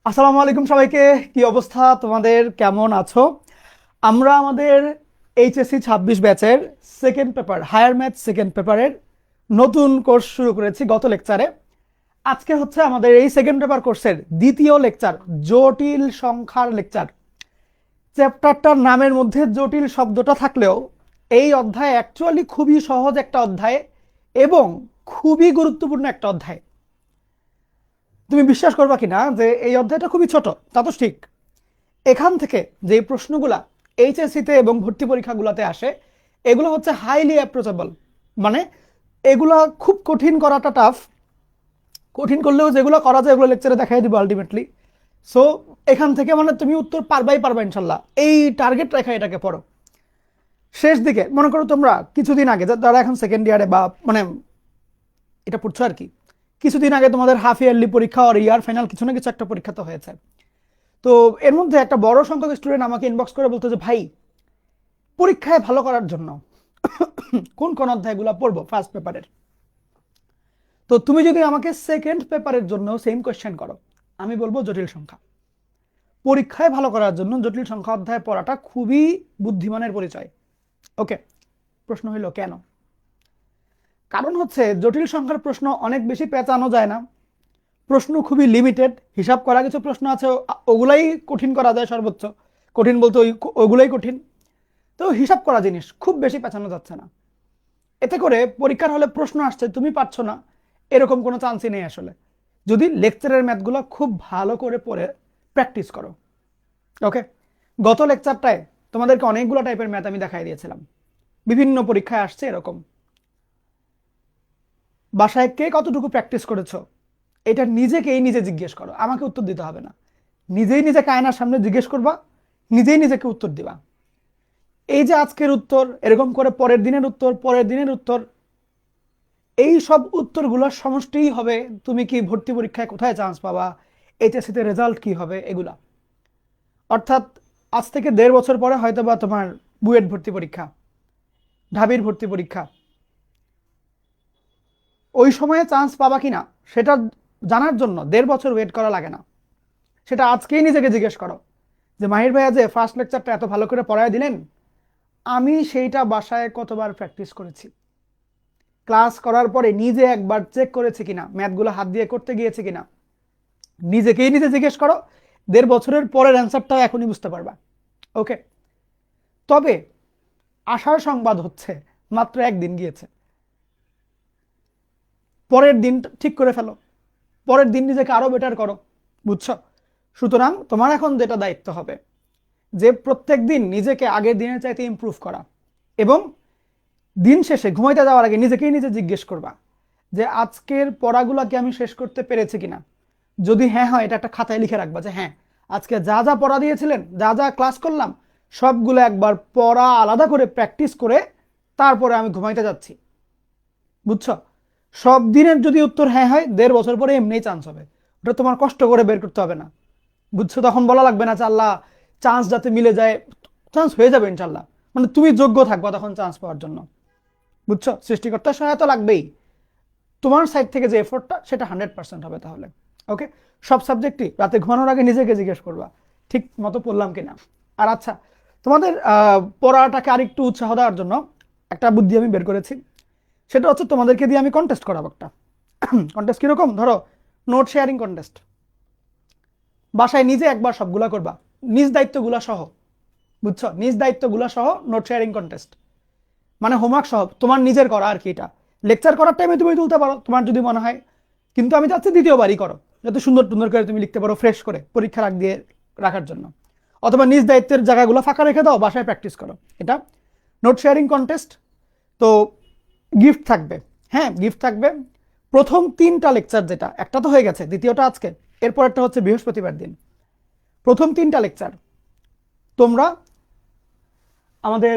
আসসালামু আলাইকুম সবাইকে। কি অবস্থা তোমাদের, কেমন আছো? আমরা আমাদের এইচএসসি 26 ব্যাচের second paper higher math second পেপারের নতুন কোর্স শুরু করেছি গত লেকচারে। আজকে হচ্ছে আমাদের এই সেকেন্ড পেপার কোর্সের দ্বিতীয় লেকচার, জটিল সংখ্যার লেকচার। চ্যাপ্টারটার নামের মধ্যে জটিল শব্দটা থাকলেও এই অধ্যায় অ্যাকচুয়ালি খুবই সহজ একটা অধ্যায় এবং খুবই গুরুত্বপূর্ণ একটা অধ্যায়। তুমি বিশ্বাস করবা কিনা যে এই অধ্যায়টা খুবই ছোট, তা তো ঠিক। এখান থেকে যে প্রশ্নগুলা এইচএসসিতে এবং ভর্তি পরীক্ষাগুলোতে আসে এগুলো হচ্ছে হাইলি অ্যাপ্রোচেবল। মানে এগুলা খুব কঠিন করাটা টাফ, কঠিন করলেও যেগুলো করা যায় এগুলো লেকচারে দেখাই দিব আলটিমেটলি। সো এখান থেকে মানে তুমি উত্তর পারবা ইনশাল্লাহ, এই টার্গেট রেখা এটাকে পড়ো। শেষ দিকে মনে করো তোমরা কিছুদিন আগে যারা এখন সেকেন্ড ইয়ারে বা মানে এটা পড়ছো আর কি, কিছুদিন আগে তোমাদের হাফ ইয়ারলি পরীক্ষা আর ইয়ার ফাইনাল কিছু না কিছু একটা পরীক্ষা তো হয়েছে। তো এর মধ্যে একটা বড় সংখ্যক স্টুডেন্ট আমাকে ইনবক্স করে বলতো যে ভাই, পরীক্ষায় ভালো করার জন্য কোন কোন অধ্যায়গুলো পড়বো ফার্স্ট পেপারের। তো তুমি যদি আমাকে সেকেন্ড পেপারের জন্য সেম কোয়েশ্চেন করো, আমি বলবো জটিল সংখ্যা। পরীক্ষায় ভালো করার জন্য জটিল সংখ্যা অধ্যায় পড়াটা খুবই বুদ্ধিমানের পরিচয়। ওকে, প্রশ্ন হইল কেন? কারণ হচ্ছে জটিল সংখ্যার প্রশ্ন অনেক বেশি পেঁচানো যায় না, প্রশ্ন খুবই লিমিটেড, হিসাব করা কিছু প্রশ্ন আছে ওগুলাই কঠিন করা যায় সর্বোচ্চ, কঠিন বলতে ওগুলাই কঠিন। তো হিসাব করা জিনিস খুব বেশি পেছানো যাচ্ছে না। এতে করে পরীক্ষার হলে প্রশ্ন আসছে তুমি পারছো না এরকম কোনো চান্সই নেই আসলে, যদি লেকচারের ম্যাথগুলো খুব ভালো করে পড়ে প্র্যাকটিস করো। ওকে, গত লেকচারটায় তোমাদেরকে অনেকগুলো টাইপের ম্যাথ আমি দেখাই দিয়েছিলাম, বিভিন্ন পরীক্ষায় আসছে এরকম। বাসায় কে কতটুকু প্র্যাকটিস করেছো এটা নিজেকেই নিজে জিজ্ঞেস করো, আমাকে উত্তর দিতে হবে না। নিজেই নিজেকে আয়নার সামনে জিজ্ঞেস করবা, নিজেই নিজেকে উত্তর দিবা। এই যে আজকের উত্তর, এরকম করে পরের দিনের উত্তর, পরের দিনের উত্তর, এই সব উত্তরগুলোর সমষ্টিই হবে তুমি কি ভর্তি পরীক্ষায় কোথায় চান্স পাবা, এইচএসসিতে রেজাল্ট কি হবে এগুলা। অর্থাৎ আজ থেকে 1.5 বছর পরে হয়তো বা তোমার বুয়েট ভর্তি পরীক্ষা, ঢাবির ভর্তি পরীক্ষা, ওই সময়ে চান্স পাবা কিনা সেটা জানার জন্য 1.5 বছর ওয়েট করা লাগে না। সেটা আজকেই নিজেকে জিজ্ঞেস করো যে মাহির ভাইয়া যে ফার্স্ট লেকচারটা এত ভালো করে পড়ায় দিলেন, আমি সেইটা বাসায় কতবার প্র্যাকটিস করেছি, ক্লাস করার পরে নিজে একবার চেক করেছি কিনা, ম্যাথগুলো হাত দিয়ে করতে গিয়েছে কিনা, নিজেকেই নিজে জিজ্ঞেস করো। 1.5 বছরের পরের অ্যান্সারটাও এখনই বুঝতে পারবা। ওকে, তবে আশার সংবাদ হচ্ছে মাত্র একদিন গিয়েছে, পরের দিন ঠিক করে ফেলো, পরের দিন নিজেকে আরো বেটার করো, বুঝছো? সুতরাং তোমার এখন যেটা দায়িত্ব হবে যে প্রত্যেক দিন নিজেকে আগের দিনের চাইতে ইমপ্রুভ করা, এবং দিন শেষে ঘুমাইতে যাওয়ার আগে নিজেকেই নিজে জিজ্ঞেস করবা যে আজকের পড়াগুলোকে আমি শেষ করতে পেরেছি কিনা। যদি হ্যাঁ হয় এটা একটা খাতায় লিখে রাখবা যে হ্যাঁ, আজকে যা যা পড়া দিয়েছিলেন, যা যা ক্লাস করলাম, সবগুলো একবার পড়া আলাদা করে প্র্যাকটিস করে তারপরে আমি ঘুমাইতে যাচ্ছি। বুঝছো? সব দিনের যদি উত্তর হ্যাঁ হয় 1.5 বছর পরে এমনিই চান্স হবে, ওটা তোমার কষ্ট করে বের করতে হবে না। বুঝছো? তখন বলা লাগবে না যে আল্লাহ চান্স যাতে মিলে যায়, চান্স হয়ে যাবে ইনশাল্লাহ। মানে তুমি যোগ্য থাকবা তখন চান্স পাওয়ার জন্য। বুঝছো? সৃষ্টিকর্তার সহায়তা লাগবেই, তোমার সাইড থেকে যে এফোর্টটা সেটা 100% হবে তাহলে। ওকে, সব সাবজেক্টই রাতে ঘুমানোর আগে নিজেকে জিজ্ঞেস করবা ঠিক মতো পড়লাম কিনা। আর আচ্ছা, তোমাদের পড়াটাকে আরেকটু উৎসাহ দেওয়ার জন্য একটা বুদ্ধি আমি বের করেছি, সেটা হচ্ছে তোমাদেরকে দিয়ে আমি কন্টেস্ট করাবো একটা। কন্টেস্ট কিরকম, ধরো নোট শেয়ারিং কন্টেস্ট, বাসায় নিজে একবার সবগুলা করবা, নিজ দায়িত্বগুলা সহ। বুঝছো? নিজ দায়িত্বগুলা সহ নোট শেয়ারিং কন্টেস্ট, মানে হোমওয়ার্ক সহ তোমার নিজের করা আর কি। এটা লেকচার করার টাইমে তুমি তুলতে পারো তোমার যদি মনে হয়, কিন্তু আমি চাচ্ছি দ্বিতীয়বারই করো, যাতে সুন্দর সুন্দর করে তুমি লিখতে পারো, ফ্রেশ করে পরীক্ষার আগ দিয়ে রাখার জন্য। অথবা নিজ দায়িত্বের জায়গাগুলো ফাঁকা রেখে দাও, বাসায় প্র্যাকটিস করো। এটা নোট শেয়ারিং কন্টেস্ট। তো গিফট থাকবে, হ্যাঁ গিফট থাকবে। প্রথম 3টা লেকচার, যেটা একটা তো হয়ে গেছে, দ্বিতীয়টা আজকে, এরপর একটা হচ্ছে বৃহস্পতিবার দিন। প্রথম 3টা লেকচার তোমরা আমাদের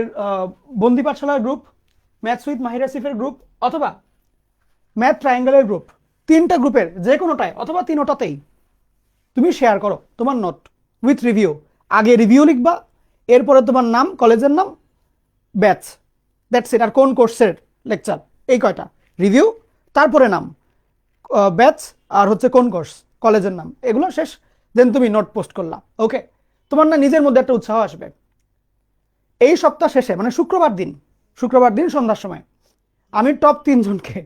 বন্দি পাঠশালার গ্রুপ, ম্যাথস উইথ মাহির আসিফের গ্রুপ, অথবা ম্যাথ ট্রায়াঙ্গেলের গ্রুপ, 3টা গ্রুপের যে কোনোটায় অথবা 3টাতেই তুমি শেয়ার করো তোমার নোট উইথ রিভিউ। আগে রিভিউ লিখবা, এরপরে তোমার নাম, কলেজের নাম, ব্যাচ, দ্যাটস ইট। আর কোন কোর্সের লেকচার, এই কয়টা, রিভিউ, তারপরে নাম, ব্যাচ, আর হচ্ছে কোন কোর্স, কলেজের নাম, এগুলো শেষ। দেন তুমি নোট পোস্ট করলা, ওকে, তোমার না নিজের মধ্যে একটা উৎসাহ আসবে। এই সপ্তাহ শেষে মানে শুক্রবার দিন সন্ধ্যার সময় আমি টপ তিনজনকে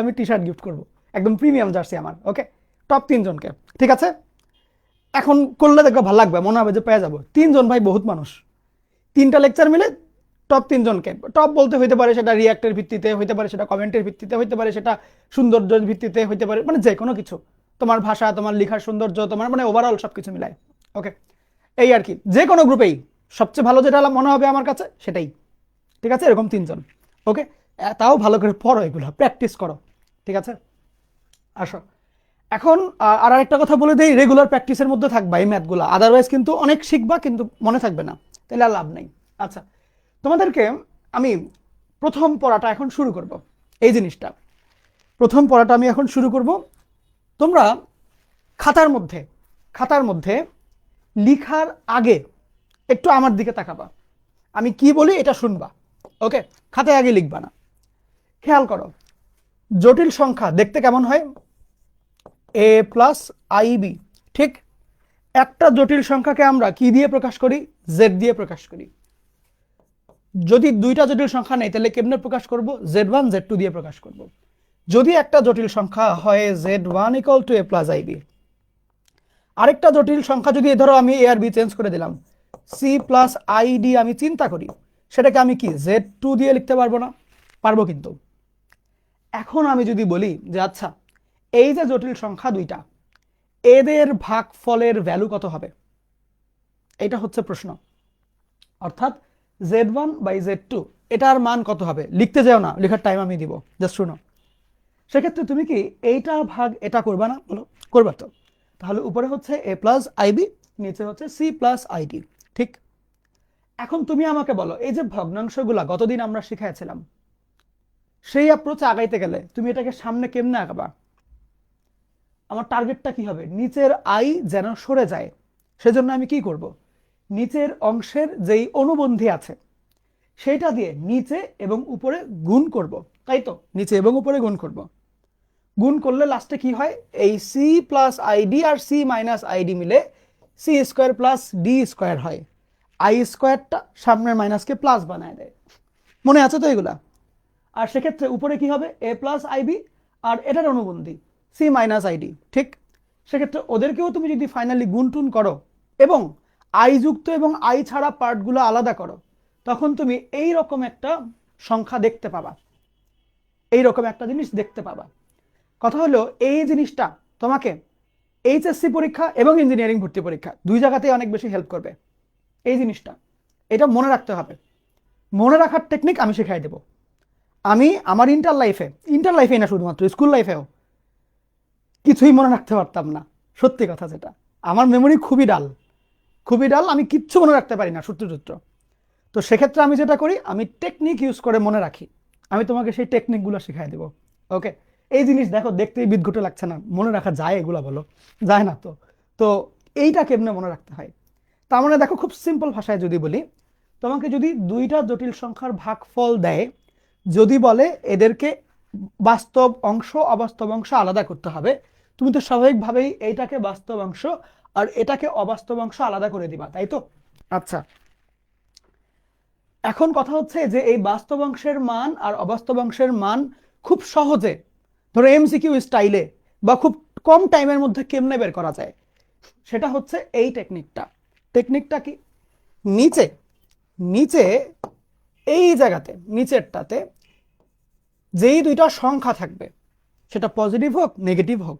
আমি টি শার্ট গিফট করবো, একদম প্রিমিয়াম জার্সি আমার, ওকে, টপ 3 জনকে, ঠিক আছে। এখন করলে দেখো ভালো লাগবে, মনে হবে যে পেয়ে যাবো। 3 জন ভাই বহুত মানুষ, 3টা লেকচার মিলে টপ 3 জনকে। টপ বলতে হইতে পারে সেটা রিয়াক্টের ভিত্তিতে, হইতে পারে সেটা কমেন্টের ভিত্তিতে, হইতে পারে সেটা সৌন্দর্যের ভিত্তিতে, হইতে পারে মানে যে কোনো কিছু, তোমার ভাষা, তোমার লেখার সৌন্দর্য, তোমার মানে ওভারঅল সবকিছু মিলায়, ওকে। এই আর কি, যে কোনো গ্রুপেই সবচেয়ে ভালো যেটা মনে হবে আমার কাছে সেটাই, ঠিক আছে, এরকম 3 জন, ওকে। তাও ভালো করে পড়ো, এগুলো প্র্যাকটিস করো, ঠিক আছে। আসো এখন আর একটা কথা বলে দেই, রেগুলার প্র্যাকটিসের মধ্যে থাকবা এই ম্যাথগুলো, আদারওয়াইজ কিন্তু অনেক শিখবা কিন্তু মনে থাকবে না, তাহলে আর লাভ নেই। আচ্ছা, তোমাদেরকে আমি প্রথম পড়াটা এখন শুরু করব। এই জিনিসটা প্রথম পড়াটা আমি এখন শুরু করব। তোমরা খাতার মধ্যে লিখার আগে একটু আমার দিকে তাকাবা, আমি কি বলি এটা শুনবা, ওকে। খাতায় আগে লিখবা না। খেয়াল করো, জটিল সংখ্যা দেখতে কেমন হয়? a প্লাস আইবি, ঠিক। একটা জটিল সংখ্যাকে আমরা কি দিয়ে প্রকাশ করি? জেড দিয়ে প্রকাশ করি। যদি দুইটা জটিল সংখ্যা নেই তাহলে কেমনে প্রকাশ করব? z1 z2 দিয়ে প্রকাশ করব। যদি একটা জটিল সংখ্যা হয় z1 equal to a plus i b, আরেকটা জটিল সংখ্যা যদি ধরো আমি a আর b চেঞ্জ করে দিলাম, c প্লাস আইডি, আমি চিন্তা করি সেটাকে আমি কি z2 দিয়ে লিখতে পারবো না? পারবো কিন্তু। এখন আমি যদি বলি যে আচ্ছা, এই যে জটিল সংখ্যা দুইটা, এদের ভাগফলের ভ্যালু কত হবে? এটা হচ্ছে প্রশ্ন। অর্থাৎ z1 বাই z2 এটার মান কত হবে? লিখতে যাও না, লেখার টাইম আমি দিব, জাস্ট শুনো। সেক্ষেত্রে তুমি কি এইটা ভাগ এটা করবা না? বলো, করবা তো। তাহলে উপরে হচ্ছে a প্লাস আইবি, নিচে হচ্ছে c প্লাস আইডি, ঠিক। এখন তুমি আমাকে বলো, এই যে ভগ্নাংশগুলা গতদিন আমরা শিখাইছিলাম, সেই অ্যাপ্রোচে আগাইতে গেলে তুমি এটাকে সামনে কেমনে আগাবা? আমার টার্গেটটা কি হবে? নিচের আই যেন সরে যায়, সেজন্য আমি কি করব? নিচের অংশের যেই অনুবন্ধী আছে সেটা দিয়ে নিচে এবং উপরে গুণ করব, তাই তো? নিচে এবং উপরে গুণ করব। গুণ করলে লাস্টে কি হয়? এই সি প্লাস আইডি আর সি মাইনাস আইডি মিলে c square plus d square হয়। আই স্কোয়ারটা সামনের মাইনাসকে প্লাস বানায় দেয়, মনে আছে তো এগুলা? আর সেক্ষেত্রে উপরে কি হবে? এ প্লাস আইবি আর এটার অনুবন্ধী সি মাইনাস আইডি, ঠিক। সেক্ষেত্রে ওদেরকেও তুমি যদি ফাইনালি গুণ টুন করো এবং আই যুক্ত এবং আই ছাড়া পার্টগুলো আলাদা করো, তখন তুমি এই রকম একটা সংখ্যা দেখতে পাবা, এই রকম একটা জিনিস দেখতে পাবা। কথা হলো, এই জিনিসটা তোমাকে এইচএসসি পরীক্ষা এবং ইঞ্জিনিয়ারিং ভর্তি পরীক্ষা দুই জায়গাতেই অনেক বেশি হেল্প করবে। এই জিনিসটা এটা মনে রাখতে হবে। মনে রাখার টেকনিক আমি শেখাই দেব। আমি আমার ইন্টার লাইফে না, শুধুমাত্র স্কুল লাইফেও কিছুই মনে রাখতে পারতাম না, সত্যি কথা যেটা। আমার মেমোরি খুবই ডাল, আমি কিচ্ছু মনে রাখতে পারি না, সূত্র। তো সেক্ষেত্রে আমি যেটা করি, আমি টেকনিক ইউজ করে মনে রাখি। আমি তোমাকে সেই টেকনিকগুলো শেখাই দেবো, ওকে। এই জিনিস দেখো, দেখতেই বিদঘুটে লাগছে না? মনে রাখা যায় এগুলা? বলো, যায় না তো। তো এইটা কেমনে মনে রাখতে হয়? তার মানে দেখো, খুব সিম্পল ভাষায় যদি বলি, তোমাকে যদি দুইটা জটিল সংখ্যার ভাগফল দেয়, যদি বলে এদেরকে বাস্তব অংশ অবাস্তব অংশ আলাদা করতে হবে, তুমি তো স্বাভাবিকভাবেই এইটাকে বাস্তব অংশ আর এটাকে অবাস্তব অংশ আলাদা করে দিবা, তাই তো? আচ্ছা, এখন কথা হচ্ছে যে এই বাস্তব অংশের মান আর অবাস্তব অংশের মান খুব সহজে, ধরো এমসিকিউ স্টাইলে বা খুব কম টাইমের মধ্যে কেমনে বের করা যায়, সেটা হচ্ছে এই টেকনিকটা কি? নিচে এই জায়গাতে, নিচেরটাতে যেই দুইটা সংখ্যা থাকবে, সেটা পজিটিভ হোক নেগেটিভ হোক,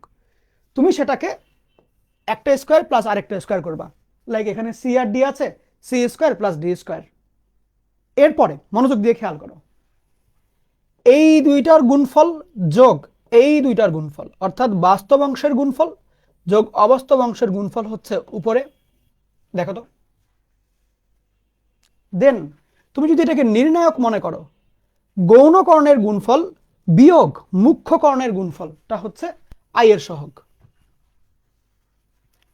তুমি সেটাকে একটা স্কোয়ার প্লাস আরেকটা স্কোয়ার করবা। লাইক এখানে সি আর ডি আছে, c square plus d square. এরপরে মনোযোগ দিয়ে খেয়াল করো, এই দুইটার গুণফল যোগ এই দুইটার গুণফল, অর্থাৎ বাস্তব অংশের গুণফল যোগ অবাস্তব অংশের গুণফল হচ্ছে উপরে, দেখো তো। দেন তুমি যদি এটাকে নির্ণায়ক মনে করো, গৌণকর্ণের গুণফল বিয়োগ মুখ্য কর্ণের গুণফলটা হচ্ছে আই এর সহগ।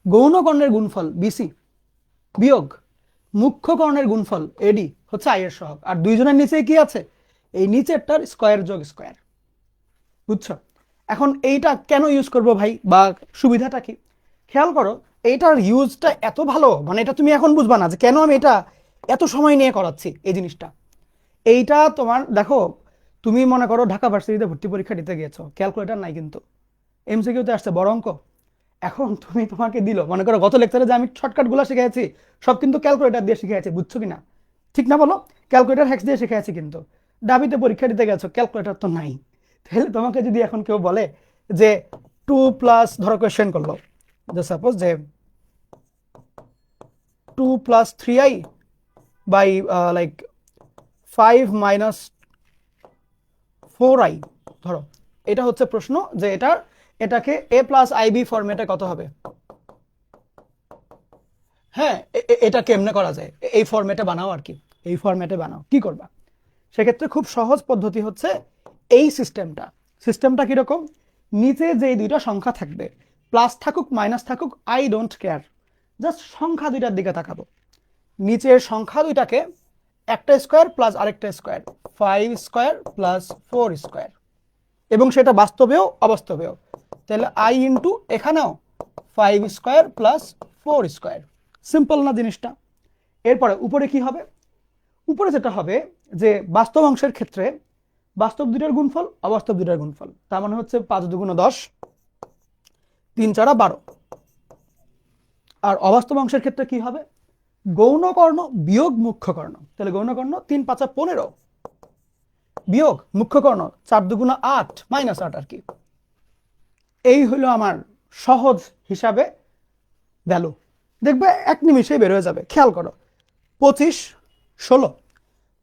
গৌণকর্ণের গুণফল বিসি বিয়োগ মুখ্য কর্ণের গুণফল এডি হচ্ছে আই এর সহগ। আর দুইজনের নিচে কি আছে? এই নিচেরটার স্কয়ার যোগ স্কয়ার, বুঝছো? এখন এইটা কেন ইউজ করব ভাই, বা সুবিধাটা কি? খেয়াল করো এইটার ইউজটা এত ভালো, মানে এটা তুমি এখন বুঝবা না যে কেন আমি এটা এত সময় নিয়ে করাচ্ছি এই জিনিসটা। এইটা তোমার দেখো, তুমি মনে করো ঢাকা ভার্সিটিতে ভর্তি পরীক্ষা দিতে গিয়েছো, ক্যালকুলেটর নাই কিন্তু এমসিকিউতে আসছে বড় অঙ্ক। এখন তুমি তোমাকে দিল, মনে করো গত লেকচারে যে আমি শর্টকাটগুলো শিখিয়েছি সব কিন্তু ক্যালকুলেটর দিয়ে শিখিয়েছি, বুঝছো কিনা? ঠিক না বলো? ক্যালকুলেটর হ্যাক্স দিয়ে শিখিয়েছি, কিন্তু ডাবিতে পরীক্ষা দিতে গেছো ক্যালকুলেটর তো নাই। তাহলে তোমাকে যদি এখন কেউ বলে যে 2 প্লাস, ধরো কোয়েশ্চেন করলো যে সাপোজ যে 2 + 3i বাই লাইক 5 - 4i, ধরো এটা হচ্ছে প্রশ্ন যে এটাকে a+ib ফরম্যাটে কত হবে। হ্যাঁ, এটা কেমনে করা যায়, এই ফরম্যাটে বানাও আর কি, এই ফরম্যাটে বানাও, কি করবা? সেক্ষেত্রে খুব সহজ পদ্ধতি হচ্ছে এই সিস্টেমটা কিরকম, নিচে যে দুইটা সংখ্যা থাকবে, প্লাস থাকুক মাইনাস থাকুক আই ডোন্ট কেয়ার, জাস্ট সংখ্যা দুইটার দিকে তাকাবো। নিচের সংখ্যা দুইটাকে একটা স্কোয়ার প্লাস আরেকটা স্কোয়ার, 5 স্কোয়ার প্লাস 4 স্কোয়ার, এবং সেটা বাস্তবেও অবাস্তবেও। তাহলে আই ইন্টু এখানেও 5 স্কোয়ার প্লাস 4 স্কোয়ার। সিম্পল না জিনিসটা? এরপরে উপরে কি হবে? উপরে যেটা হবে যে বাস্তব অংশের ক্ষেত্রে বাস্তব দুইটার গুণফল, অবাস্তব দুইটার গুণফল, তার মানে হচ্ছে 5 × 2 = 10, 3 × 4 = 12। আর অবাস্তব অংশের ক্ষেত্রে কি হবে? গৌণকর্ণ বিয়োগ মুখ্যকর্ণ। তাহলে গৌণকর্ণ 3 × 5 = 15 বিয়োগ মুখ্যকর্ণ 4 × 2 = 8 -8 আর কি। এই হলো আমার সহজ হিসাবে ভ্যালু, দেখবে এক নিমিষেই বের হয়ে যাবে। খেয়াল করো 25 16,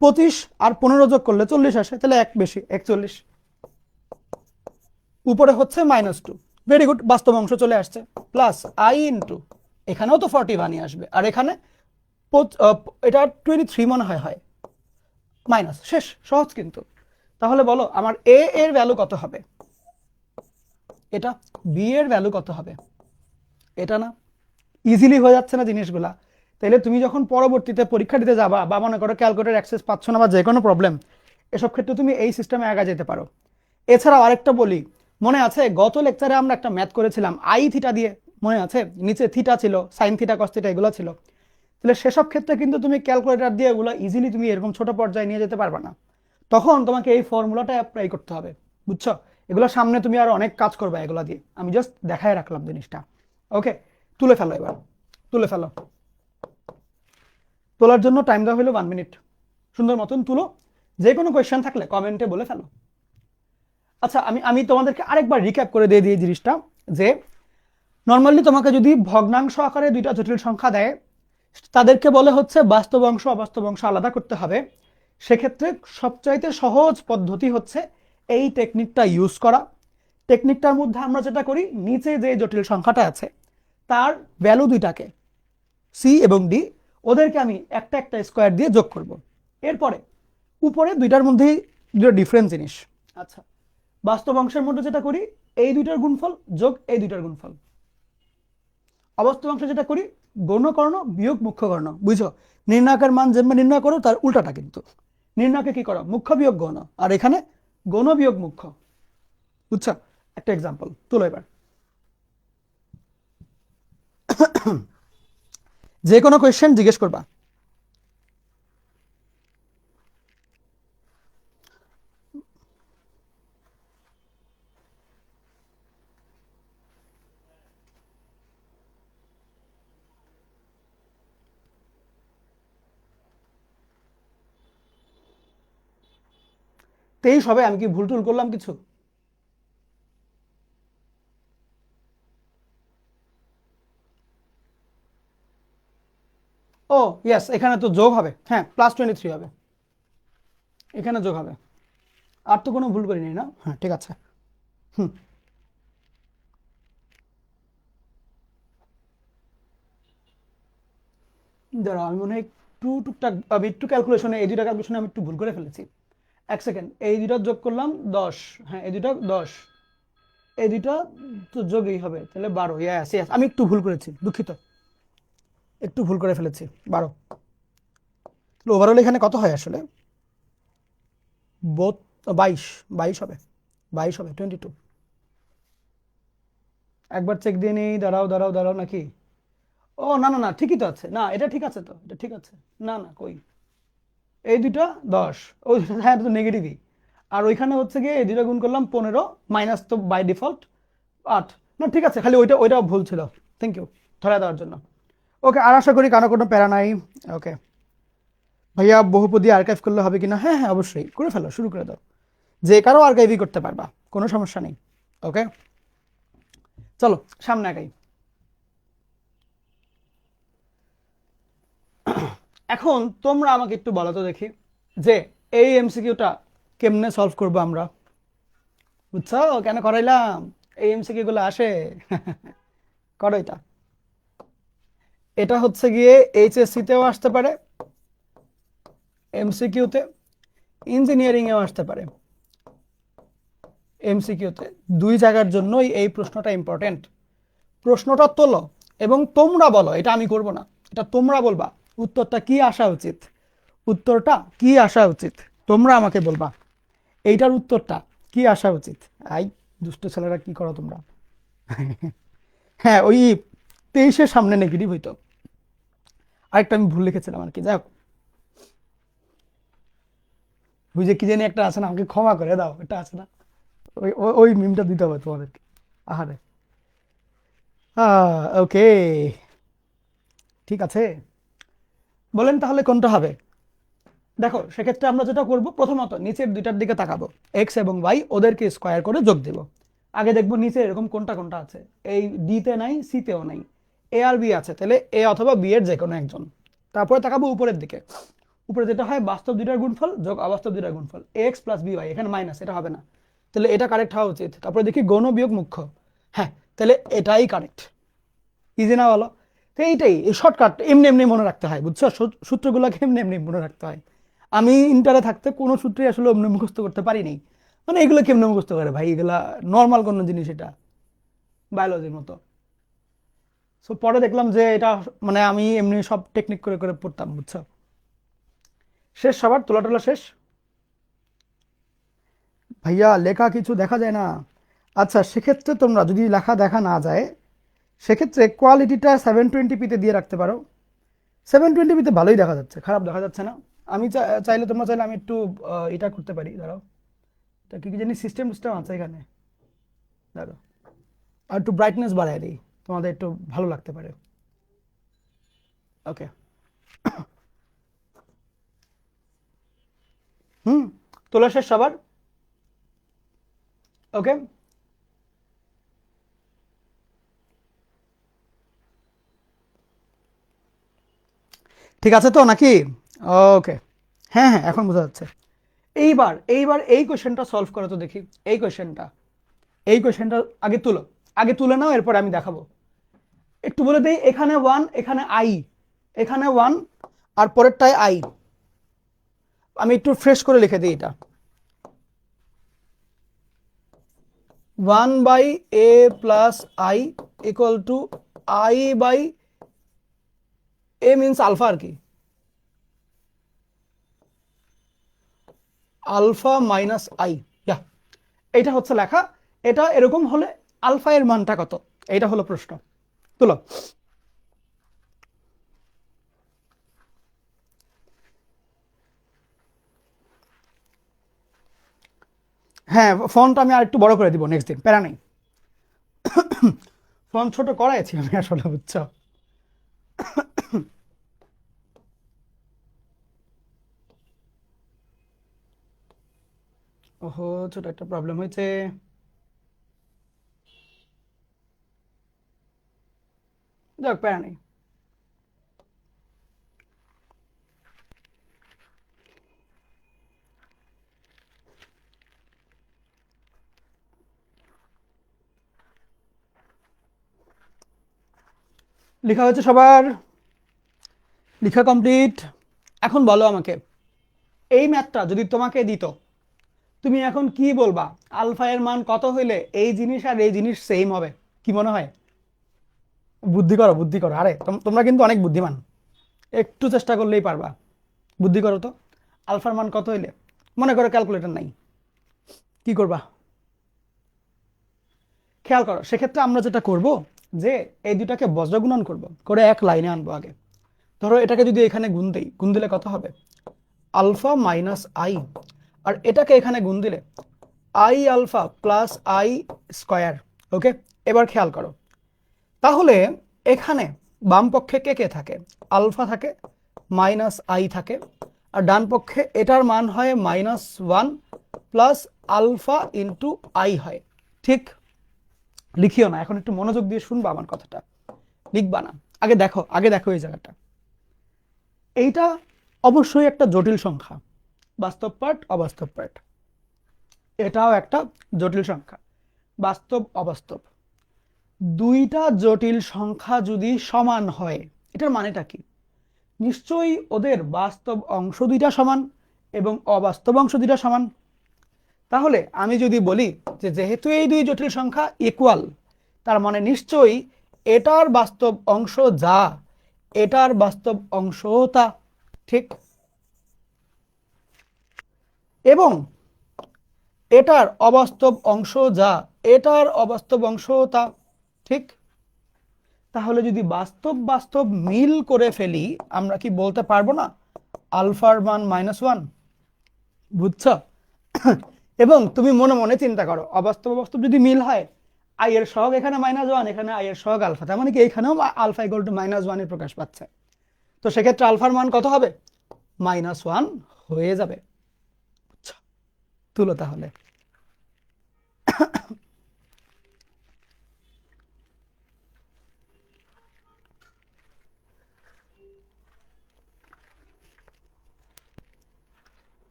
25 আর 15 যোগ করলে 40 আসে, তাহলে এক বেশি 41। উপরে হচ্ছে -2, ভেরি গুড, বাস্তব অংশ চলে আসছে, প্লাস আই ইন্টু এখানেও তো 41 আসবে, আর এখানে এটা 23 মনে হয় মাইনাস, শেষ, সহজ কিন্তু। তাহলে বলো আমার এ এর ভ্যালু কত হবে? এটা। বি এর ভ্যালু কত হবে? এটা না? ইজিলি হয়ে যাচ্ছে না জিনিসগুলা? তাইলে তুমি যখন পরবর্তীতে পরীক্ষা দিতে যাবা, বা মনে করো ক্যালকুলেটর অ্যাক্সেস পাচ্ছ না বা যে কোনো প্রবলেম, এসব ক্ষেত্রে তুমি এই সিস্টেমে আগা যেতে পারো। এছাড়াও আরেকটা বলি, মনে আছে গত লেকচারে আমরা একটা ম্যাথ করেছিলাম আই থিটা দিয়ে, মনে আছে? নিচে থিটা ছিল, সাইন থিটা কস থিটা এগুলো ছিল। তাহলে সেসব ক্ষেত্রে কিন্তু তুমি ক্যালকুলেটর দিয়ে এগুলো ইজিলি তুমি এরকম ছোট পর্যায়ে নিয়ে যেতে পারবে না, তখন তোমাকে এই ফর্মুলাটা অ্যাপ্লাই করতে হবে, বুঝছো? এগুলো সামনে তুমি আর অনেক কাজ করবে এগুলো দিয়ে, আমি জাস্ট দেখায় রাখলাম জিনিসটা। ওকে, তুলে ফেলো, এবার তুলে ফেলো। তোলার জন্য টাইম দেওয়া হলো 1 মিনিট, সুন্দর মতন তুলো। যে কোনো কোয়েশ্চেন থাকলে কমেন্টে বলে ফেলো। আচ্ছা, আমি তোমাদেরকে আরেকবার রিক্যাপ করে দিয়ে দিই জিনিসটা, যে নর্মালি তোমাকে যদি ভগ্নাংশ আকারে দুইটা জটিল সংখ্যা দেয়, তাদেরকে বলে হচ্ছে বাস্তব অংশ অবাস্তব অংশ আলাদা করতে হবে। সেক্ষেত্রে সবচাইতে সহজ পদ্ধতি হচ্ছে এই টেকনিকটা ইউজ করা। টেকনিকটার মধ্যে আমরা যেটা করি, নিচে যে জটিল সংখ্যাটা আছে তার ভ্যালু দুইটাকে সি এবং ডি, ওদেরকে আমি একটা একটা স্কোয়ার দিয়ে যোগ করব। এরপরে উপরে দুইটার মধ্যেই দুটো ডিফারেন্ট জিনিস। আচ্ছা, বাস্তব অংশের মধ্যে যেটা করি, এই দুইটার গুণফল যোগ এই দুইটার গুণফল। অবাস্তব অংশে যেটা করি, গৌণকর্ণ বিয়োগ মুখ্যকর্ণ। বুঝছো? নির্ণায়কের মান যেমন নির্ণয় করো তার উল্টাটা কিন্তু। নির্ণয়কে কি করো? মুখ্য বিয়োগ গৌণ, আর এখানে গৌণ বিয়োগ মুখ্য। বুঝছো? একটা এক্সাম্পল তুলো এবার। যে কোনো কোয়েশ্চেন জিজ্ঞেস করবা। তেইশ হবে? আমি কি ভুল টুল করলাম কিছু? ও ইয়েস, এখানে তো যোগ হবে, হ্যাঁ +23 হবে, এখানে যোগ হবে। আর তো কোনো ভুল করিনি না? হ্যাঁ ঠিক আছে। হুম, দাঁড়াও, আমি মনে হয় একটু টুকটাক, আমি একটু ক্যালকুলেশনে, এই দুইটা ক্যালকুলেশনে আমি একটু ভুল করে ফেলেছি। এক সেকেন্ড, এই দুইটা যোগ করলাম 10, হ্যাঁ এই দুইটা 10, এই দুইটা তো যোগই হবে, তাহলে 12। ইয়াস ইয়াস, আমি একটু ভুল করেছি, দুঃখিত, একটু ভুল করে ফেলেছি। 12। ওভারঅল এখানে কত হয় আসলে? 22 হবে, 22 হবে, 22। একবার চেক দিয়ে নিই, দাঁড়াও দাঁড়াও দাঁড়াও, নাকি? ও না না না, ঠিকই তো আছে, না এটা ঠিক আছে, তো এটা ঠিক আছে। না না, কই, এই দুইটা 10, ওই দুটো, হ্যাঁ এটা তো নেগেটিভই। আর ওইখানে হচ্ছে গিয়ে এই দুটো গুণ করলাম 15, মাইনাস তো বাই ডিফল্ট 8। না ঠিক আছে, খালি ওইটা ওইটা ভুল ছিল। থ্যাংক ইউ ধরা দেওয়ার জন্য। ওকে, আর আশা করি কারো কোনো প্যারা নাই। ওকে ভাইয়া, বহুপদী আর্কাইভ করলে হবে কিনা? হ্যাঁ হ্যাঁ, অবশ্যই করে ফেলো, শুরু করে দাও। যে কারো আর্কাইভই করতে পারবা, কোনো সমস্যা নেই। ওকে, চলো সামনে আগাই। এখন তোমরা আমাকে একটু বলো তো দেখি, যে এই এমসিকিউটা কেমনে সলভ করবো আমরা? বুঝছো কেন করাইলাম? এই এমসিকিউ গুলো আসে করো এটা। এটা হচ্ছে গিয়ে এইচএসসি-তেও আসতে পারে, এমসিকিউতে, ইঞ্জিনিয়ারিংয়েও আসতে পারে, এমসিকিউতে। দুই জায়গার জন্যই এই প্রশ্নটা ইম্পর্টেন্ট। প্রশ্নটা তোলো এবং তোমরা বলো, এটা আমি করব না, এটা তোমরা বলবা উত্তরটা কি আসা উচিত। উত্তরটা কি আসা উচিত তোমরা আমাকে বলবা, এইটার উত্তরটা কি আসা উচিত। আই দুষ্ট ছেলেরা, কি করো তোমরা? হ্যাঁ, ওই 23-এর সামনে নেগেটিভ হইতো। আরেকটা আমি ভুল লিখেছিলাম আর কি, যাই হোক। ওই যে কি জানি একটা আছে না, আমাকে ক্ষমা করে দাও, এটা আছে না, ওই ওই ওই মিমটা দিতে হবে তোমাদেরকে। আহারে, ওকে, ঠিক আছে, বলেন তাহলে কোনটা হবে? দেখো সেক্ষেত্রে আমরা যেটা করব, প্রথমত নিচের দুইটার দিকে তাকাবো, এক্স এবং ওয়াই, ওদেরকে স্কোয়ার করে যোগ দেব। আগে দেখবো নিচে এরকম কোনটা কোনটা আছে। এই ডিতে নাই, সিতেও নাই, এ আর বি আছে, তাহলে এ অথবা বি এর যে কোনো একজন। তারপরে তাকাবো উপরের দিকে, উপরে যেটা হয় বাস্তব দুইটার গুণফল যোগ অবাস্তব দুইটার গুণফল, এক্স প্লাস বি ওয়াই, এখানে মাইনাস, এটা হবে না, তাহলে এটা কারেক্ট হওয়া উচিত। তারপরে দেখি গৌণ বিয়োগ মুখ্য, হ্যাঁ তাহলে এটাই কারেক্ট। ইজি না বলো? তো এইটাই, এই শর্টকাট এমনি এমনি মনে রাখতে হয়, বুঝছো? সূত্রগুলোকে এমনি এমনি মনে রাখতে হয়। আমি ইন্টারে থাকতে কোনো সূত্রই আসলে এমনি মুখস্থ করতে পারিনি। মানে এগুলো কেমনে মুখস্থ করে ভাই, এগুলা নর্মাল কোনো জিনিস, এটা বায়োলজির মতো। সো পরে দেখলাম যে এটা মানে আমি এমনি সব টেকনিক করে করে পড়তাম, বুঝছো? শেষ, সবার তোলা টোলা শেষ? ভাইয়া লেখা কিছু দেখা যায় না। আচ্ছা, সেক্ষেত্রে তোমরা যদি লেখা দেখা না যায়, সেক্ষেত্রে কোয়ালিটিটা 720p-তে দিয়ে রাখতে পারো। 720p-তে ভালোই দেখা যাচ্ছে, খারাপ দেখা যাচ্ছে না। আমি চাইলে, তোমরা চাইলে আমি একটু এটা করতে পারি, দাঁড়াও, এটা কি কি জানি সিস্টেম সিস্টেম আছে এখানে, দাঁড়াও, আর একটু ব্রাইটনেস বাড়ায় দিই, তোমাদের একটু ভালো লাগতে পারে। ওকে, হুম, তোলা শেষ সবার? ওকে, ঠিক আছে তো নাকি? ওকে, হ্যাঁ হ্যাঁ, এখন বোঝা যাচ্ছে। এইবার এইবার এই কোশ্চেনটা সলভ করো তো দেখি। এই কোশ্চেনটা, এই কোশ্চেনটা আগে তুলো, আগে তুলে নাও, এরপর আমি দেখাবো। একটু বলে দেই, এখানে 1, এখানে আই, এখানে 1, আর পরেরটায় আই। আমি একটু ফ্রেশ করে লিখে দিই এটা। 1/a plus i equal to i by a, means alpha আর কি, আলফা মাইনাস আই। এইটা হচ্ছে লেখা। এটা এরকম হলে আলফা এর মানটা কত, এইটা হলো প্রশ্ন। তুলো। হ্যাঁ, ফন্ট আমি আর একটু বড় করে দিব নেক্সট দিন, প্যারা নেই। ফন্ট ছোট করাইছি আমি আসলে, বুঝছো? ওহো, ছোট একটা প্রবলেম হয়েছে। যাক, প্যারা নেই। লেখা হয়েছে সবার? লেখা কমপ্লিট? এখন বলো আমাকে, এই ম্যাথটা যদি তোমাকে দিত, তুমি এখন কি বলবা? আলফা এর মান কত হইলে এই জিনিস আর এই জিনিস সেম হবে? কি মনে হয়? বুদ্ধি করো, বুদ্ধি করো, আরে তোমরা কিন্তু অনেক বুদ্ধিমান, একটু চেষ্টা করলেই পারবা। বুদ্ধি করো তো, আলফার মান কত হইলে, মনে করো ক্যালকুলেটর নাই, কি করবা? খেয়াল করো, সেক্ষেত্রে আমরা যেটা করব যে এই দুটাকে বজ্রগুণন করব, করে এক লাইনে আনবো আগে। ধরো এটাকে যদি এখানে গুণ দেই, গুণ দিলে কত হবে? আলফা মাইনাস আই, আর এটাকে এখানে গুণ দিলে i alpha plus i square. Okay, এবার খেয়াল করো, তাহলে এখানে বাম পক্ষে কে কে থাকে? আলফা থাকে, মাইনাস আই থাকে, আর ডান পক্ষে এটার মান হয় -1 প্লাস আলফা ইন্টু আই হয়। ঠিক? লিখিও না, এখন একটু মনোযোগ দিয়ে শুনবা আমার কথাটা, লিখবা না। আগে দেখো এই জায়গাটা, এইটা অবশ্যই একটা জটিল সংখ্যা, বাস্তব পার্ট অবাস্তব পার্ট। এটাও একটা জটিল সংখ্যা, বাস্তব অবাস্তব। দুইটা জটিল সংখ্যা যদি সমান হয়, এটার মানেটা কি? নিশ্চয়ই ওদের বাস্তব অংশ দুইটা সমান এবং অবাস্তব অংশ দুইটা সমান। তাহলে আমি যদি বলি যে যেহেতু এই দুই জটিল সংখ্যা ইকুয়াল, তার মানে নিশ্চয়ই এটার বাস্তব অংশ যা, এটার বাস্তব অংশও তা। ঠিক? এবং এটার অবাস্তব অংশ যা, এটার অবাস্তব অংশও তা। ঠিক? তাহলে যদি বাস্তব বাস্তব মিল করে ফেলি, আমরা কি বলতে পারবো না আলফার মান -1? বুঝছ? এবং তুমি মনে মনে চিন্তা করো, অবাস্তব অবাস্তব যদি মিল হয়, আই এর সহগ এখানে -1, এখানে আই এর সহগ আলফা, তার মানে কি এখানেও আলফা ইকুয়াল টু -1 এর প্রকাশ পাচ্ছে। তো সেক্ষেত্রে আলফার মান কত হবে? -1 হয়ে যাবে। বুঝছো? তুলো তাহলে।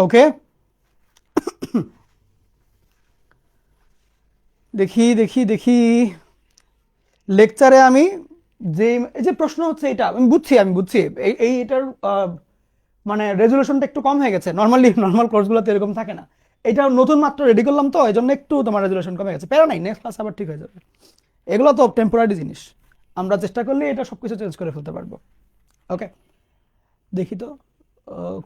ওকে, দেখি দেখি দেখি লেকচারে আমি যে এই যে প্রশ্ন হচ্ছে, এটা আমি বুঝছি এটার মানে রেজুলেশনটা একটু কম হয়ে গেছে। নর্মাল কোর্সগুলোতে এরকম থাকে না। এটা নতুন মাত্র রেডি করলাম, তো এই জন্য একটু তোমার রেজুলেশন কমে গেছে। প্যারা নাই, নেক্সট ক্লাস আবার ঠিক হয়ে যাবে। এগুলো তো টেম্পোরারি জিনিস, আমরা চেষ্টা করলে এটা সবকিছু চেঞ্জ করে ফেলতে পারবো। ওকে, দেখি তো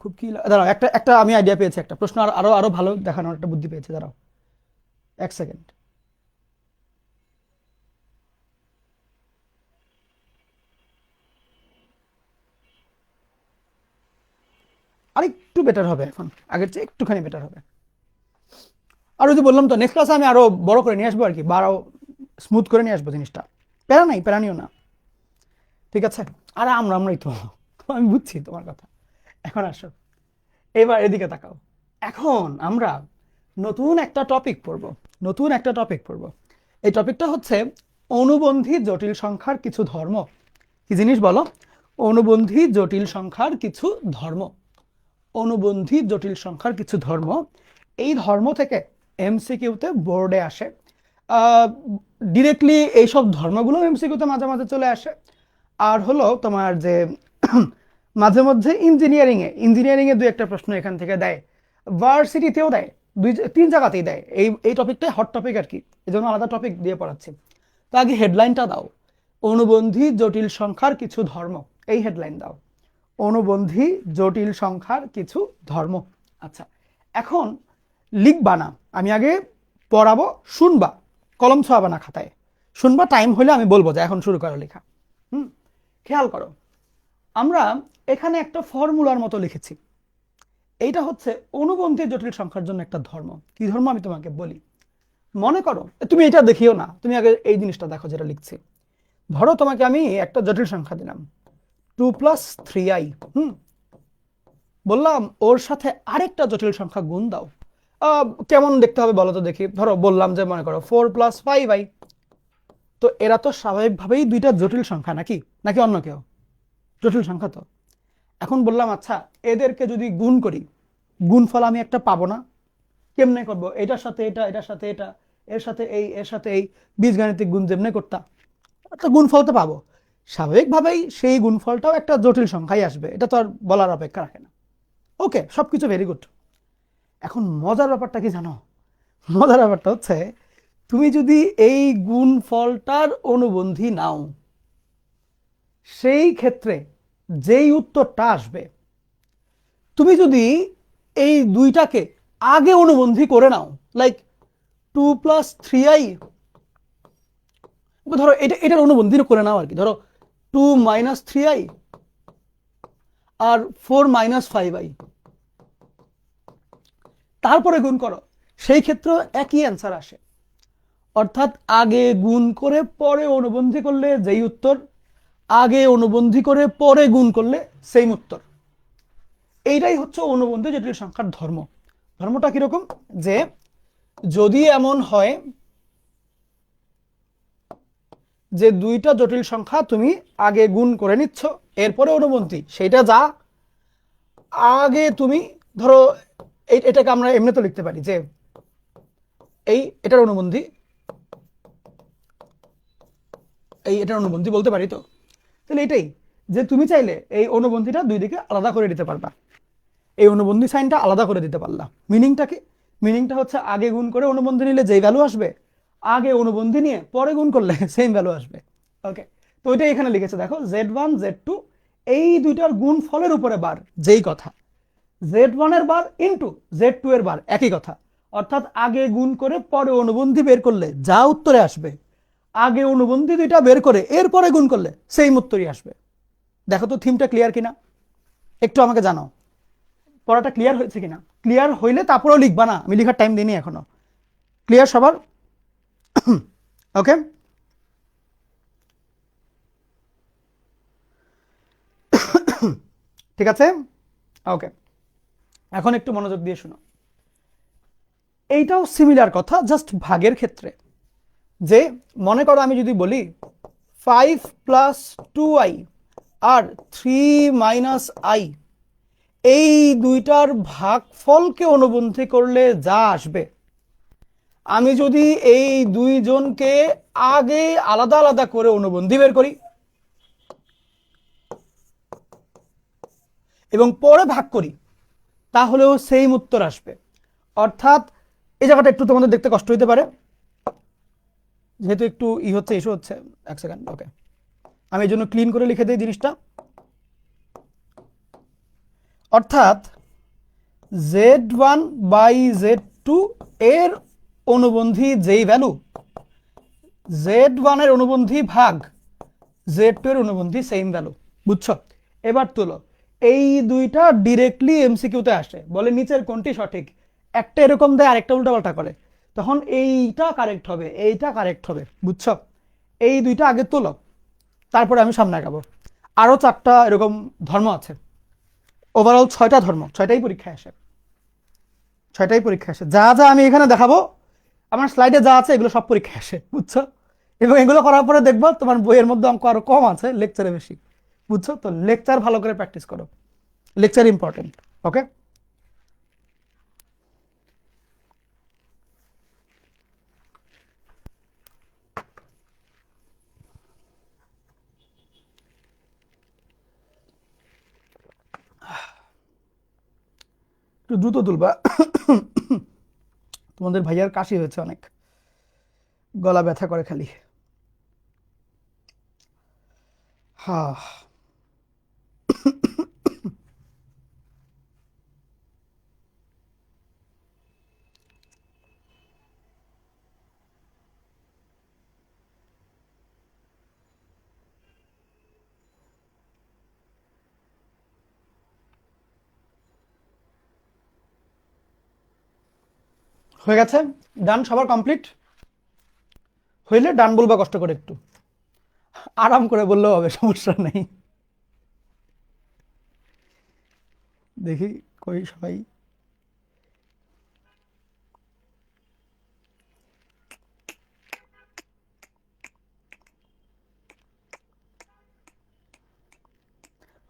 খুব কি দাঁড়াও, একটা একটা আমি আইডিয়া পেয়েছি, একটা প্রশ্ন আরো আরো ভালো দেখানোর একটা বুদ্ধি পেয়েছি। দাঁড়াও এক সেকেন্ড। আরেকটু বেটার হবে, এখন আগের চেয়ে একটুখানি বেটার হবে। আর ওই যে বললাম তো, নেক্সট ক্লাসে আমি আরো বড় করে নিয়ে আসবো আর কি, বা আরো স্মুথ করে নিয়ে আসবো জিনিসটা। প্যারা নাই, প্যারা নিও না, ঠিক আছে? আর আমরাই তো, আমি বুঝছি তোমার কথা। এখন আসো, এবার এদিকে তাকাও। এখন আমরা নতুন একটা টপিক পড়ব। এই টপিকটা হচ্ছে অনুবন্ধী জটিল সংখ্যার কিছু ধর্ম। কি জিনিস বলো? অনুবন্ধী জটিল সংখ্যার কিছু ধর্ম। অনুবন্ধী জটিল সংখ্যার কিছু ধর্ম। এই ধর্ম থেকে এমসিকিউতে বোর্ডে আসে, ডিরেক্টলি এইসব ধর্মগুলো এমসিকিউতে মাঝে মাঝে চলে আসে। আর হলো তোমার যে মাঝে মধ্যে ইঞ্জিনিয়ারিংয়ে দুই একটা প্রশ্ন এখান থেকে দেয়, ভার্সিটিতেও দেয়, তিন জায়গাতেই দেয়। এই টপিকটাই হট টপিক আর কি, এই জন্য আলাদা টপিক দিয়ে পড়াচ্ছি। তো আগে হেডলাইনটা দাও, অনুবন্ধী জটিল সংখ্যার কিছু ধর্ম। এই হেডলাইন দাও, অনুবন্ধী জটিল সংখ্যার কিছু ধর্ম। আচ্ছা, এখন লিখবা না, আমি আগে পড়াবো, শুনবা, কলম ছোঁয়াবা না খাতায়, শুনবা, টাইম হলে আমি বলবো যে এখন শুরু করো লেখা। খেয়াল করো, আমরা এখানে একটা ফর্মুলার মতো লিখেছি। এইটা হচ্ছে অনুবন্ধী জটিল সংখ্যার জন্য একটা ধর্ম। কি ধর্ম আমি তোমাকে বলি। মনে করো, তুমি এটা দেখিও না, তুমি আগে এই জিনিসটা দেখো যেটা লিখছি। ধরো তোমাকে আমি একটা জটিল সংখ্যা দিলাম 2 + 3i, বললাম ওর সাথে আরেকটা জটিল সংখ্যা গুণ দাও। কেমন দেখতে হবে বলো তো দেখি। ধরো বললাম যে মনে করো 4 + 5i। তো এরা তো স্বাভাবিকভাবেই দুইটা জটিল সংখ্যা, নাকি অন্য কেউ? জটিল সংখ্যা তো। এখন বললাম আচ্ছা, এদেরকে যদি গুণ করি, গুণফল আমি একটা পাবো না? কেমনে করব? এটার সাথে এটা, এটার সাথে এটা, এর সাথে এই, এর সাথে এই, বীজগাণিতিক গুণ যেমনে করতাম, একটা গুণফল তো পাবো। স্বাভাবিকভাবেই সেই গুণফলটাও একটা জটিল সংখ্যাই আসবে, এটা তো আর বলার অপেক্ষা রাখে না। ওকে, সবকিছু ভেরি গুড। এখন মজার ব্যাপারটা কি জানো? মজার ব্যাপারটা হচ্ছে, তুমি যদি এই গুণফলটার অনুবন্ধী নাও, সেই ক্ষেত্রে যেই উত্তরটা আসবে, তুমি যদি এই দুইটাকে আগে অনুবন্ধী করে নাও, লাইক 2 + 3i, ধরো এটার অনুবন্ধী করে নাও আর কি, ধরো 2 - 3i আর 4 - 5i, তারপরে গুণ করো, সেই ক্ষেত্রে একই অ্যান্সার আসে। অর্থাৎ আগে গুণ করে পরে অনুবন্ধী করলে যেই উত্তর, আগে অনুবন্ধী করে পরে গুণ করলে সেম উত্তর। এইটাই হচ্ছে অনুবন্ধী জটিল সংখ্যার ধর্ম। ধর্মটা কিরকম, যে যদি এমন হয় যে দুইটা জটিল সংখ্যা তুমি আগে গুণ করে নিচ্ছ এরপরে অনুবন্ধী, সেইটা যা আগে তুমি ধরো এটাকে আমরা এমনি তো লিখতে পারি যে এটার অনুবন্ধী, এটার অনুবন্ধী বলতে পারি তো। তাহলে এটাই যে তুমি চাইলে এই অনুবন্ধীটা দুই দিকে আলাদা করে দিতে পারবা, এই অনুবন্ধী সাইনটা আলাদা করে দিতে পারলা। মিনিংটা কি? মিনিংটা হচ্ছে আগে গুণ করে অনুবন্ধী নিলে যেই ভ্যালু আসবে, আগে অনুবন্ধী নিয়ে পরে গুণ করলে সেম ভ্যালু আসবে। ওকে, তো ওইটাই এখানে লিখেছে দেখো, Z1 Z2 এই দুইটার গুণ ফলের উপরে বার, যেই কথা Z1 এর বার ইন্টু Z2 এর বার একই কথা। অর্থাৎ আগে গুণ করে পরে অনুবন্ধী বের করলে যা উত্তরে আসবে, আগে অনুবন্ধী দুইটা বের করে এরপরে গুণ করলে সেম উত্তরই আসবে। দেখো তো থিমটা ক্লিয়ার কিনা, একটু আমাকে জানাও পড়াটা ক্লিয়ার হয়েছে কিনা। ক্লিয়ার হইলে তারপরেও লিখবা না, আমি লিখার টাইম দিইনি এখনো। ক্লিয়ার সবার? ওকে, ঠিক আছে। ওকে, এখন একটু মনোযোগ দিয়ে শোনো। এইটাও সিমিলার কথা, জাস্ট ভাগের ক্ষেত্রে। যে মনে করো আমি যদি বলি 5 + 2i আর 3 - i, এই দুইটার ভাগফলকে অনুবন্ধী করলে যা আসবে, আমি যদি এই দুইজনকে আগে আলাদা আলাদা করে অনুবন্ধী বের করি এবং পরে ভাগ করি, তাহলেও সেম উত্তর আসবে। অর্থাৎ এই জায়গাটা একটু তোমাদের দেখতে কষ্ট হতে পারে, যেহেতু একটু ইস্যু হচ্ছে। এক সেকেন্ড, ওকে, আমি এই জন্য ক্লিন করে লিখে দিই জিনিসটা। অর্থাৎ Z1/Z2 এর অনুবন্ধী যেই ভ্যালু, Z1 এর অনুবন্ধী ভাগ Z2 এর অনুবন্ধী সেম ভ্যালু। বুঝছো? এবার তুলো, এই দুইটা ডিরেক্টলি এমসিকিউতে আসে, বলে নিচের কোনটি সঠিক, একটা এরকম দেয় আরেকটা উল্টাপাল্টা করে, তখন এইটা কারেক্ট হবে, এইটা কারেক্ট হবে। বুঝছো? এই দুইটা আগে তুলো, তারপরে আমি সামনে আগাবো। আরো 4টা এরকম ধর্ম আছে, ওভারঅল 6টা ধর্ম, 6টাই পরীক্ষায় আসে, 6টাই পরীক্ষায় আসে। যা যা আমি এখানে দেখাবো, আমার স্লাইডে যা আছে এগুলো সব পরীক্ষায় আসে। বুঝছো? এবং এগুলো করার পরে দেখবো তোমার বইয়ের মধ্যে অঙ্ক আরো কম আছে, লেকচারে বেশি। বুঝছো? তো লেকচার ভালো করে প্র্যাকটিস করো, লেকচার ইম্পর্টেন্ট। ওকে, একটু দ্রুত তুলবা, তোমাদের ভাইয়ার কাশি হয়েছে অনেক, গলা ব্যথা করে খালি। হ্যাঁ, হয়ে গেছে, ডান, সবার কমপ্লিট হইলে ডান বলবা কষ্ট করে, একটু আরাম করে বললেও হবে, সমস্যা নেই। দেখি কই সবাই।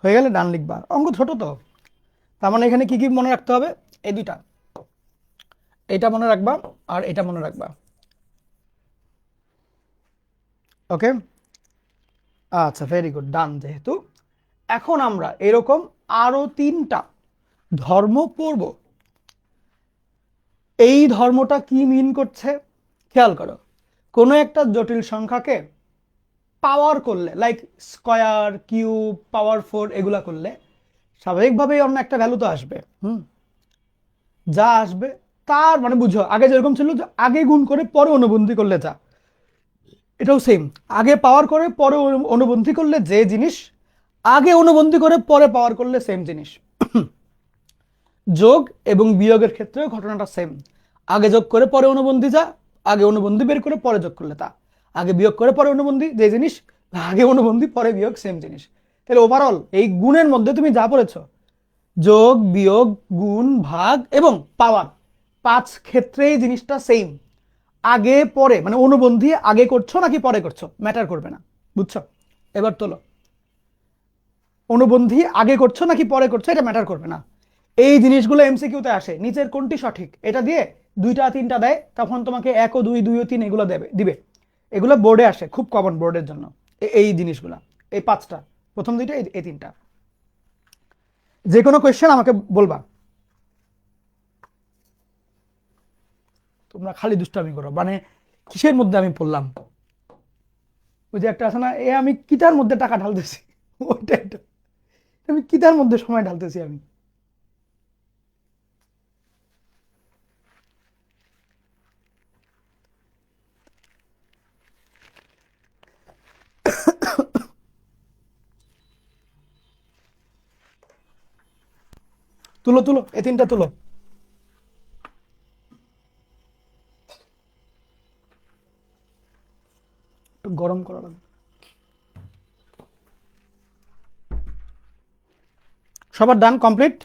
হয়ে গেলে ডান লিখবা, অঙ্ক ছোট তো। তার মানে এখানে কি কি মনে রাখতে হবে? এই দুইটা, এটা মনে রাখবা আর এটা মনে রাখবা। ওকে, আচ্ছা, ভেরি গুড, ডান। যেহেতু এখন আমরা এরকম আরো 3টা ধর্ম পড়ব, এই ধর্মটা কি মিন করছে খেয়াল করো। কোনো একটা জটিল সংখ্যাকে পাওয়ার করলে, লাইক স্কয়ার, কিউব, পাওয়ার 4 এগুলা করলে স্বাভাবিকভাবেই অন্য একটা ভ্যালু তো আসবে। যা আসবে তার মানে বুঝো আগে যেরকম ছিল যে আগে গুণ করে পরে অনুবন্ধী করলে যা, এটাও সেম। আগে পাওয়ার করে পরে অনুবন্ধী করলে যে জিনিস, আগে অনুবন্ধী করে পরে পাওয়ার করলে সেম জিনিস। যোগ এবং বিয়োগের ক্ষেত্রে ঘটনাটা সেম। আগে যোগ করে পরে অনুবন্ধী যা, আগে অনুবন্ধী বের করে পরে যোগ করলে তা। আগে বিয়োগ করে পরে অনুবন্ধী যে জিনিস, আগে অনুবন্ধী পরে বিয়োগ সেম জিনিস। তাহলে ওভারঅল এই গুণের মধ্যে তুমি যা পড়েছো, যোগ বিয়োগ গুণ ভাগ এবং পাওয়ার, 5 ক্ষেত্রেই জিনিসটা সেম। আগে পরে মানে অনুবন্ধী আগে করছো নাকি পরে করছো ম্যাটার করবে না, বুঝছো? এবার তোলো, অনুবন্ধী আগে করছো নাকি পরে করছো এটা ম্যাটার করবে না। এই জিনিসগুলো এমসিকিউতে আসে, নিচের কোনটি সঠিক এটা দিয়ে 2টা 3টা দেয়, তখন তোমাকে 1 ও 2 2 ও 3 এগুলো দিবে। এগুলো বোর্ডে আসে, খুব কমন বোর্ডের জন্য এই জিনিসগুলা, এই 5টা, প্রথম 2টা এই 3টা। যে কোনো কোয়েশ্চেন আমাকে বলবা, তোমরা খালি দুষ্টামি করো, মানে কিসের মধ্যে আমি পড়লাম। ওই যে একটা আছে না, আমি কিটার মধ্যে টাকা ঢালতেছি, ওইটা আমি কিটার মধ্যে সময় ঢালতেছি আমি। তুলো তুলো, এই 3টা তুলো। একটু গরম করা লাগবে। সবার ডান, কমপ্লিট?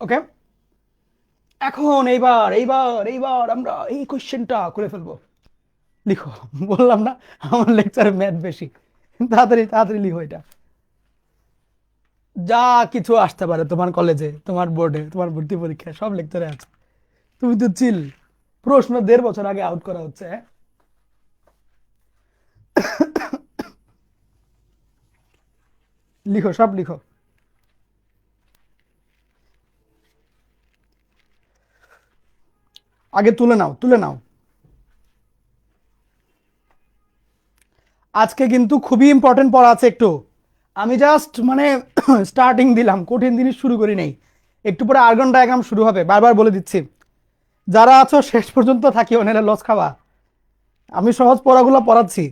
ওকে, এখন এইবার এইবার এইবার আমরা এই কোশ্চেনটা করে ফেলবো। লিখো, বললাম না আমার লেকচারে ম্যাথ বেশি, তাড়াতাড়ি তাড়াতাড়ি লিখো। এটা যা কিছু আসতে পারে তোমার কলেজে, তোমার বোর্ডে, তোমার ভর্তি পরীক্ষায় সব লেকচারে আছে। তুমি তো চিল, প্রশ্ন 1.5 বছর আগে আউট করা হচ্ছে। লিখো, সব লিখো। আগে তুলে নাও, তুলে নাও। আজকে কিন্তু খুবই ইম্পর্টেন্ট পড়া আছে একটু। আমি জাস্ট মানে স্টার্টিং দিলাম, কঠিন জিনিস শুরু করি নাই। একটু পরে আর্গন ডায়াগ্রাম শুরু হবে, বারবার বলে দিচ্ছি। যারা আছো শেষ পর্যন্ত থাকিও, নাহলে লস খাবা। আমি সহজ পড়াগুলো পড়াচ্ছি,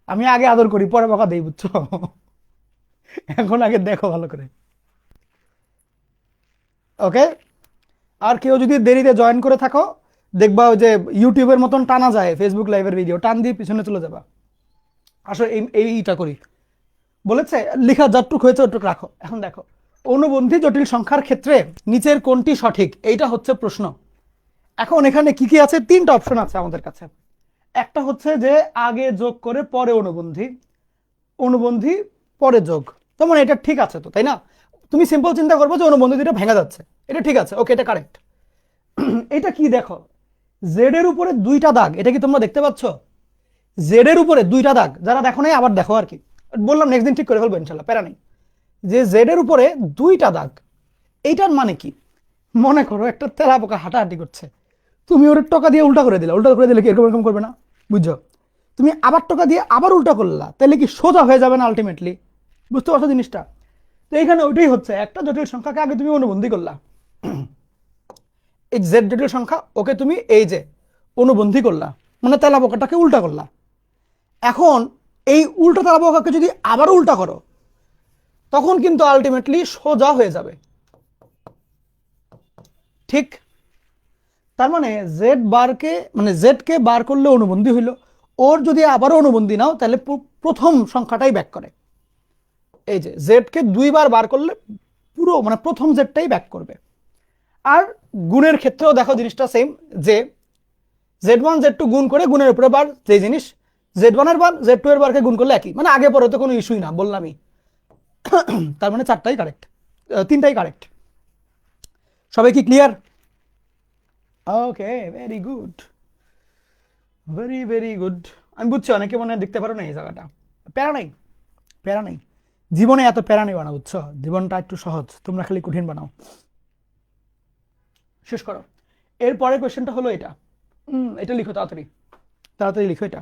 আমি আগে আদর করি পরে বকা দেই, বুঝছো? এখন আগে দেখো ভালো করে। ওকে, আর কেউ যদি দেরিতে জয়েন করে থাকো, দেখবা ওই যে ইউটিউবের মতন টানা যায় ফেসবুক লাইভের ভিডিও, টান দিয়ে পিছনে চলে যাবা। আসলে এইটা করি বলেছে, লেখা যতটুক হয়েছে ওটুক রাখো। এখন দেখো, অনুবন্ধী জটিল সংখ্যার ক্ষেত্রে নিচের কোনটি সঠিক, এইটা হচ্ছে প্রশ্ন। এখন এখানে কি কি আছে, 3টা অপশন আছে আমাদের কাছে। একটা হচ্ছে যে আগে যোগ করে পরে অনুবন্ধী, অনুবন্ধী পরে যোগ। তোমার এটা ঠিক আছে তো, তাই না? তুমি সিম্পল চিন্তা করবো যে অনুবন্ধী দুটো ভেঙে যাচ্ছে, এটা ঠিক আছে, ওকে, এটা কারেক্ট। এটা কি দেখো, জেড এর উপরে 2টা দাগ, এটা কি তোমরা দেখতে পাচ্ছ? জেড এর উপরে 2টা দাগ, যারা দেখো নাই আবার দেখো আর কি, বললাম নেক্সট দিন ঠিক করে ফেলবো ইনশাল্লাহ, প্যারা নেই। যে জেড এর উপরে 2টা দাগ, এইটার মানে কি? মনে করো একটা তেলা পোকা হাঁটাহাঁটি করছে, তুমি ওর টকা দিয়ে উল্টা করে দিলা, উল্টা করে দিলে কি এরকম এরকম করবে না? বুঝছো? তুমি আবার টকা দিয়ে আবার উল্টা করলা, তাহলে কি সোজা হয়ে যাবে না আলটিমেটলি? বুঝতে পারছো জিনিসটা? তো এখানে ওইটাই হচ্ছে, একটা জটিল সংখ্যাকে আগে তুমি অনুবন্ধী করলা, এই জেড জটিল সংখ্যা, ওকে তুমি এই যে অনুবন্ধী করলা, মানে তেলা পোকাটাকে উল্টা করলা। এখন এই উল্টা তেলা পোকাকে যদি আবার উল্টা করো, তখন কিন্তু আলটিমেটলি সোজা হয়ে যাবে, ঠিক? তার মানে জেড বারকে, মানে জেড কে বার করলে অনুবন্ধী হইল, ওর যদি আবারও অনুবন্ধী নাও তাহলে প্রথম সংখ্যাটাই ব্যাক করে। এই যে জেড কে 2বার বার করলে পুরো মানে প্রথম জেডটাই ব্যাক করবে। আর গুণের ক্ষেত্রেও দেখো জিনিসটা সেম, যে Z1 Z2 গুণ করে গুণের উপরে বার, যে জিনিস Z1 এর বার Z2 এর বারকে গুণ করলে একই, মানে আগে পরে তো কোনো ইস্যুই না, বললামই। তার মানে 4টাই কারেক্ট, 3টাই কারেক্ট। সবাই কি clear? Okay, very good, very very good. আমি বুঝছি অনেকে মনে হয় দেখতে পারো না এই জায়গাটা, প্যারা নাই, প্যারা নাই। জীবনে এত প্যারা নেই বানাও, বুঝছো? জীবনটা একটু সহজ, তোমরা খালি কঠিন বানাও। শেষ করো। এর পরের কোয়েশ্চেনটা হলো এটা, এটা লিখো তাড়াতাড়ি, তাড়াতাড়ি লিখো এটা।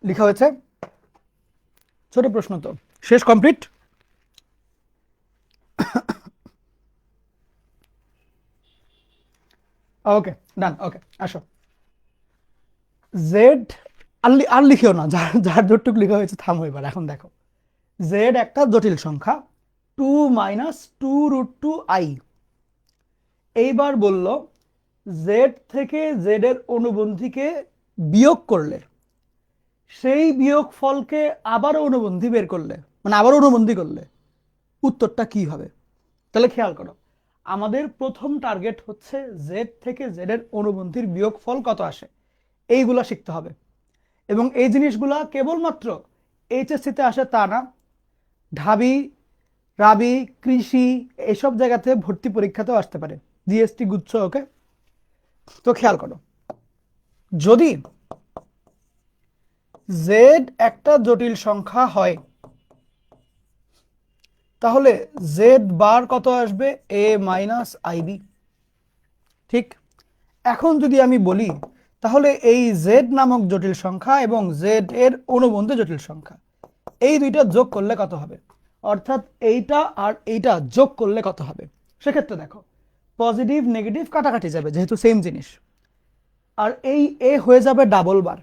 লেখা হয়েছে। ছোট প্রশ্ন তো, শেষ, কমপ্লিট। ওকে, ডান। ওকে, আসো। জেড আর লিখিও না, যার যার যতটুকু লেখা হয়েছে থামো এবার। এখন দেখো, জেড একটা জটিল সংখ্যা, 2 - 2√2i। এইবার বলল জেড থেকে জেড এর অনুবন্ধীকে বিয়োগ করলে, সেই বিয়োগ ফলকে আবার অনুবন্ধী বের করলে, মানে আবার অনুবন্ধী করলে উত্তরটা কি হবে? তাহলে খেয়াল করো, আমাদের প্রথম টার্গেট হচ্ছে জেড থেকে জেড এর অনুবন্ধীর বিয়োগ ফল কত আসে, এইগুলা শিখতে হবে। এবং এই জিনিসগুলা কেবলমাত্র এইচএসসিতে আসে তা না, ঢাবি, রাবি, কৃষি এইসব জায়গাতে ভর্তি পরীক্ষাতেও আসতে পারে, জিএসটি গুচ্ছ। ওকে, তো খেয়াল করো, যদি জেড একটা জটিল সংখ্যা হয় তাহলে জেড বার কত আসবে? এ মাইনাস আইবি। ঠিক, এখন যদি আমি বলি তাহলে এই জেড নামক জটিল সংখ্যা এবং জেড এর অনুবন্ধী জটিল সংখ্যা, এই দুইটা যোগ করলে কত হবে? অর্থাৎ এইটা আর এইটা যোগ করলে কত হবে? সেক্ষেত্রে দেখো, পজিটিভ নেগেটিভ কাটাকাটি যাবে যেহেতু সেম জিনিস, আর এই এ হয়ে যাবে ডাবল বার,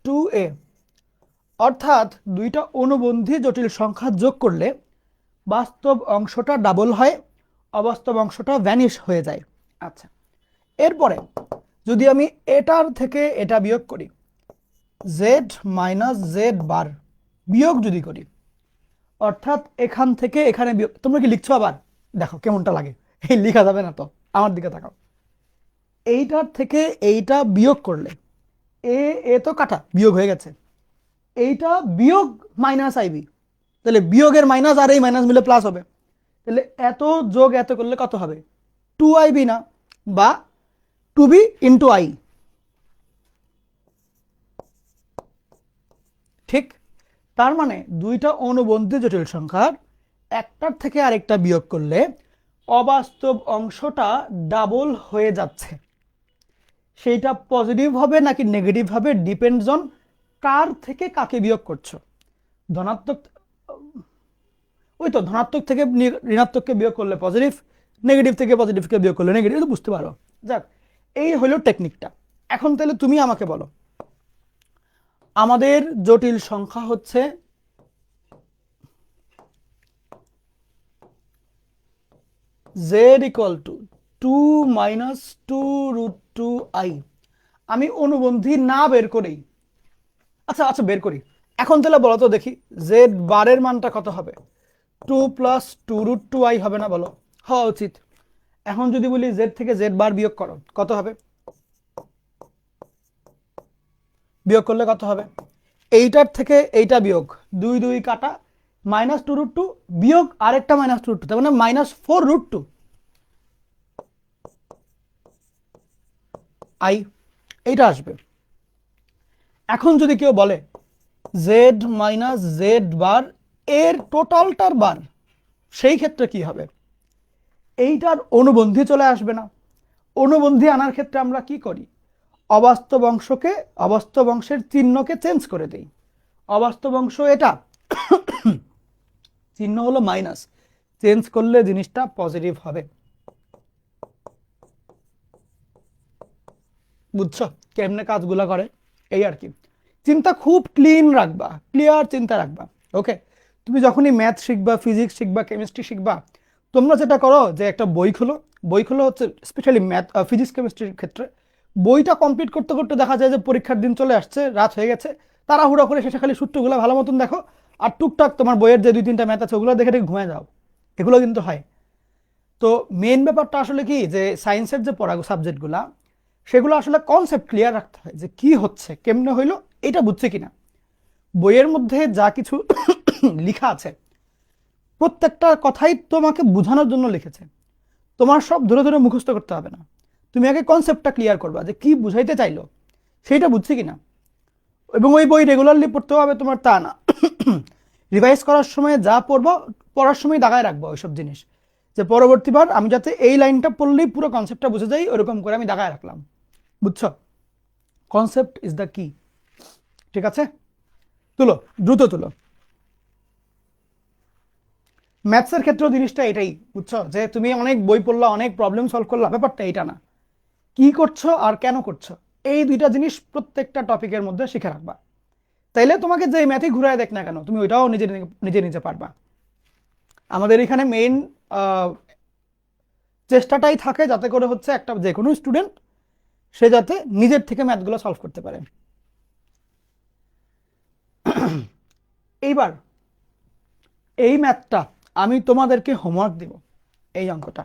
2a। অর্থাৎ দুইটা অনুবন্ধী জটিল সংখ্যা যোগ করলে বাস্তব অংশটা ডাবল হয়, অবাস্তব অংশটা ভ্যানিশ হয়ে যায়। আচ্ছা, এরপরে যদি আমি এটার থেকে এটা বিয়োগ করি, জেড মাইনাস জেড বার বিয়োগ যদি করি, অর্থাৎ এখান থেকে এখানে বিয়োগ, তোমরা কি লিখছো আবার? দেখো কেমনটা লাগে, এই লেখা যাবে না তো, আমার দিকে তাকাও। এইটার থেকে এইটা বিয়োগ করলে এ এ তো কাটা বিয়োগ হয়ে গেছে, এইটা বিয়োগ মাইনাস আইবি, তাহলে বিয়োগের মাইনাস আর এই মাইনাস মিলে প্লাস হবে, তাহলে এত যোগ এত করলে কত হবে? 2i না, বা 2b ইন্টু আই। ঠিক, তার মানে দুইটা অনুবন্ধী জটিল সংখ্যার একটার থেকে আরেকটা বিয়োগ করলে অবাস্তব অংশটা ডাবল হয়ে যাচ্ছে। সেইটা পজিটিভ হবে নাকি নেগেটিভ হবে ডিপেন্ডস অন কার থেকে কাকে বিয়োগ করছো। ধনাত্মক, ওই তো ধনাত্মক থেকে ঋণাত্মককে বিয়োগ করলে পজিটিভ, নেগেটিভ থেকে পজিটিভকে বিয়োগ করলে নেগেটিভ, তো বুঝতে পারো। যাক, এই হলো টেকনিকটা। এখন তাহলে তুমি আমাকে বলো, আমাদের জটিল সংখ্যা হচ্ছে z ইকুয়াল টু 2 - 2√2i। আমি অনুবন্ধী না বের করেই, আচ্ছা আচ্ছা বের করি। এখন তাহলে বলো তো দেখি, জেড বারের মানটা কত হবে? 2 + 2√2i হবে না? বলো, হওয়া উচিত। এখন যদি বলি জেড থেকে জেড বার বিয়োগ করো, কত হবে? বিয়োগ করলে কত হবে? এইটার থেকে এইটা বিয়োগ, 2 2 কাটা, -2√2 বিয়োগ আরেকটা -2√2, তার মানে -4√2 আই, এইটা আসবে। এখন যদি কেউ বলে জেড মাইনাস জেড বার এর টোটালটার বার, সেই ক্ষেত্রে কি হবে? এইটার অনুবন্ধী চলে আসবে না? অনুবন্ধী আনার ক্ষেত্রে আমরা কি করি? অবাস্তব অংশকে, অবাস্তব অংশের চিহ্নকে চেঞ্জ করে দেই। অবাস্তব অংশ এটা, চিহ্ন হলো মাইনাস, চেঞ্জ করলে জিনিসটা পজিটিভ হবে। বুঝছো কেমনে কাজগুলো করে? এই আর কি, চিন্তা খুব ক্লিন রাখবা, ক্লিয়ার চিন্তা রাখবা। ওকে, তুমি যখনই ম্যাথ শিখবা, ফিজিক্স শিখবা, কেমিস্ট্রি শিখবা, তোমরা যেটা করো যে একটা বই খোলো, বই খোলো হচ্ছে স্পেশালি ম্যাথ, ফিজিক্স, কেমিস্ট্রির ক্ষেত্রে বইটা কমপ্লিট করতে করতে দেখা যায় যে পরীক্ষার দিন চলে আসছে, রাত হয়ে গেছে, তাড়াহুড়া করে শেষে খালি সূত্রগুলো ভালো মতন দেখো, আর টুকটাক তোমার বইয়ের যে 2 3টা ম্যাথ আছে ওগুলো দেখে দেখে ঘুমিয়ে যাও। এগুলো কিন্তু হয়। তো মেইন ব্যাপারটা আসলে কি, যে সায়েন্সের যে পড়া সাবজেক্টগুলা, সেগুলো আসলে কনসেপ্ট ক্লিয়ার রাখতে হয়, যে কি হচ্ছে, কেমনে হইলো, এটা বুঝছে কিনা। বইয়ের মধ্যে যা কিছু লেখা আছে প্রত্যেকটা কথাই তোমাকে বোঝানোর জন্য লিখেছে, তোমার সব ধরে ধরে মুখস্থ করতে হবে না। তুমি আগে কনসেপ্টটা ক্লিয়ার করবা, যে কি বুঝাইতে চাইলো সেইটা বুঝছে কিনা। এবং ওই বই রেগুলারলি পড়তে হবে তোমার তা না, রিভাইজ করার সময় যা পড়বো, পড়ার সময় দাগায় রাখবো ওইসব জিনিস, যে পরবর্তীবার আমি যাতে এই লাইনটা পড়লেই পুরো কনসেপ্টটা বুঝে যাই, ওরকম করে আমি দাগায় রাখলাম। বুঝছো? কনসেপ্ট ইজ দ্য কি। ঠিক আছে, তুলো, দ্রুত তুলো। ম্যাথসের ক্ষেত্রেও জিনিসটা এটাই, বুঝছো, যে তুমি অনেক বই পড়লা, অনেক প্রবলেম সলভ করলা, ব্যাপারটা এইটা না, কি করছো আর কেন করছো, এই দুইটা জিনিস প্রত্যেকটা টপিকের মধ্যে শিখে রাখবা। তাইলে তোমাকে যে ম্যাথই ঘুরায় দেখ না কেন, তুমি ওইটাও নিজে নিজে নিজে পারবা। আমাদের এখানে মেইন চেষ্টাটাই থাকে যাতে করে হচ্ছে একটা যে কোনো স্টুডেন্ট সে যাতে নিজের থেকে ম্যাথগুলো সলভ করতে পারে। এইবার এই ম্যাথটা আমি তোমাদেরকে হোমওয়ার্ক দিব, এই অঙ্কটা,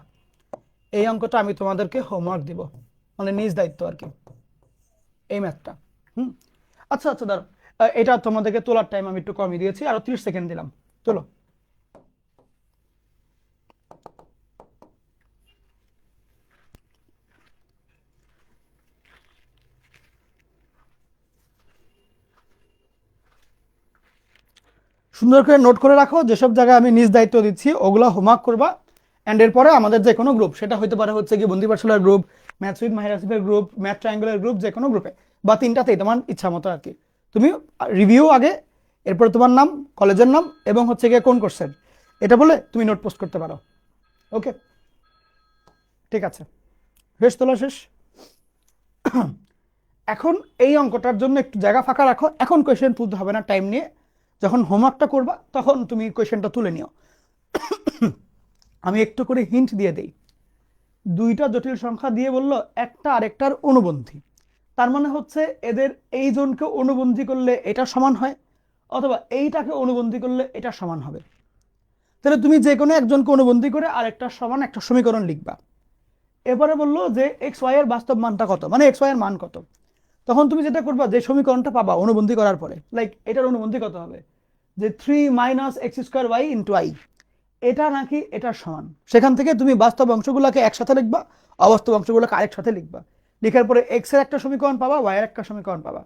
এই অঙ্কটা আমি তোমাদেরকে হোমওয়ার্ক দিব, মানে নিজ দায়িত্ব আর কি, এই ম্যাথটা। হুম, আচ্ছা আচ্ছা দাঁড়াও, এটা তোমাদেরকে তোলার টাইম আমি একটু কমিয়ে দিয়েছি, আরো 30 সেকেন্ড দিলাম, তোলো। সুন্দর করে নোট করে রাখো, যেসব জায়গায় আমি নিজ দায়িত্ব দিচ্ছি ওগুলো হোমওয়ার্ক করবা। অ্যান্ড এরপরে আমাদের যে কোনো গ্রুপ, সেটা হতে পারে হচ্ছে কি বন্ধু পাঠশালার গ্রুপ, ম্যাথস উইথ মাহির আসিফের গ্রুপ, ম্যাথ ট্রায়াঙ্গেলের গ্রুপ, যে কোনো গ্রুপে বা তিনটাতেই তোমার ইচ্ছা মতো আর কি, তুমি রিভিউ আগে, এরপর তোমার নাম, কলেজের নাম এবং হচ্ছে গিয়ে কোন কোর্সের, এটা বলে তুমি নোট পোস্ট করতে পারো। ওকে, ঠিক আছে, শেষ, তোলা শেষ। এখন এই অঙ্কটার জন্য একটু জায়গা ফাঁকা রাখো, এখন কোয়েশ্চেন তুলতে হবে না, টাইম নিয়ে যখন হোমওয়ার্কটা করবা তখন তুমি কোয়েশ্চেনটা তুলে নিও। আমি একটু করে হিন্ট দিয়ে দেই, দুইটা জটিল সংখ্যা দিয়ে বললো একটা আরেকটার অনুবন্ধী, তার মানে হচ্ছে এদের এই জনকে অনুবন্ধী করলে এটা সমান হয়, অথবা এইটাকে অনুবন্ধী করলে এটা সমান হবে। তাহলে তুমি যে কোনো একজনকে অনুবন্ধী করে আরেকটা সমান একটা সমীকরণ লিখবা। এবারে বললো যে এক্স ওয়াই এর বাস্তব মানটা কত, মানে এক্স ওয়াই এর মান কত, তখন তুমি যেটা করবা, যে সমীকরণটা পাবা অনুবন্ধী করার পরে, লাইক এটার অনুবন্ধী কত হবে, যে 3 - x² y × i, এটা নাকি এটার সমান, সেখান থেকে তুমি বাস্তব অংশগুলোকে একসাথে লিখবা, অবাস্তব অংশগুলোকে আরেকসাথে লিখবা, লিখার পরে এক্স এর একটা সমীকরণ পাবা, ওয়াই এর একটা সমীকরণ পাবা,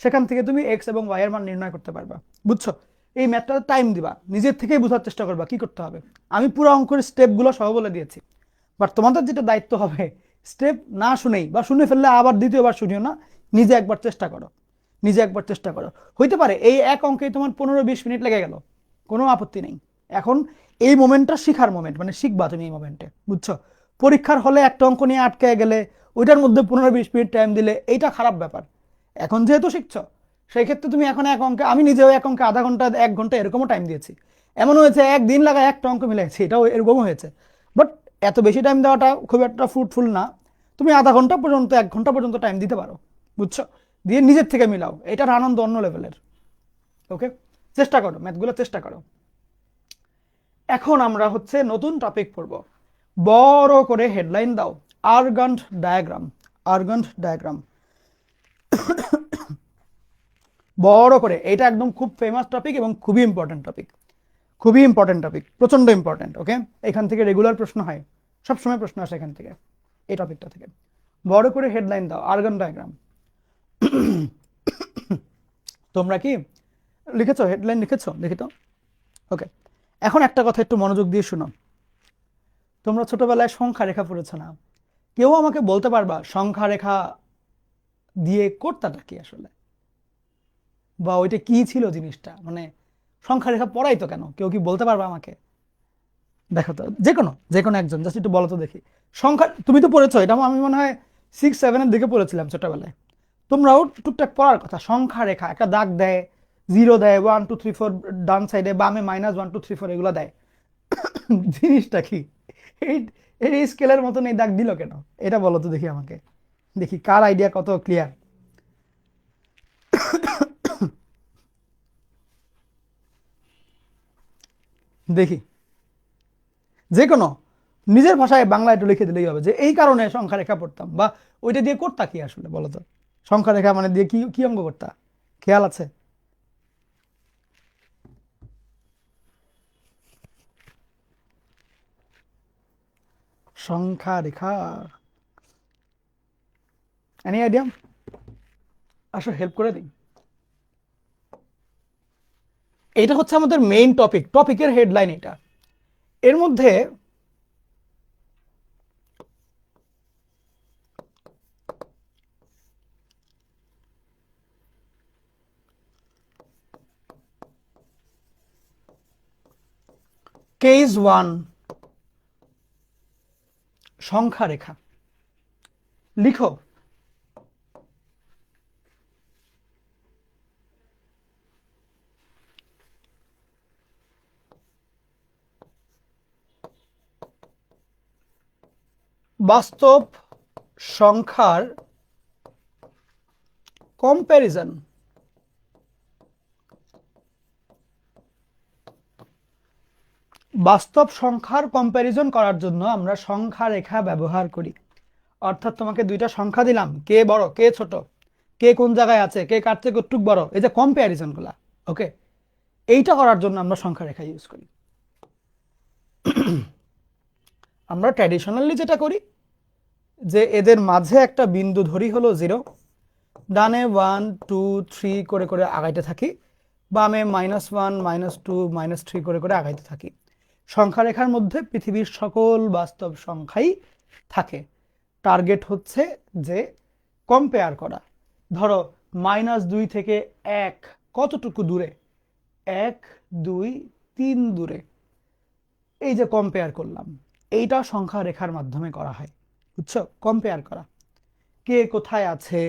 সেখান থেকে তুমি এক্স এবং ওয়াই এর মান নির্ণয় করতে পারবা। বুঝছো, এই ম্যাথটা টাইম দিবা, নিজের থেকেই বোঝার চেষ্টা করবা কি করতে হবে। আমি পুরো অঙ্কের স্টেপগুলো সহ বলে দিয়েছি, বাট তোমাদের যেটা দায়িত্ব হবে, স্টেপ না শুনেই বা শুনে ফেললে আবার দ্বিতীয়বার শুনিও না, নিজে একবার চেষ্টা করো, নিজে একবার চেষ্টা করো। হইতে পারে এই এক অঙ্কেই তোমার 15-20 মিনিট লেগে গেল, কোনো আপত্তি নেই। এখন এই মোমেন্টটা শিখার মোমেন্ট, মানে শিখবা তুমি এই মোমেন্টে, বুঝছো। পরীক্ষার হলে একটা অঙ্ক নিয়ে আটকে গেলে ওইটার মধ্যে 15-20 মিনিট টাইম দিলে এইটা খারাপ ব্যাপার। এখন যেহেতু শিখছো, সেই ক্ষেত্রে তুমি এখন এক অঙ্কে, আমি নিজেও এক অঙ্কে আধা ঘন্টা 1 ঘন্টা এরকমও টাইম দিয়েছি, এমন হয়েছে একদিন লাগায় একটা অঙ্ক মিলেছি, এটাও এরকমও হয়েছে। বাট এত বেশি টাইম দেওয়াটা খুব একটা ফ্রুটফুল না, তুমি আধা ঘন্টা পর্যন্ত 1 ঘন্টা পর্যন্ত টাইম দিতে পারো, বুঝছো, দিয়ে নিজের থেকে মিলাও, এটার আনন্দ অন্য লেভেলের। ওকে, চেষ্টা করো, ম্যাথগুলো চেষ্টা করো। এখন আমরা হচ্ছে নতুন টপিক পড়ব, বড় করে হেডলাইন দাও, আর্গান্ড ডায়াগ্রাম, আর্গান্ড ডায়াগ্রাম, বড় করে, এটা একদম খুব ফেমাস টপিক এবং খুবই ইম্পর্টেন্ট টপিক, খুবই ইম্পর্টেন্ট টপিক, প্রচন্ড ইম্পর্টেন্ট। ওকে, এখান থেকে রেগুলার প্রশ্ন হয়, সবসময় প্রশ্ন আসে এখান থেকে, এই টপিকটা থেকে। বড় করে হেডলাইন দাও, আর্গান ডায়াগ্রাম। তোমরা কি লিখেছো, হেডলাইন লিখেছো, দেখি তো। ওকে, এখন একটা কথা একটু মনোযোগ দিয়ে শুনো, তোমরা ছোটবেলায় সংখ্যা রেখা পড়েছো না? কেউ আমাকে বলতে পারবা সংখ্যা রেখা দিয়ে করতাটা কি আসলে, বা ওইটা কি ছিল জিনিসটা, মানে সংখ্যা রেখা পড়াইতো কেন, কেউ কি বলতে পারবা আমাকে? দেখো তো, যে কোনো একজন জাস্ট একটু বলো তো দেখি। সংখ্যা তুমি তো পড়েছো, এটা আমি মনে হয় 6-7 এর দিকে পড়েছিলাম ছোটবেলায়, তোমরাও টুকটাক পড়ার কথা। সংখ্যা রেখা একটা দাগ দেয়, 0 দেয়, 1 2 3 4, ডান সাইডে বামে -1 2 3 4 এগুলো দেয়, জিনিসটা কি? এই এই স্কেলের মতন এই দাগ দিল কেন, এটা বলো তো দেখি আমাকে, দেখি কার আইডিয়া কত ক্লিয়ার। দেখি, যে কোনো নিজের ভাষায় বাংলা একটু লিখে দিলেই হবে, যে এই কারণে সংখ্যা রেখা পড়তাম, বা ওইটা দিয়ে করতা কি আসলে, বলো তো। সংখ্যা রেখা মানে দিয়ে কি কি অঙ্ক করতা, খেয়াল আছে? সংখ্যা রেখা, এনি আইডিয়া? আসো হেল্প করে দিই। এটা হচ্ছে আমাদের মেইন টপিক, টপিকের হেডলাইন এটা। এর মধ্যে কেস 1 সংখ্যা রেখা লিখো বাস্তব সংখ্যার কম্প্যারিজন বাস্তব সংখ্যার কম্প্যারিজন করার জন্য আমরা সংখ্যা রেখা ব্যবহার করি। অর্থাৎ তোমাকে দুইটা সংখ্যা দিলাম, কে বড় কে ছোট, কে কোন জায়গায় আছে, কে কার থেকে কতটুক বড়, এই যে কম্প্যারিজন গুলা, ওকে, এইটা করার জন্য আমরা সংখ্যা রেখা ইউজ করি। আমরা ট্র্যাডিশনালি যেটা করি যে এদের মাঝে একটা বিন্দু ধরি হলো 0, ডানে 1 2 3 করে করে আগাইতে থাকি, বামে -1 -2 -3 করে করে আগাইতে থাকি। সংখ্যা রেখার মধ্যে পৃথিবীর সকল বাস্তব সংখ্যাই থাকে। টার্গেট হচ্ছে যে কম্পেয়ার করা। ধরো -2 থেকে 1 কতটুকু দূরে, 1 2 3 দূরে, এই যে কম্পেয়ার করলাম, এইটা সংখ্যা রেখার মাধ্যমে করা হয়। বুঝছো? কম্পেয়ার করা, কে কোথায় আছে,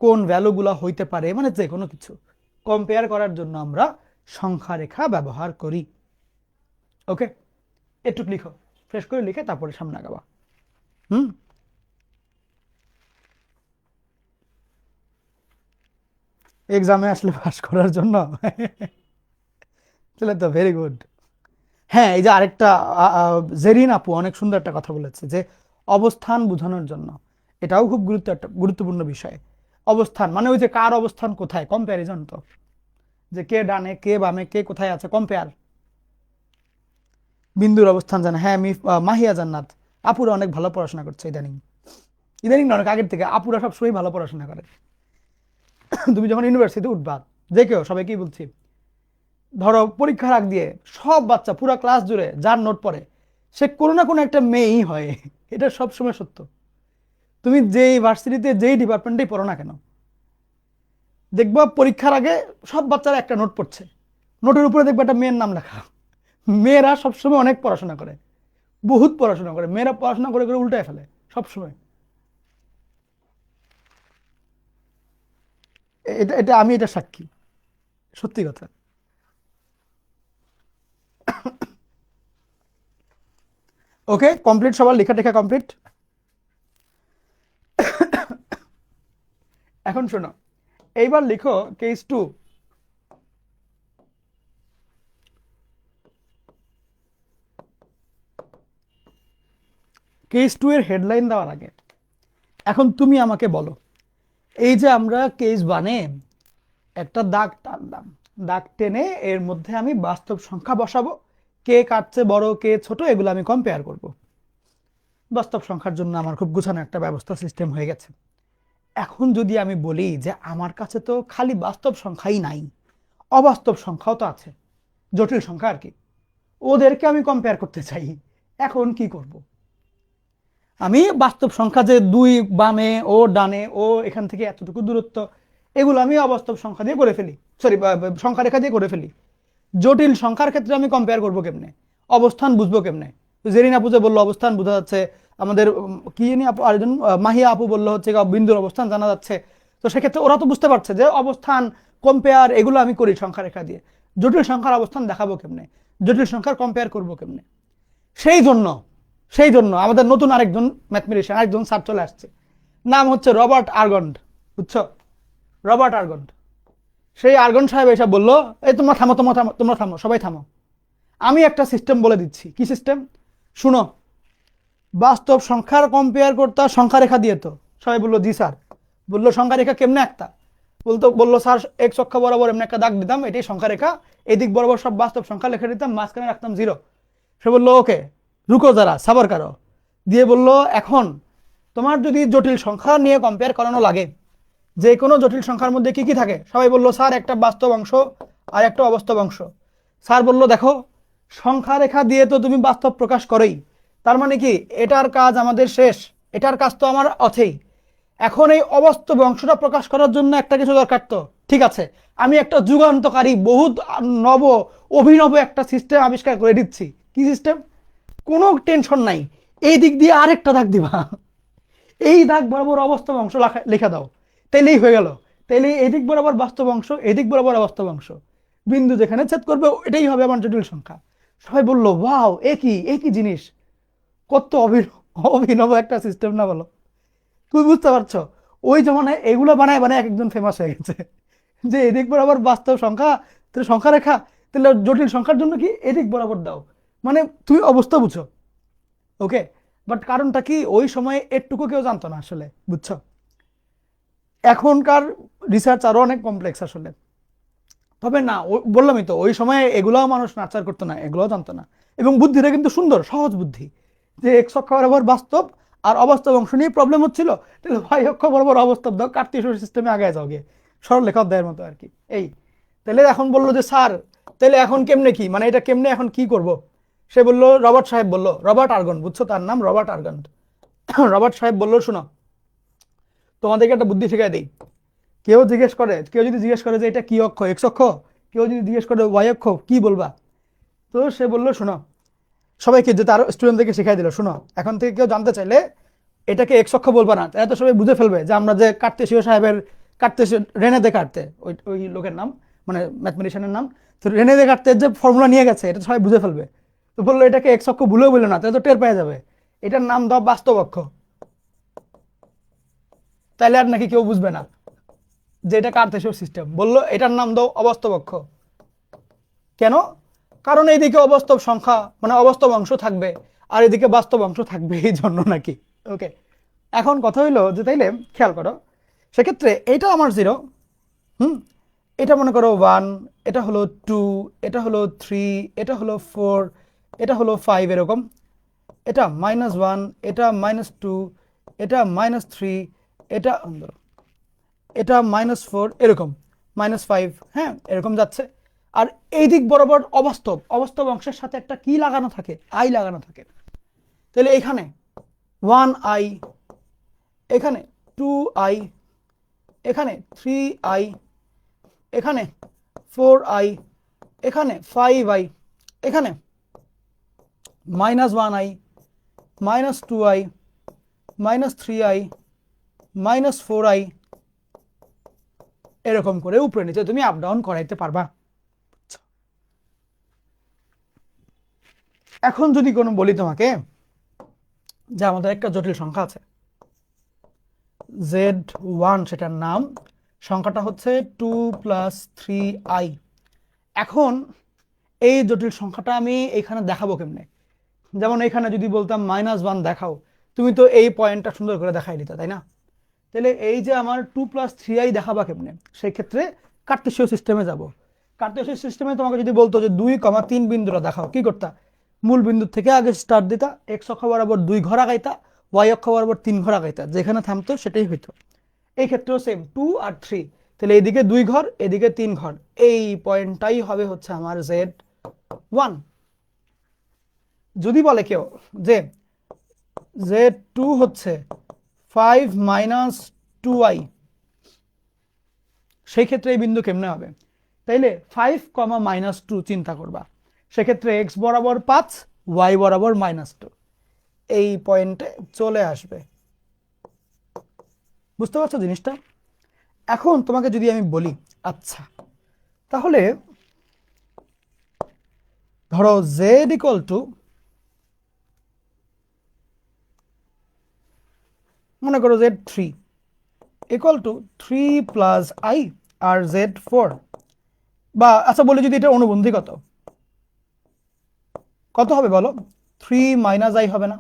কোন ভ্যালুগুলো হইতে পারে, মানে যে কোনো কিছু কম্পেয়ার করার জন্য আমরা সংখ্যা রেখা ব্যবহার করি। ওকে, একটু লিখো, ফ্রেশ করে লিখে তারপরে সামনে আগাবা। এক্সামে আসলে পাস করার জন্য তাহলে তো ভেরি গুড। হ্যাঁ, এই যে আরেকটা জেরিন আপু অনেক সুন্দর একটা কথা বলেছে যে অবস্থান বোঝানোর জন্য, এটাও খুব গুরুত্বপূর্ণ বিষয়। অবস্থান মানে ওই যে কার অবস্থান কোথায়, কম্প্যারিজন, তো যে কে ডানে কে বামে কে কোথায় আছে, কম্পেয়ার। বিন্দুর অবস্থান জানে, হ্যাঁ মাহিয়া জান্নাত আপুরা অনেক ভালো পড়াশোনা করছে ইদানিং, ইদানিং না অনেক আগের থেকে, আপুরা সবসময় ভালো পড়াশোনা করে। তুমি যখন ইউনিভার্সিটিতে উঠবা, যে কেউ সবাইকেই বলছি, ধরো পরীক্ষার আগ দিয়ে সব বাচ্চা পুরো ক্লাস জুড়ে যার নোট পড়ে সে কোনো না কোনো একটা মেয়েই হয়, এটা সবসময় সত্য। তুমি যেই ভার্সিটিতে যেই ডিপার্টমেন্টেই পড়ো না কেন, দেখবা পরীক্ষার আগে সব বাচ্চারা একটা নোট পড়ছে, নোটের উপরে দেখবা একটা মেয়ের নাম লেখা। মেয়েরা সবসময় অনেক পড়াশোনা করে, বহুত পড়াশোনা করে, মেয়েরা পড়াশোনা করে করে উল্টায় ফেলে সবসময়। এটা এটা আমি এটা সাক্ষী, সত্যি কথা। ওকে, কমপ্লিট, সবার লেখা টেখা কমপ্লিট। এখন শোনো, এইবার লিখো কেস 2। কেস 2 এর হেডলাইন দেওয়ার আগে এখন তুমি আমাকে বলো, এই যে আমরা কেস 1-এ একটা দাগ টানলাম, দাগ টেনে এর মধ্যে আমি বাস্তব সংখ্যা বসাবো, কে কাটছে বড় কে ছোট এগুলো আমি কম্পেয়ার করব। বাস্তব সংখ্যার জন্য আমার খুব গুছানো একটা ব্যবস্থা সিস্টেম হয়ে গেছে। এখন যদি আমি বলি যে আমার কাছে তো খালি বাস্তব সংখ্যাই নাই, অবাস্তব সংখ্যাও তো আছে, জটিল সংখ্যা আর কি, ওদেরকে আমি কম্পেয়ার করতে চাই, এখন কি করব? আমি বাস্তব সংখ্যা যে 2 বামে ও ডানে ও এখান থেকে এতটুকু দূরত্ব, এগুলো আমি অবাস্তব সংখ্যা দিয়ে করে ফেলি, সরি সংখ্যা রেখা দিয়ে করে ফেলি। জটিল সংখ্যার ক্ষেত্রে আমি কম্পেয়ার করবো কেমনে, অবস্থান বুঝবো কেমনে? জেরিন আপু যে বললো অবস্থান বোঝা যাচ্ছে, আমাদের কি জানি আপু আরেকজন মাহিয়া আপু বললো হচ্ছে বিন্দুর অবস্থান জানা যাচ্ছে, তো সেক্ষেত্রে ওরা তো বুঝতে পারছে যে অবস্থান কম্পেয়ার এগুলো আমি করি সংখ্যা রেখা দিয়ে। জটিল সংখ্যার অবস্থান দেখাবো কেমনে, জটিল সংখ্যার কম্পেয়ার করবো কেমনে? সেই জন্য আমাদের নতুন আরেকজন ম্যাথমেটিশিয়ান, আরেকজন স্যার চলে আসছে, নাম হচ্ছে রবার্ট আর্গন্ড। বুঝছো? রবার্ট আর্গন্ড। সেই আর্গন্ড সাহেব এসে বললো, এই তোমরা থামো, তোমরা থামো, সবাই থামো, আমি একটা সিস্টেম বলে দিচ্ছি। কি সিস্টেম? শুনো, বাস্তব সংখ্যার কম্পেয়ার করতে সংখ্যা রেখা দিয়ে, তো সবাই বললো জি স্যার। বললো সংখ্যা রেখা কেমনে একটা? বললো স্যার এক অক্ষ বরাবর এমনি একটা দাগ দিতাম, এটাই সংখ্যা রেখা, এদিক বরাবর সব বাস্তব সংখ্যা লিখে দিতাম, মাঝখানে রাখতাম 0। সে বললো ওকে রুকো যারা, সাবার কারো, দিয়ে বললো এখন তোমার যদি জটিল সংখ্যা নিয়ে কম্পেয়ার করানো লাগে, যে কোনো জটিল সংখ্যার মধ্যে কি কি থাকে? সবাই বললো স্যার একটা বাস্তব অংশ আর একটা অবাস্তব অংশ। স্যার বললো দেখো সংখ্যা রেখা দিয়ে তো তুমি বাস্তব প্রকাশ করোই, তার মানে কি এটার কাজ আমাদের শেষ, এটার কাজ তো আমার অথেই। এখন এই অবাস্তব অংশটা প্রকাশ করার জন্য একটা কিছু দরকার, তো ঠিক আছে আমি একটা যুগান্তকারী বহুত অভিনব একটা সিস্টেম আবিষ্কার করে দিচ্ছি। কি সিস্টেম? কোনো টেনশন নাই, এই দিক দিয়ে আরেকটা দাগ দিবা, এই দাগ বরাবর অবাস্তব অংশ লেখা দাও, তাইলেই হয়ে গেল। তাইলে এই দিক বরাবর বাস্তব অংশ, এই দিক বরাবর অবাস্তব অংশ, বিন্দু যেখানে ছেদ করবে এটাই হবে আমার জটিল সংখ্যা। সবাই বললো ওয়াও, এ কি জিনিস, কত অভিনব একটা সিস্টেম না বলো? তুমি বুঝতে পারছো? ওই জমানায় এগুলো বানায় বানায় একজন ফেমাস হয়ে গেছে, যে এদিক বরাবর বাস্তব সংখ্যা, তাহলে সংখ্যা রেখা, তাহলে জটিল সংখ্যার জন্য কি এদিক বরাবর দাও, মানে তুমি অবস্থা বুঝো। ওকে, বাট কারণটা কি, ওই সময় এটুকু কেউ জানতো না আসলে, বুঝছো? এখনকার রিসার্চ আরো অনেক কমপ্লেক্স আসলে। তবে না, বললামই তো, ওই সময় এগুলোও মানুষ নাচার করতো না, এগুলোও জানতো না। এবং বুদ্ধিটা কিন্তু সুন্দর, সহজ বুদ্ধি, যে এক্স অক্ষ বরাবর বাস্তব আর অবাস্তব অংশ নিয়ে প্রবলেম হচ্ছিল, তাহলে ওয়াই অক্ষ বরাবর অবাস্তব দাও, কার্তেশীয় সিস্টেমে আগে যাও গিয়ে, সরলরেখা অধ্যায়ের মতো আর কি। এই তাহলে এখন বললো যে স্যার, তাহলে এখন কেমনে কি, মানে এটা কেমনে এখন কি করব? সে বললো, রবার্ট সাহেব বললো, রবার্ট আর্গন, বুঝছো তার নাম রবার্ট আর্গন। রবার্ট সাহেব বললো, শোনো, তোমাদেরকে একটা বুদ্ধি শিখাই দিই। কেউ যদি জিজ্ঞেস করে যে এটা কি অক্ষ, এক্স অক্ষ, কেউ যদি জিজ্ঞেস করে ওয়াই অক্ষ, কি বলবা? তো সে বললো, শোনো, সবাইকে, যে তার স্টুডেন্টদেরকে শিখাই দিল, শোনো, এখন থেকে কেউ জানতে চাইলে এটাকে এক্স অক্ষ বলবা না, তাহলে তো সবাই বুঝে ফেলবে যে আমরা যে কার্তেশীয় সাহেবের, কার্তেশীয় রেনে দেকার্তে, ওই লোকের নাম, মানে ম্যাথমেটিশিয়ানের নাম, তো রেনে দেকার্তের যে ফর্মুলা নিয়ে গেছে এটা সবাই বুঝে ফেলবে। তো বললো এটাকে এক্স অক্ষ ভুলেও বললো না, তাহলে তো টের পেয়ে যাবে, এটার নাম দাও বাস্তব অক্ষ। তাইলে আর নাকি কেউ বুঝবে না যে এটা কার্তেশীয় সিস্টেম। বললো এটার নাম দাও অবাস্তব অক্ষ। কেন? কারণ এইদিকে অবাস্তব সংখ্যা, মানে অবাস্তব অংশ থাকবে, আর এদিকে বাস্তব অংশ থাকবে, এই জন্য নাকি। ওকে, এখন কথা হইলো যে তাইলে খেয়াল করো, সেক্ষেত্রে এটা আমার 0, এটা মনে করো 1, এটা হলো 2, এটা হলো 3, এটা হলো 4, এটা হলো 5, এরকম, এটা -1, এটা -2, এটা -3, এটা এটা -4, এরকম -5, হ্যাঁ, এরকম যাচ্ছে। আর এই দিক বরাবর অবাস্তব অংশের সাথে একটা কি লাগানো থাকে, আই লাগানো থাকে। তাহলে এখানে 1i, এখানে 2i, এখানে 3i, এখানে 4i, এখানে 5i, এখানে -1i, -2i, -3i, -4i, এরকম করে উপরে নিচে তুমি আপ ডাউন করাইতে পারবা। এখন যদি কোনো বলি তোমাকে যে আমাদের একটা জটিল সংখ্যা আছে z1, সেটার নাম, সংখ্যাটা হচ্ছে 2 + 3i। এখন এই জটিল সংখ্যাটা আমি এখানে দেখাবো কেমনে? যেমন এখানে যদি বলতাম -1 দেখাও, তুমি তো এই পয়েন্টটা সুন্দর করে দেখাই দিতে, তাই না? তাহলে এই যে আমার 2 + 3i দেখাবা কেমনে? সেই ক্ষেত্রে কার্তেশীয় সিস্টেমে যাব। কার্তেশীয় সিস্টেমে তোমাকে যদি বলতো যে 2,3 বিন্দুটা দেখাও, কি করতা? মূল বিন্দু থেকে আগে স্টার্ট দিতা, এক্স অক্ষ বরাবর 2 ঘর আগাইতা, ওয়াই অক্ষ বরাবর 3 ঘর আগাইতা, যেখানে থামতো সেটাই হইতো। এই ক্ষেত্রেও সেম, 2 আর 3, তাহলে এইদিকে 2 ঘর, এদিকে 3 ঘর, এই পয়েন্টটাই হবে হচ্ছে আমার z1। যদি বলে কেউ যে z2 হচ্ছে 5 - 2i, সেই ক্ষেত্রে এই বিন্দু কেমনে হবে? তাইলে 5, -2 চিন্তা করবা, সেক্ষেত্রে x বরাবর 5, y বরাবর -2, এই পয়েন্টে চলে আসবে। বুঝতে পারছো জিনিসটা? এখন তোমাকে যদি আমি বলি, আচ্ছা তাহলে ধরো z = মনে করো z3 = 3 + i আর z4, বা আচ্ছা বলি যদি এটা অনুবন্ধী, কত হবে বলো? 3 - i হবে না?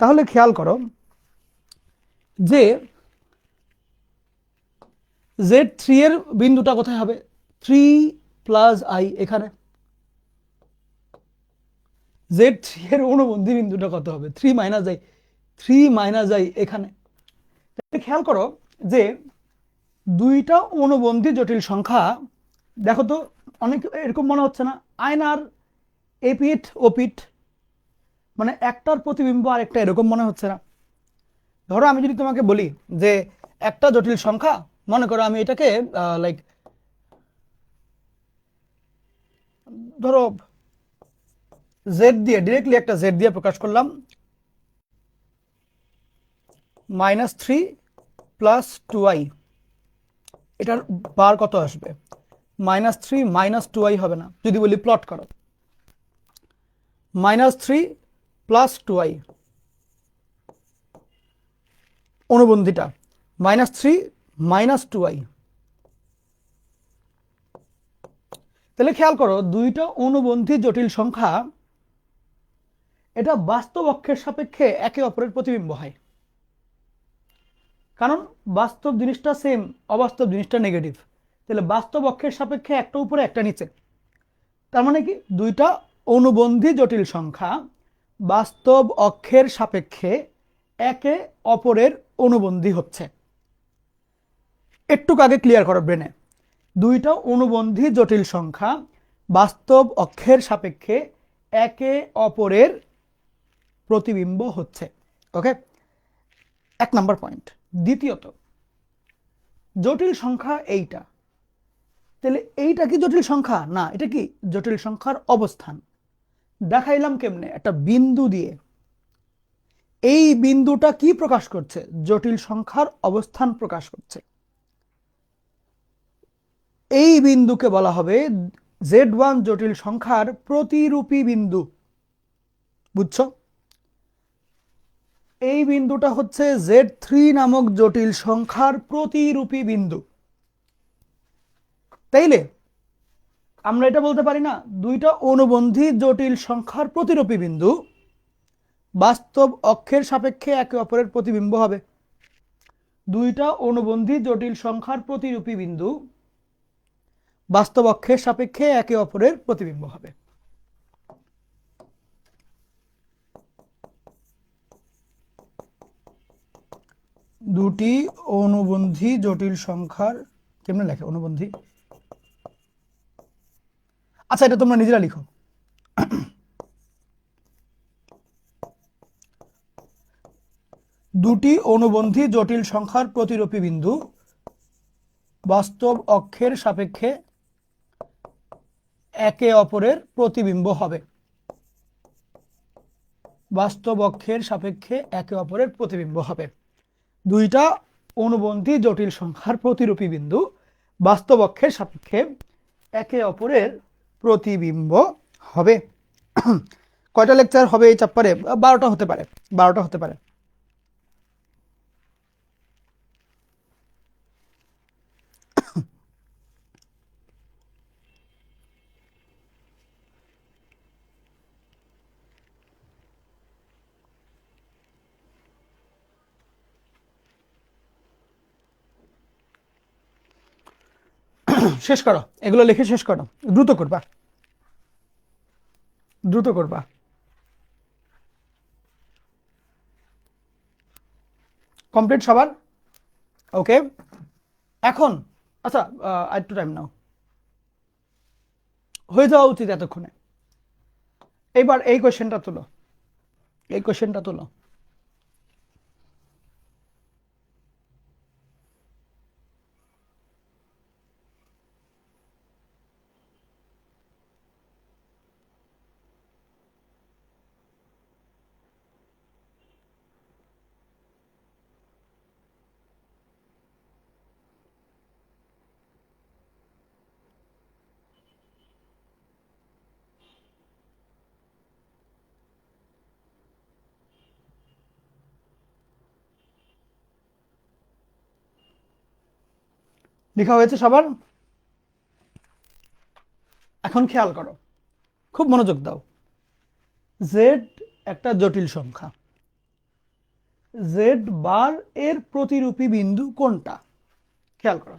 তাহলে খেয়াল করো যে z3 এর বিন্দুটা কোথায় হবে? 3 + i এখানে। z3 এর অনুবন্ধী বিন্দুটা কত হবে? 3 - i, 3 - i এখানে। খেয়াল করো যে দুইটা অনুবন্ধী জটিল সংখ্যা, দেখো তো অনেক এরকম মনে হচ্ছে না? আয়নার এপিঠ ওপিঠ, মানে একটার প্রতিবিম্ব আর একটা, এরকম মনে হচ্ছে না? ধরো আমি যদি তোমাকে বলি যে একটা জটিল সংখ্যা, মনে করো আমি এটাকে লাইক ধরো জেড দিয়ে ডিরেক্টলি একটা জেড দিয়ে প্রকাশ করলাম, -3 + 2i, এটার বার কত আসবে? -3 - 2i হবে না, যদি বলি প্লট করো, -3 + 2i, অনুবন্ধিটা -3 - 2i। তাহলে খেয়াল করো, দুইটা অনুবন্ধী জটিল সংখ্যা এটা বাস্তব অক্ষের সাপেক্ষে একে অপরের প্রতিবিম্ব হয়, কারণ বাস্তব জিনিসটা সেম, অবাস্তব জিনিসটা নেগেটিভ। তাহলে বাস্তব অক্ষের সাপেক্ষে একটা উপরে একটা নিচে, তার মানে কি দুইটা অনুবন্ধী জটিল সংখ্যা বাস্তব অক্ষের সাপেক্ষে একে অপরের অনুবন্ধী হচ্ছে। একটু আগে ক্লিয়ার করো ব্রেনে, দুইটা অনুবন্ধী জটিল সংখ্যা বাস্তব অক্ষের সাপেক্ষে একে অপরের প্রতিবিম্ব হচ্ছে। ওকে, 1 নম্বর পয়েন্ট। দ্বিতীয়ত, জটিল সংখ্যা এইটা, তাহলে এইটা কি জটিল সংখ্যা? না, এটা কি জটিল সংখ্যার অবস্থান। দেখাইলাম কেমনে? একটা বিন্দু দিয়ে। এই বিন্দুটা কি প্রকাশ করছে? জটিল সংখ্যার অবস্থান প্রকাশ করছে। এই বিন্দুকে বলা হবে Z1 জটিল সংখ্যার প্রতিরূপী বিন্দু। বুঝছো? এই বিন্দুটা হচ্ছে Z3 নামক জটিল সংখ্যার প্রতিরূপী বিন্দু। তাইলে আমরা এটা বলতে পারি না দুইটা অনুবন্ধী জটিল সংখ্যার প্রতিরূপী বিন্দু বাস্তব অক্ষের সাপেক্ষে একে অপরের প্রতিবিম্ব হবে। দুইটা অনুবন্ধী জটিল সংখ্যার প্রতিরূপী বিন্দু বাস্তব অক্ষের সাপেক্ষে একে অপরের প্রতিবিম্ব হবে। দুটি অনুবন্ধী জটিল সংখ্যার কেমনে লেখে? অনুবন্ধী, আচ্ছা এটা তোমরা নিজেরা লিখো। দুটি অনুবন্ধী জটিল সংখ্যার প্রতিরূপী বিন্দু বাস্তব অক্ষের সাপেক্ষে একে অপরের প্রতিবিম্ব হবে। বাস্তব অক্ষের সাপেক্ষে একে অপরের প্রতিবিম্ব হবে। দুইটা অনুবন্ধী জটিল সংখ্যার প্রতিরূপী বিন্দু বাস্তব অক্ষের সাপেক্ষে একে অপরের প্রতিবিম্ব হবে। কয়টা লেকচার হবে এই চ্যাপ্টারে? 12টা হতে পারে, 12টা হতে পারে। শেষ করো, এগুলো লিখে শেষ করো, দ্রুত করবা, দ্রুত করবা। কমপ্লিট সবার? ওকে, এখন আচ্ছা একটু টাইম নাও, হয়ে যাওয়া উচিত এতক্ষণে। এবার এই কোয়েশ্চেনটা তুলো, এই কোয়েশ্চেনটা তুলো। লেখা হয়েছে সবার? এখন খেয়াল করো, খুব মনোযোগ দাও। জেড একটা জটিল সংখ্যা, জেড বার এর প্রতিরূপী বিন্দু কোনটা? খেয়াল করো,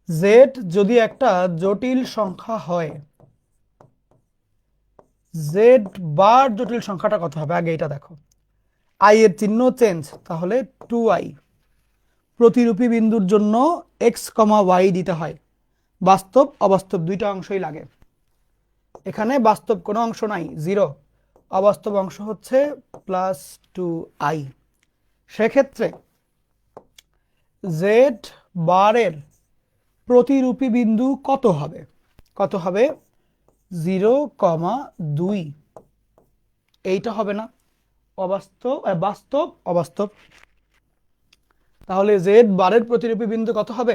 জেড যদি একটা জটিল সংখ্যা হয়, জেড বার জটিল সংখ্যাটা কত হবে? আগে এটা দেখো, আই এর চিহ্ন চেঞ্জ, তাহলে 2i। প্রতিরূপী বিন্দুর জন্য x, y দিতে হয়। বাস্তব অবাস্তব দুইটা অংশই লাগে। এখানে বাস্তব কোনো অংশ নাই, 0। অবাস্তব অংশ হচ্ছে +2i। সেক্ষেত্রে জেড বারের প্রতিরূপী বিন্দু কত হবে? কত হবে? 0, 2। এইটা হবে না, অবাস্তব বাস্তব অবাস্তব। তাহলে জেড বারের প্রতিরূপী বিন্দু কত হবে?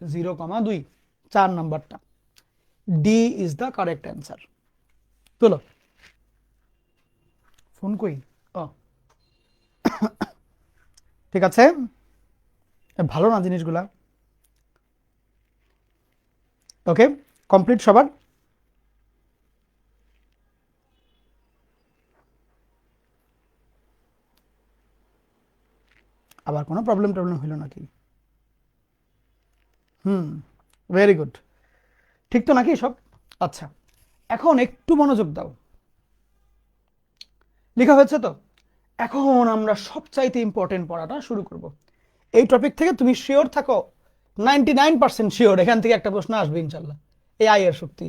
0,2, 4 নাম্বারটা। D is the correct answer. চলো ফোন কই, ও ঠিক আছে, ভালো না জিনিসগুলা। ওকে, কমপ্লিট সবার? আবার কোনো প্রবলেম হলো নাকি? ভেরি গুড, ঠিক তো নাকি সব? আচ্ছা, এখন একটু মনোযোগ দাও। লেখা হয়েছে তো? এখন আমরা সবচাইতে ইম্পর্টেন্ট পড়াটা শুরু করব। এই টপিক থেকে তুমি শিওর থাকো, 99% শিওর এখান থেকে একটা প্রশ্ন আসবে ইনশাল্লাহ। এই আয়ের শক্তি,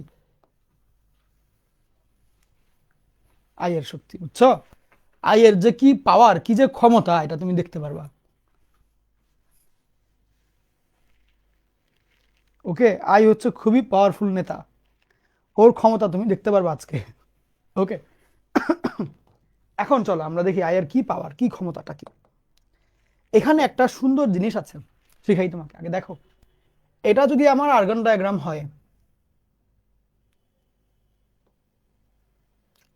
আয়ের শক্তি, বুঝছো? আয়ের যে কি পাওয়ার, কি যে ক্ষমতা, এটা তুমি দেখতে পারবা। ওকে, আই হচ্ছে খুবই পাওয়ারফুল নেতা, ওর ক্ষমতা তুমি দেখতে পারবা আজকে। ওকে, এখন চলো আমরা দেখি আয়ের কি পাওয়ার, কি ক্ষমতাটা কি। এখানে একটা সুন্দর জিনিস আছে, শিখাই তোমাকে। আগে দেখো, এটা যদি আমার আর্গন ডায়াগ্রাম হয়,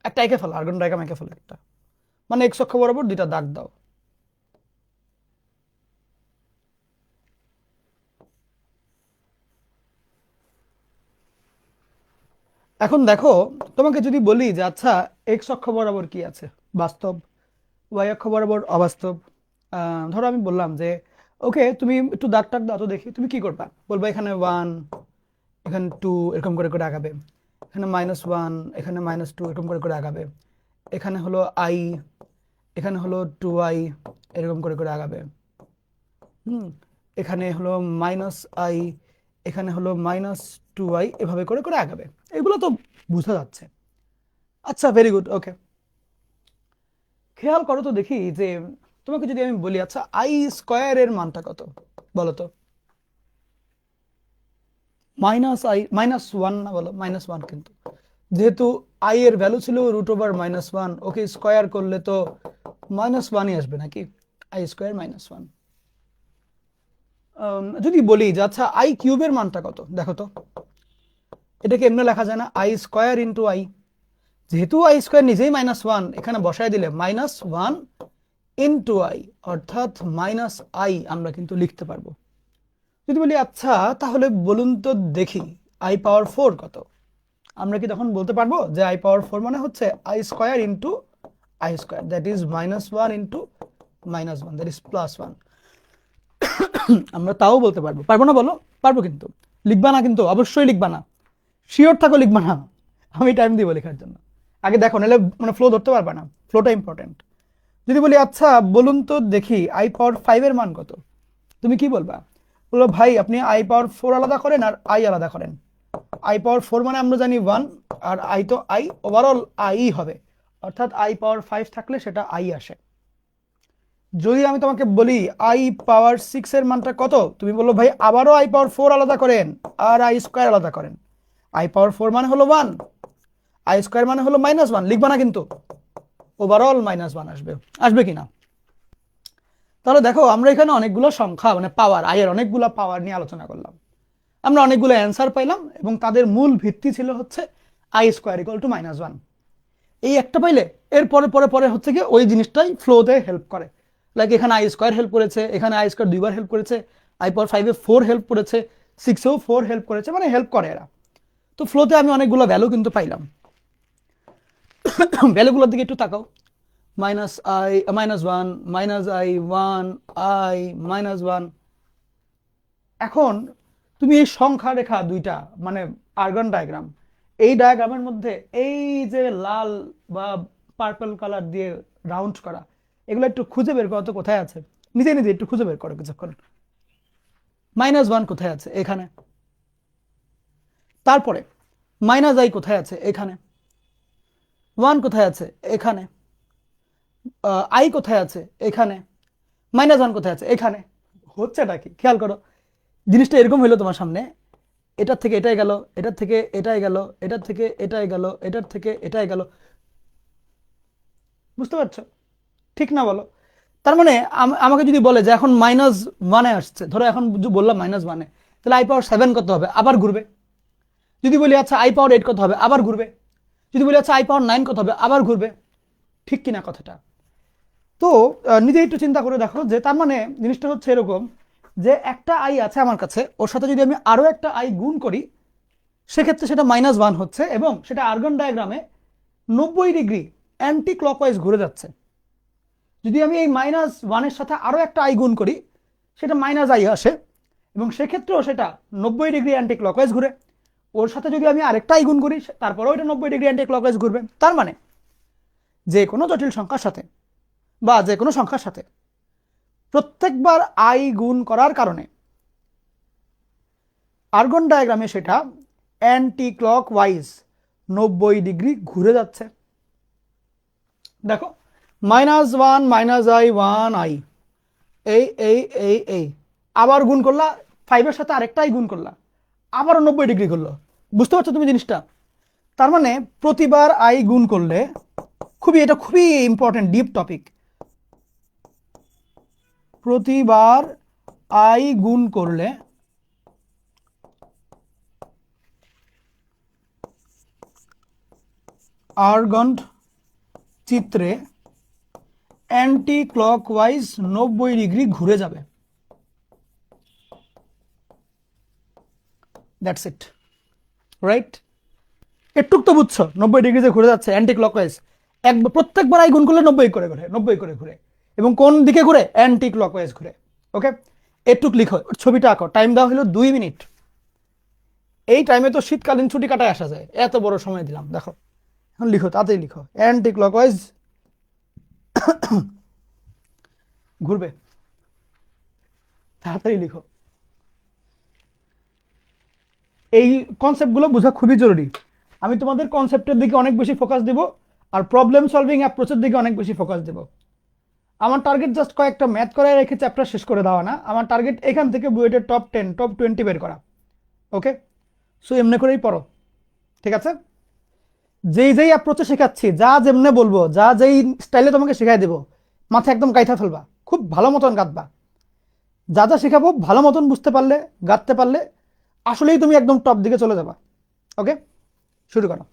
একটা এঁকে ফেলো, আর্গন ডায়াগ্রাম এঁকে ফেলো একটা, মানে এক্স অক্ষ বরাবর দুইটা দাগ দাও। এখন দেখো, তোমাকে যদি বলি যে আচ্ছা এক্স অক্ষ বরাবর কি আছে, বাস্তব, ওয়াই অক্ষ বরাবর অবাস্তব। ধরো আমি বললাম যে ওকে তুমি একটু দাগ টাগ দাও তো দেখি, তুমি কি করবা? বলবা এখানে 1, এখানে 2, এরকম করে করে আগাবে, এখানে -1, এখানে -2, এরকম করে করে আগাবে, এখানে হলো আই, এখানে হলো 2i, এরকম করে করে আগাবে। এখানে হলো -i, এখানে হলো -2i, এভাবে করে করে আগাবে। এগুলো তো বোঝা যাচ্ছে। আচ্ছা, ভেরি গুড, ওকে। খেয়াল করো তো দেখি যে তোমাকে যদি আমি বলি আচ্ছা আই স্কয়ারের মানটা কত, বলো তো? -1 না, বলো -1, কিন্তু যেহেতু আই এর ভ্যালু ছিল √1, ওকে স্কয়ার করলে তো -1ই আসবে নাকি? I square -1। যদি বলি যে আচ্ছা আই কিউবের মানটা কত, দেখো তো এটাকে এমনি লেখা যায় না? আই স্কয়ার ইন্টু আই, যেহেতু আই স্কয়ার নিজেই -1, এখানে বসায় দিলে -1 ইন্টু আই, অর্থাৎ -i আমরা কিন্তু লিখতে পারবো। যদি বলি আচ্ছা তাহলে বলুন তো দেখি আই পাওয়ার 4 কত, আমরা কি তখন বলতে পারবো যে আই পাওয়ার 4 মানে হচ্ছে I square into I square, that is -1 into -1, that is +1। আমরা তাও বলতে পারবো, পারবো না বলো? পারবো, কিন্তু লিখবা না, কিন্তু অবশ্যই লিখবা না, শিওর থাকো লিখবা না, আমি টাইম দিব লেখার জন্য। আগে দেখো, নাহলে মানে ফ্লো ধরতে পারবা না, ফ্লোটা ইম্পর্টেন্ট। যদি বলি আচ্ছা বলুন তো দেখি আই পাওয়ার 5 এর মান কত, তুমি কি বলবা? বলবো ভাই আপনি আই পাওয়ার 4 আলাদা করেন আর আই আলাদা করেন। আই পাওয়ার 4 মানে আমরা জানি 1, আর আই তো আই, ওভারঅল আই হবে, অর্থাৎ আই পাওয়ার 5 থাকলে সেটা আই আসে। যদি আমি তোমাকে বলি আই পাওয়ার 6 এর মানটা কত, তুমি বললো ভাই আবারও আই পাওয়ার 4 আলাদা করেন আর আই স্কয়ার আলাদা করেন। আই পাওয়ার 4 মানে হলো 1, আই স্কয়ার মানে হলো -1, লিখবা না কিন্তু, ওভারঅল -1 আসবে, আসবে কিনা? তাহলে দেখো আমরা এখানে অনেকগুলো সংখ্যা মানে পাওয়ার, আয়ের অনেকগুলো পাওয়ার নিয়ে আলোচনা করলাম, আমরা অনেকগুলো অ্যান্সার পাইলাম, এবং তাদের মূল ভিত্তি ছিল হচ্ছে আই স্কয়ার ইকুয়াল টু -1। এই একটা পাইলে এর পরে পরে পরে হচ্ছে কি ওই জিনিসটাই ফ্লোতে হেল্প করে। লাইক এখানে আই স্কয়ার হেল্প করেছে, এখানে আই স্কয়ার 2 বার হেল্প করেছে, আই পাওয়ার 5 এ 4 হেল্প করেছে, 6 এও 4 হেল্প করেছে, মানে হেল্প করে এরা। তো ফ্লোতে আমি অনেকগুলো ভ্যালু কিন্তু পাইলাম। ভ্যালুগুলোর দিকে একটু তাকাও, -i, -1, -i1, i, -1। এখন তুমি এই সংখ্যা রেখা দুইটা, মানে আর্গন ডায়াগ্রাম, এই ডায়াগ্রামের মধ্যে এই যে লাল বা পার্পল কালার দিয়ে রাউন্ড করা, এগুলো একটু খুঁজে বের করো তো কোথায় আছে, নিজে নিজে একটু খুঁজে বের করো কিছুক্ষণ। -1 কোথায় আছে? এখানে। তারপরে -i কোথায় আছে? এখানে। 1 কোথায় আছে? এখানে। আই কোথায় আছে? এখানে। -1 কোথায় আছে? এখানে। হচ্ছেটা কি খেয়াল করো, জিনিসটা এরকম হইলো তোমার সামনে, এটার থেকে এটাই গেল, এটার থেকে এটাই গেল, এটার থেকে এটাই গেল, এটার থেকে এটাই গেল। বুঝতে পারছো? ঠিক না বলো? তার মানে আমাকে যদি বলে যে এখন -1 আসছে, ধরো এখন বললাম -1, তাহলে i⁻7 কত হবে, আবার ঘুরবে। যদি বলি আচ্ছা i⁻8 কত হবে, আবার ঘুরবে। যদি বলি আচ্ছা i⁻9 কত হবে, আবার ঘুরবে। ঠিক কিনা কথাটা? তো নিজে একটু চিন্তা করে দেখো যে তার মানে জিনিসটা হচ্ছে এরকম যে একটা আই আছে আমার কাছে, ওর সাথে যদি আমি আরো একটা আই গুণ করি, সেক্ষেত্রে সেটা -1 হচ্ছে এবং সেটা আর্গন ডায়াগ্রামে 90 ডিগ্রি অ্যান্টি ক্লকওয়াইজ ঘুরে যাচ্ছে। যদি আমি এই -1-এর সাথে আরো একটা আই গুণ করি, সেটা -i আসে এবং সেক্ষেত্রেও সেটা 90 ডিগ্রি অ্যান্টি ক্লকওয়াইজ ঘুরে। ওর সাথে যদি আমি আরেকটা আই গুণ করি, তারপরেও এটা 90 ডিগ্রি অ্যান্টি ক্লকওয়াইজ ঘুরবে। তার মানে যে কোনো জটিল সংখ্যার সাথে বা যে কোনো সংখ্যার সাথে প্রত্যেকবার আই গুণ করার কারণে আর্গন ডায়াগ্রামে সেটা অ্যান্টি ক্লকওয়াইজ 90 ডিগ্রি ঘুরে যাচ্ছে। দেখো -1 -i 1 i, এই আবার গুণ করলা, 5-এর সাথে আরেকটাই গুণ করলা, আবারও 90 ডিগ্রি ঘুরলো। বুঝতে পারছো তুমি জিনিসটা? তার মানে প্রতিবার আই গুণ করলে, এটা খুবই ইম্পর্টেন্ট ডিপ টপিক, প্রতিবার আই গুণ করলে আর্গন চিত্রে অ্যান্টি ক্লকওয়াইজ 90 ডিগ্রি ঘুরে যাবে। That's it, right? একটুক তো বুঝছো 90 ডিগ্রি যে ঘুরে যাচ্ছে অ্যান্টি ক্লকওয়াইজ, প্রত্যেকবার আই গুণ করলে 90 করে ঘুরে, 90 করে ঘুরে, এবং কোন দিকে ঘুরে? অ্যান্টি ক্লকওয়াইজ ঘুরে। ওকে, একটুক লিখো, ছবিটা আঁকো। টাইম দেওয়া হলো 2 মিনিট। এই টাইমে তো শীতকালীন ছুটি কাটায় আসা যায়, এত বড় সময় দিলাম। দেখো এখন লিখো, তাড়াতাড়ি লিখো, অ্যান্টি ক্লকওয়াইজ ঘুরবে, তাড়াতাড়ি লিখো। এই কনসেপ্টগুলো বোঝা খুবই জরুরি। আমি তোমাদের কনসেপ্টের দিকে অনেক বেশি ফোকাস দেব, আর প্রবলেম সলভিং অ্যাপ্রোচের দিকে অনেক বেশি ফোকাস দেব। আমার টার্গেট জাস্ট কয়েকটা ম্যাথ করে রেখে চ্যাপ্টার শেষ করে দেওয়া না, আমার টার্গেট এখান থেকে বুয়েটের টপ 10 টপ 20 বের করা। ওকে, সো এমনি করেই পড়ো, ঠিক আছে? যেই অ্যাপ্রোচে শেখাচ্ছি, যা যেমনে বলবো, যেই স্টাইলে তোমাকে শেখাই দেবো, মাথা একদম গাইথা ফেলবা, খুব ভালো মতন গাঁথবা। যা শেখাবো ভালো মতন বুঝতে পারলে, গাঁথতে পারলে, আসলেই তুমি একদম টপ দিকে চলে যাবা। ওকে, শুরু করো।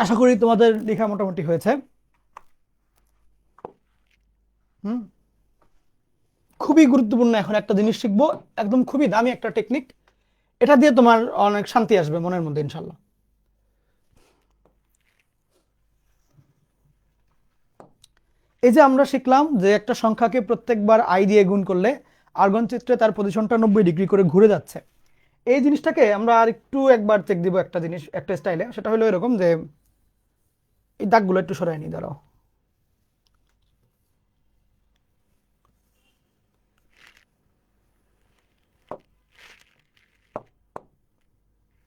আশা করি তোমাদের লেখা মোটামুটি হয়েছে। হুম, খুবই গুরুত্বপূর্ণ এখন একটা জিনিস শিখবো, একদম খুবই দামি একটা টেকনিক। এটা দিয়ে তোমার অনেক শান্তি আসবে মনের মধ্যে, ইনশাল্লাহ। এই যে আমরা শিখলাম যে একটা সংখ্যাকে প্রত্যেকবার আই দিয়ে গুণ করলে আর্গন চিত্রে তার পজিশনটা 90 ডিগ্রি করে ঘুরে যাচ্ছে। এই জিনিসটাকে আমরা আর একবার চেক দিব একটা জিনিস, একটা স্টাইলে। সেটা হলো এরকম যে এই দাগগুলো একটু সরাই নি, দাঁড়াও।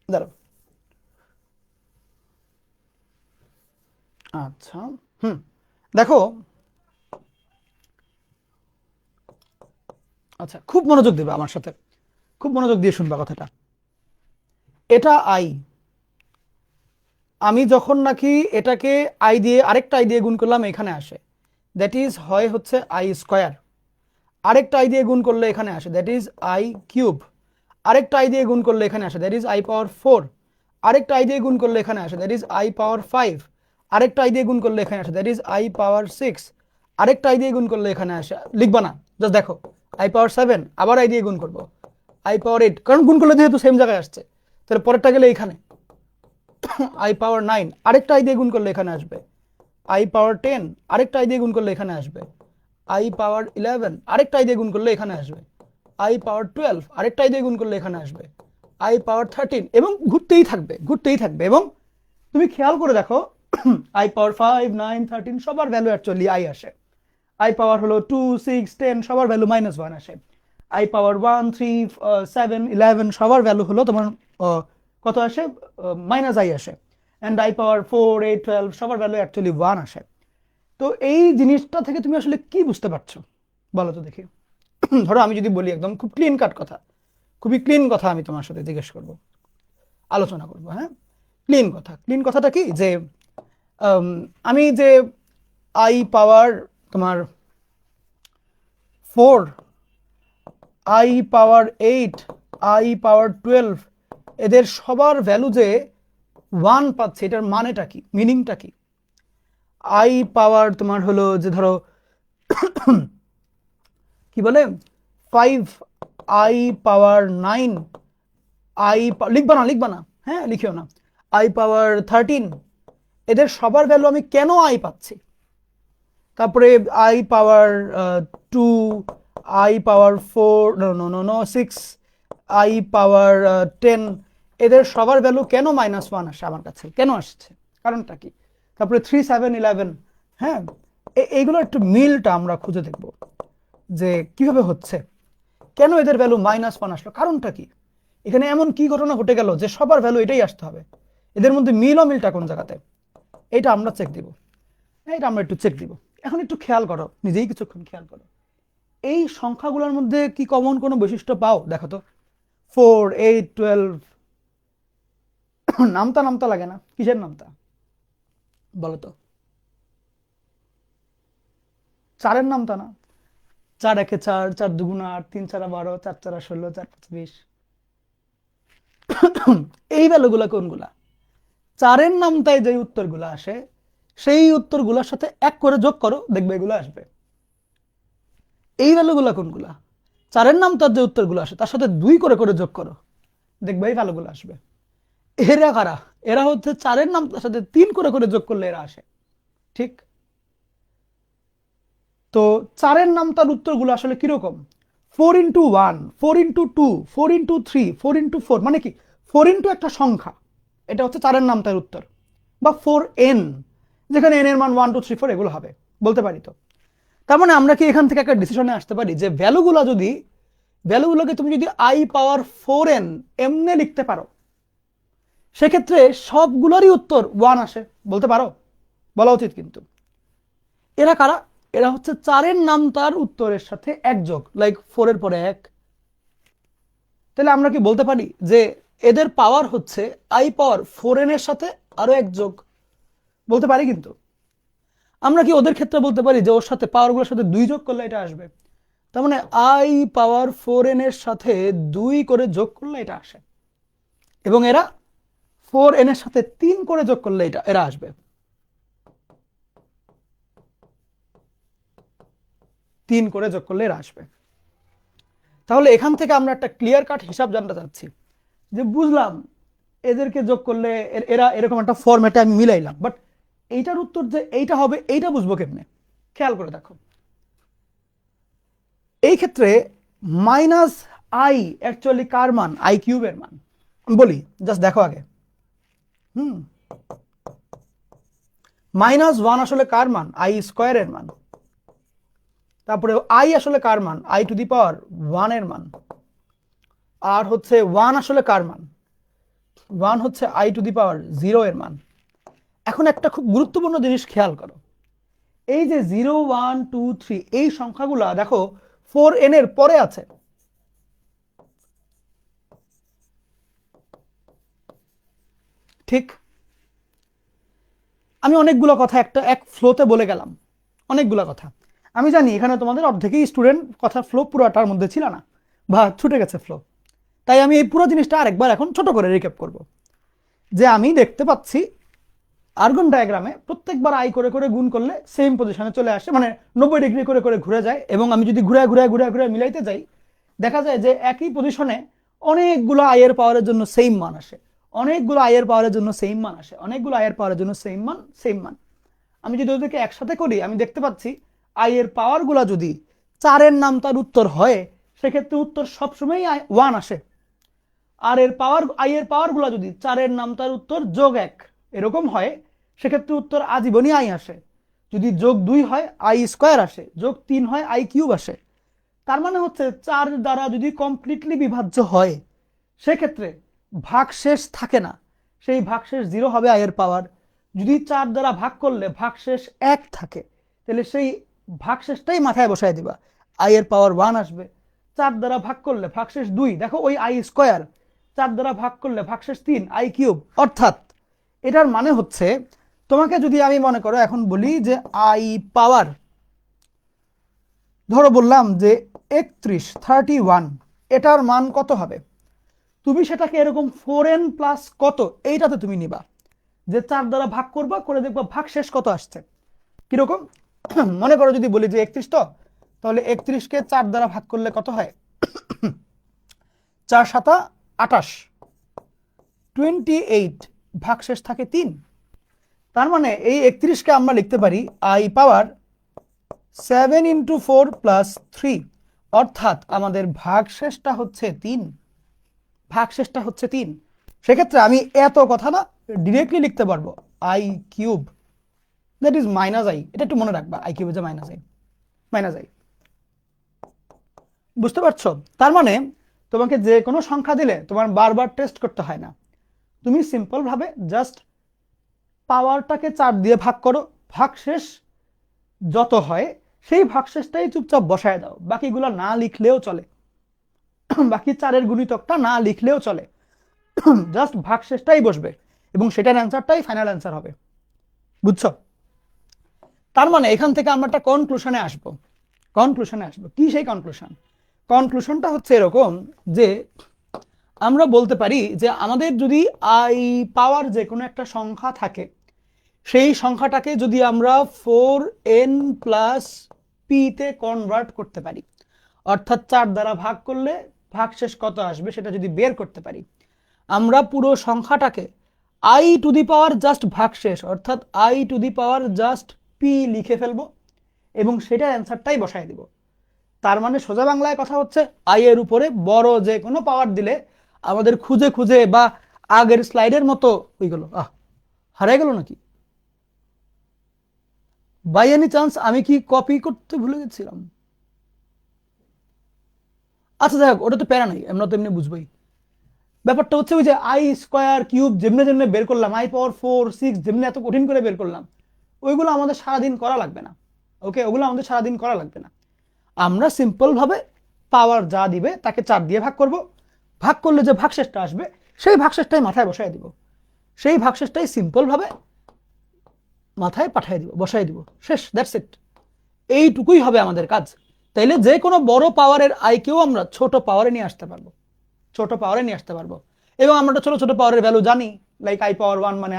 দাঁড়াও, আচ্ছা। হুম, দেখো, আচ্ছা খুব মনোযোগ দেবে আমার সাথে। খুব মনোযোগ দিয়ে শুনবা কথাটা। এটা আই, আমি যখন নাকি এটাকে আই দিয়ে আরেকটা আই দিয়ে গুণ করলাম এখানে আসে, দ্যাট ইজ হয় হচ্ছে আই স্কোয়ার। আরেকটা আই দিয়ে গুণ করলে এখানে আসে, দ্যাট ইজ আই কিউব। আরেকটা আই দিয়ে গুণ করলে এখানে আসে, দ্যাট ইজ আই পাওয়ার 4। আরেকটা আই দিয়ে গুণ করলে এখানে আসে, দ্যাট ইজ আই পাওয়ার 5। আরেকটা আই দিয়ে গুণ করলে এখানে আসে, দ্যাট ইজ আই পাওয়ার 6। আরেকটা আই দিয়ে গুণ করলে এখানে আসে, লিখবা না, জাস্ট দেখো, আই পাওয়ার 7। আবার আই দিয়ে গুণ করবো, আই পাওয়ার 8, কারণ গুণ করলে যেহেতু সেম জায়গায় আসছে, তাহলে পরেরটা গেলে এখানে আই পাওয়ার 9। আরেকটা আই দিয়ে গুণ করলে এখানে আসবে আই পাওয়ার 10। আরেকটা আই দিয়ে গুণ করলে এখানে আসবে আই পাওয়ার 11। আরেকটা আই দিয়ে গুণ করলে এখানে আসবে আই পাওয়ার 12। আরেকটা আই দিয়ে গুণ করলে এখানে আসবে আই পাওয়ার 13, এবং ঘুরতেই থাকবে ঘুরতেই থাকবে। এবং তুমি খেয়াল করে দেখো, আই পাওয়ার 5, 9, 13 সবার ভ্যালু অ্যাকচুয়ালি আই আসে। আই পাওয়ার হলো 2, 6, 10 সবার ভ্যালু -1 আসে। আই পাওয়ার 1, 3, 7, 11 সবার ভ্যালু হলো তোমার কত আসে, মাইনাস আই আসে। অ্যান্ড আই পাওয়ার 4, 8, 12 সবার ভ্যালু অ্যাকচুয়ালি 1 আসে। তো এই জিনিসটা থেকে তুমি আসলে কি বুঝতে পারছো বলো তো দেখি। ধরো আমি যদি বলি একদম খুব ক্লিন কাট কথা, খুবই ক্লিন কথা আমি তোমার সাথে জিজ্ঞেস করব, আলোচনা করব। হ্যাঁ, ক্লিন কথা। ক্লিন কথাটা কি, যে আমি যে আই পাওয়ার তোমার 4, আই পাওয়ার 8, আই পাওয়ার 12 এদের সবার ভ্যালু যে 1 পাচ্ছে, এটার মানেটা কি, মিনিংটা কি? আই পাওয়ার তোমার হলো যে ধরো কি বলে 5, আই পাওয়ার 9, আই লিখবা না, হ্যাঁ লিখিও না, আই পাওয়ার 13 এদের সবার ভ্যালু আমি কেন আই পাচ্ছি? তারপরে i power 2, i power 4, no 6, i power 10 এদের সবার ভ্যালু কেন -1 আসে আমার কাছে, কেন আসছে, কারণটা কি? তারপরে 3, 7, 11, হ্যাঁ এইগুলো একটু মিলটা আমরা খুঁজে দেখব যে কিভাবে হচ্ছে, কেন এদের ভ্যালু -1 আসলো, কারণটা কি? এখানে এমন কি ঘটনা ঘটে গেল যে সবার ভ্যালু এটাই আসতে হবে? এদের মধ্যে মিলটা কোন জায়গাতে, এটা আমরা চেক দিব। এটা আমরা একটু চেক দিব। এখন একটু খেয়াল করো, নিজেই কিছুক্ষণ খেয়াল করো, এই সংখ্যাগুলোর মধ্যে কি কমন কোনো বৈশিষ্ট্য পাও? দেখো তো, 4, 8, 12 নামতা নামতা লাগে না? কিসের নামতা বলো তো? 4-এর নামতা না? 4 একে 4, 4 দুগুণা 8, 3 4 12, 4 4 16, 4 5 20। এই ভ্যালুগুলা কোনগুলা? 4-এর নামতায় যে উত্তরগুলো আসে সেই উত্তরগুলোর সাথে 1 করে যোগ করো, দেখবে এগুলো আসবে। এই ভ্যালুগুলো কোনগুলা? 4-এর নামতার যে উত্তরগুলো আসে তার সাথে 2 করে করে যোগ করো, দেখবে এই ভ্যালুগুলো আসবে। এরা কারা? এরা হচ্ছে 4-এর নামতার সাথে 3 করে করে যোগ করলে এরা আসে, ঠিক? তো 4-এর নামতার উত্তরগুলো আসলে কিরকম? 4 ইন্টু 1, 4 ইন্টু 2, 4 ইন্টু 3, 4 ইন্টু 4, মানে কি 4 ইন্টু একটা সংখ্যা, এটা হচ্ছে 4-এর নামতার উত্তর। বা 4n, যেখানে n এর মান 1, 2, 3, 4 এগুলো হবে, বলতে পারি তো। তার মানে আমরা কি এখান থেকে একটা ডিসিশনে আসতে পারি যে ভ্যালুগুলোকে তুমি যদি আই পাওয়ার 4n এমনি লিখতে পারো, সেক্ষেত্রে সবগুলোরই উত্তর 1 আসে, বলতে পারো? বলা উচিত কিন্তু। এরা কারা? এরা হচ্ছে 4-এর নামতার উত্তরের সাথে 1 যোগ, লাইক 4 এর পরে 1। তাহলে আমরা কি বলতে পারি যে এদের পাওয়ার হচ্ছে আই পাওয়ার 4n এর সাথে আরো 1 যোগ? বলতে পারি কিন্তু। আমরা কি ওদের ক্ষেত্রে বলতে পারি যে ওর সাথে পাওয়ারগুলোর সাথে 2 যোগ করলে এটা আসবে? তার মানে আই পাওয়ার 4n এর সাথে 2 করে যোগ করলে এটা আসে, এবং এরা 4n এর সাথে 3 করে যোগ করলে এরা আসবে। 3 করে যোগ করলে এরা আসবে। তাহলে এখান থেকে আমরা একটা ক্লিয়ার কাট হিসাব জানতে চাচ্ছি যে বুঝলাম এদেরকে যোগ করলে এরা এরকম একটা ফরম্যাটে আমি মিলাইলাম, বাট এইটার উত্তর যে এইটা হবে এইটা বুঝবো কেমনে? খেয়াল করে দেখো, এই ক্ষেত্রে মাইনাস আই অ্যাকচুয়ালি কার মান? আই কিউবের মান। বলি জাস্ট দেখো আগে, -1 আসলে কার মান? আই স্কোয়ারের মান। তারপরে আই আসলে কার মান? আই টু দি পাওয়ার 1 এর মান। আর হচ্ছে 1 আসলে কার মান? 1 হচ্ছে আই টু দি পাওয়ার 0 এর মান। এখন একটা খুব গুরুত্বপূর্ণ জিনিস খেয়াল করো, এই যে 0, 1, 2, 3 এই সংখ্যাগুলো দেখো 4n এর পরে আছে। ঠিক? আমি অনেকগুলো কথা এক ফ্লোতে বলে গেলাম, অনেকগুলো কথা। আমি জানি এখানে তোমাদের অর্ধেকই স্টুডেন্ট, কথা ফ্লো পুরোটার মধ্যে ছিল না বা ছুটে গেছে ফ্লো, তাই আমি এই পুরো জিনিসটা আরেকবার এখন ছোট করে রিক্যাপ করব। যে আমি দেখতে পাচ্ছি আর্গন ডায়াগ্রামে প্রত্যেকবার আই করে করে গুণ করলে সেম পজিশনে চলে আসে, মানে 90 ডিগ্রি করে করে ঘুরে যায়, এবং আমি যদি ঘুরে ঘুরে ঘুরে ঘুরে মিলাইতে যাই দেখা যায় যে একই পজিশনে অনেকগুলো আইয়ের পাওয়ারের জন্য সেম মান আসে, অনেকগুলো আইয়ের পাওয়ারের জন্য সেম মান আসে, অনেকগুলো আইয়ের পাওয়ারের জন্য সেম মান। আমি যদি ওদেরকে একসাথে করি আমি দেখতে পাচ্ছি আইয়ের পাওয়ারগুলো যদি 4-এর নাম তার উত্তর হয় সেক্ষেত্রে উত্তর সবসময়ই 1 আসে। আর আইয়ের পাওয়ারগুলো যদি 4-এর নাম তার উত্তর +1 এরকম হয় সেক্ষেত্রে উত্তর আজীবনই আই আসে। যদি +2 হয় আই স্কোয়ার আসে, +3 হয় আই কিউব আসে। তার মানে হচ্ছে 4 দ্বারা যদি কমপ্লিটলি বিভাজ্য হয় সেক্ষেত্রে ভাগশেষ থাকে না, সেই ভাগশেষ 0 হবে আইয়ের পাওয়ার। যদি 4 দ্বারা ভাগ করলে ভাগশেষ 1 থাকে তাহলে সেই ভাগশেষটাই মাথায় বসায় দিবা, আইয়ের পাওয়ার 1 আসবে। 4 দ্বারা ভাগ করলে ভাগশেষ 2, দেখো ওই আই স্কোয়ার। 4 দ্বারা ভাগ করলে ভাগশেষ 3 আই কিউব। অর্থাৎ এটার মানে হচ্ছে তোমাকে যদি আমি মনে করো এখন বলি যে আই পাওয়ার ধরো বললাম যে 31 এটার মান কত হবে, তুমি সেটাকে এরকম 4n প্লাস কত এইটাতে তুমি নিবা, যে 4 দ্বারা ভাগ করবা, করে দেখবা ভাগশেষ কত আসছে। কিরকম মনে করো যদি বলি যে 31, তো তাহলে 31কে 4 দ্বারা ভাগ করলে কত হয়, 4 × 7 = 28, 28, ভাগশেষ থাকে 3। তার মানে এই 31কে আমরা লিখতে পারি আই পাওয়ার 7 × 4 + 3, অর্থাৎ আমাদের ভাগশেষটা হচ্ছে 3, ভাগশেষটা হচ্ছে 3। সেক্ষেত্রে আমি এত কথা না ডিরেক্টলি লিখতে পারবো I cube, that is minus I. এটা একটু মনে রাখবা, আই কিউব যে মাইনাস আই। বুঝতে পারছো? তার মানে তোমাকে যে কোনো সংখ্যা দিলে তোমার বারবার টেস্ট করতে হয় না, তুমি সিম্পল ভাবে জাস্ট পাওয়ারটাকে 4 দিয়ে ভাগ করো, ভাগশেষ যত হয় সেই ভাগশেষটাই চুপচাপ বসায় দাও, বাকিগুলো না লিখলেও চলে, বাকি 4-এর গুণিতকটা না লিখলেও চলে, জাস্ট ভাগশেষটাই বসবে এবং সেটার অ্যান্সারটাই ফাইনাল অ্যান্সার হবে। বুঝছো? তার মানে এখান থেকে আমরা একটা কনক্লুশনে আসবো। কি সেই কনক্লুশনটা হচ্ছে এরকম যে আমরা বলতে পারি যে আমাদের যদি আই পাওয়ার যে কোনো একটা সংখ্যা থাকে সেই সংখ্যাটাকে যদি আমরা 4n + p তে কনভার্ট করতে পারি, অর্থাৎ 4 দ্বারা ভাগ করলে ভাগশেষ কত আসবে সেটা যদি বের করতে পারি, আমরা পুরো সংখ্যাটাকে i two the power just ভাগশেষ অর্থাৎ i two the power just p লিখে ফেলবো এবং সেটার অ্যান্সারটাই বসায় দিব। তার মানে সোজা বাংলায় কথা হচ্ছে i এর উপরে বড় যে কোনো পাওয়ার দিলে আমাদের খুঁজে খুঁজে বা আগের স্লাইডের মতো হয়ে গেল, হারিয়ে গেল নাকি বাই এনি চান্স? আমি কি কপি করতে ভুলে গেছিলাম? আচ্ছা যাই হোক, ওটা তো প্যারা নাই, আমরা তো এমনি বুঝবোই। ব্যাপারটা হচ্ছে ওই যে আই স্কোয়ার কিউব যেমনি যেমনি বের করলাম, আই পাওয়ার 4, 6 যেমনি এত কঠিন করে বের করলাম, ওইগুলো আমাদের সারাদিন করা লাগবে না। ওকে, ওগুলো আমাদের সারাদিন করা লাগবে না। আমরা সিম্পল ভাবে পাওয়ার যা দিবে তাকে 4 দিয়ে ভাগ করব, ভাগ করলে যে ভাগশেষটা আসবে সেই ভাগশেষটাই মাথায় বসায় দিব, সেই ভাগশেষটাই সিম্পল ভাবে মাথায় পাঠিয়ে দিব, বসাই দিব, শেষ, দ্যাটস ইট। এইটুকুই হবে আমাদের কাজ। তাইলে যে কোনো বড় পাওয়ারের আইকেও আমরা ছোট পাওয়ারে নিয়ে আসতে পারবো, এবং আমরা ছোট ছোট পাওয়ারের ভ্যালু জানি, লাইক আই পাওয়ার 1 মানে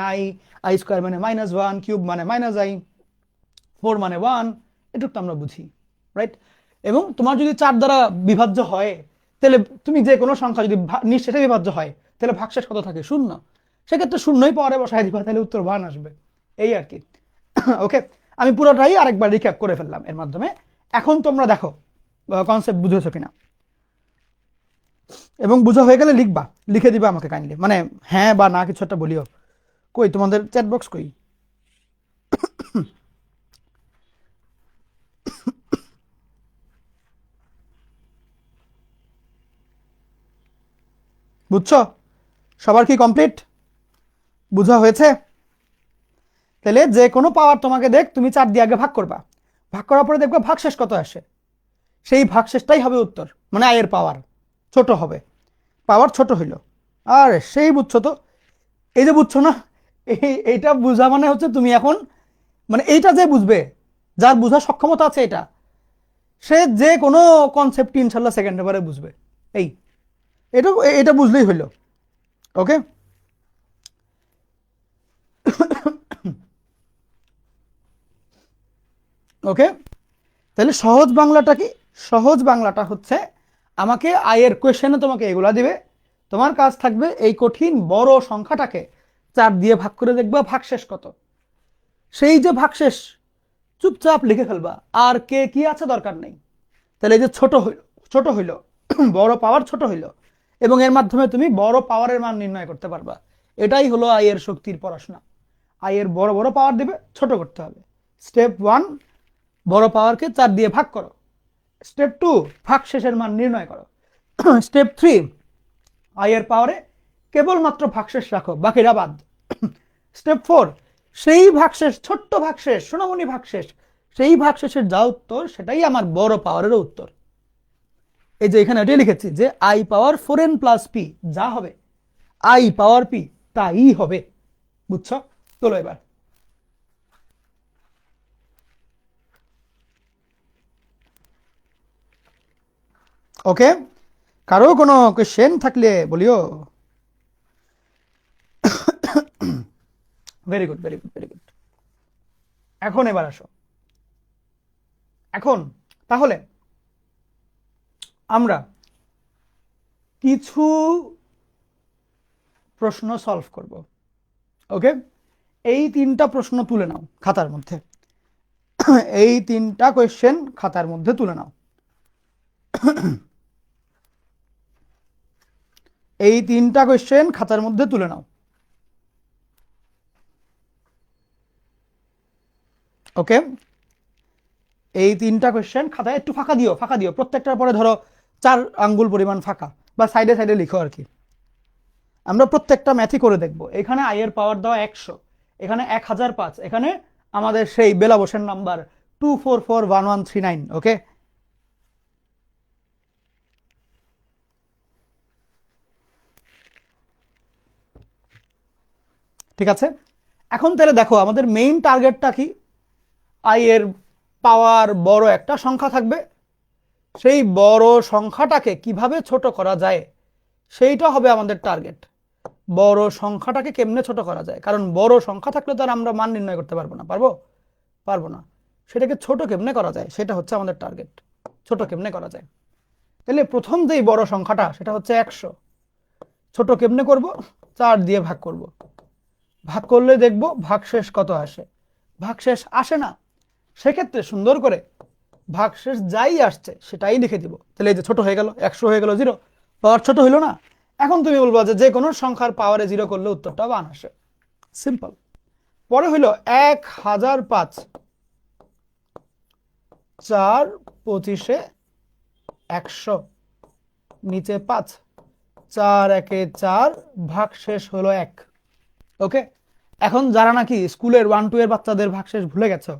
আই স্কোয়ার মানে -1, কিউব মানে -i, 4 মানে 1, এটুকু তো আমরা বুঝি, রাইট? এবং তোমার যদি 4 দ্বারা বিভাজ্য হয় তাহলে তুমি যে কোনো সংখ্যা যদি নিঃশেষে বিভাজ্য হয় তাহলে ভাগশেষ কত থাকে? 0। সেক্ষেত্রে 0ই পাওয়ারে বসায় দিবা, তাহলে উত্তর 1 আসবে, এই আর কি। ওকে, আমি পুরোটাই আরেকবার রিক্যাপ করে ফেললাম এর মাধ্যমে। এখন তোমরা দেখো কনসেপ্ট বুঝেছো কিনা, এবং বুঝা হয়ে গেলে লিখে দিবা আমাকে কাইন্ডলি, মানে হ্যাঁ বা না কিছু একটা বলিও। কই তোমাদের চ্যাট বক্স কই? বুঝছো? সবার কি কমপ্লিট? বুঝা হয়েছে? তাহলে যে কোনো পাওয়ার তোমাকে দেখ, তুমি 4 দিয়ে আগে ভাগ করবা, ভাগ করার পরে দেখবা ভাগশেষ কত আসে, সেই ভাগশেষটাই হবে উত্তর, মানে আয়ের পাওয়ার ছোট হবে, পাওয়ার ছোট হইল। আর সেই বুঝছো তো, এই যে বুঝছো না, এইটা বোঝা মানে হচ্ছে তুমি এখন মানে এইটা যে বুঝবে, যার বোঝার সক্ষমতা আছে এটা, সে যে কোনো কনসেপ্ট ইনশাল্লাহ সেকেন্ডে বারে বুঝবে। এই এটা এটা বুঝলেই হইলো। ওকে, ওকে, তাহলে সহজ বাংলাটা কি? সহজ বাংলাটা হচ্ছে আমাকে আয়ের কোয়েশ্চেনে তোমাকে এগুলা দিবে, তোমার কাজ থাকবে এই কঠিন বড় সংখ্যাটাকে 4 দিয়ে ভাগ করে দেখবা ভাগশেষ কত। সেই যে ভাগশেষ চুপচাপ লিখে ফেলবা, আর কে কি আছে দরকার নেই। তাহলে এই যে ছোট হইল বড় পাওয়ার ছোট হইল, এবং এর মাধ্যমে তুমি বড় পাওয়ারের মান নির্ণয় করতে পারবা। এটাই হলো আয়ের শক্তির পড়াশোনা। আয়ের বড় বড় পাওয়ার দিবে, ছোট করতে হবে। স্টেপ 1, বড় পাওয়ারকে 4 দিয়ে ভাগ করো। স্টেপ 2, ভাগশেষের মান নির্ণয় করো। স্টেপ 3, আয়ের পাওয়ারে কেবলমাত্র ভাগশেষ রাখো, বাকিরা বাদ। স্টেপ 4, সেই ভাগশেষ, ছোট্ট ভাগশেষ, সোনামণি ভাগশেষ, সেই ভাগশেষের যা উত্তর সেটাই আমার বড় পাওয়ারেরও উত্তর। এই যে এখানে এটাই লিখেছি যে I power 4n plus P যা হবে আই পাওয়ার পি তাই হবে। বুঝছো? চলো এবার ওকে, কারো কোনো কোয়েশ্চেন থাকলে বলিও। Very good, very good, very good. এখন এবার আসো, এখন তাহলে আমরা কিছু প্রশ্ন সলভ করব। ওকে, এই 3টা প্রশ্ন তুলে নাও খাতার মধ্যে, এই 3টা কোয়েশ্চেন খাতার মধ্যে তুলে নাও। এই 3টা কোয়েশ্চেন খাতার মধ্যে তুলে নাও। ওকে, এই 3টা কোয়েশ্চেন খাতায় একটু ফাঁকা দিও, ফাঁকা দিও, প্রত্যেকটার পরে ধরো 4 আঙ্গুল পরিমাণ ফাঁকা, বা সাইডে সাইডে লিখো আর কি। আমরা প্রত্যেকটা ম্যাথই করে দেখব। এখানে আয়ের পাওয়ার দেওয়া 100, এখানে 1005, এখানে আমাদের সেই বেলা বোসের নাম্বার 2441139। ওকে, ঠিক আছে। এখন তাহলে দেখো আমাদের মেইন টার্গেটটা কি? আয়ের পাওয়ার বড় একটা সংখ্যা থাকবে, সেই বড় সংখ্যাটাকে কিভাবে ছোট করা যায় সেইটা হবে আমাদের টার্গেট। বড় সংখ্যাটাকে কেমনে ছোট করা যায়, কারণ বড় সংখ্যা থাকলে তো আর আমরা মান নির্ণয় করতে পারবো না। পারবো? পারবো না। সেটাকে ছোট কেমনে করা যায় সেটা হচ্ছে আমাদের টার্গেট। ছোট কেমনে করা যায়? তাহলে প্রথম যেই বড় সংখ্যাটা সেটা হচ্ছে 100। ছোট কেমনে করব? 4 দিয়ে ভাগ করব। ভাগ করলে দেখব ভাগশেষ কত আসে। ভাগশেষ আসে না, সেক্ষেত্রে সুন্দর করে ভাগশেষ যাই আসছে সেটাই লিখে দিব। তাহলে এই যে ছোট হয়ে গেল, 100 হয়ে গেল 0, পাওয়ার ছোট হইল না? এখন তুমি বলবো যে কোনো সংখ্যার পাওয়ারে 0 করলে উত্তরটা 1 আসে, সিম্পল। পরে হইল 1005, 4 25 100, নিচে 5, 4 1 4, ভাগশেষ হলো 1। ওকে, এখন যারা নাকি স্কুলের 1 2 এর বাচ্চাদের ভাগশেষ ভুলে গেছো,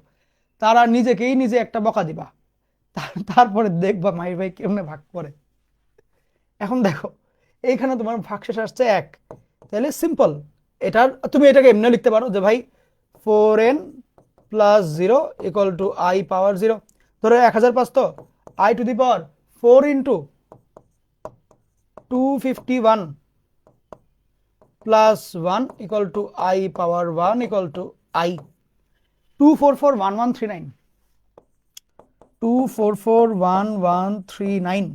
তারা নিজেকেই নিজে একটা বকা দিবা, তারপরে দেখবা মাই ভাই কেমনে ভাগ করে। এখন দেখো এইখানে তোমার ভাগশেষ আসছে 1, তাহলে সিম্পল। এটার তুমি এটাকে এমনি লিখতে পারো যে ভাই 4n plus 0 equal to i power 0। ধরো 1005 তো i to the power 4 into 251 plus 1 equal to i power 1 equal to i. 2441139, 2441139,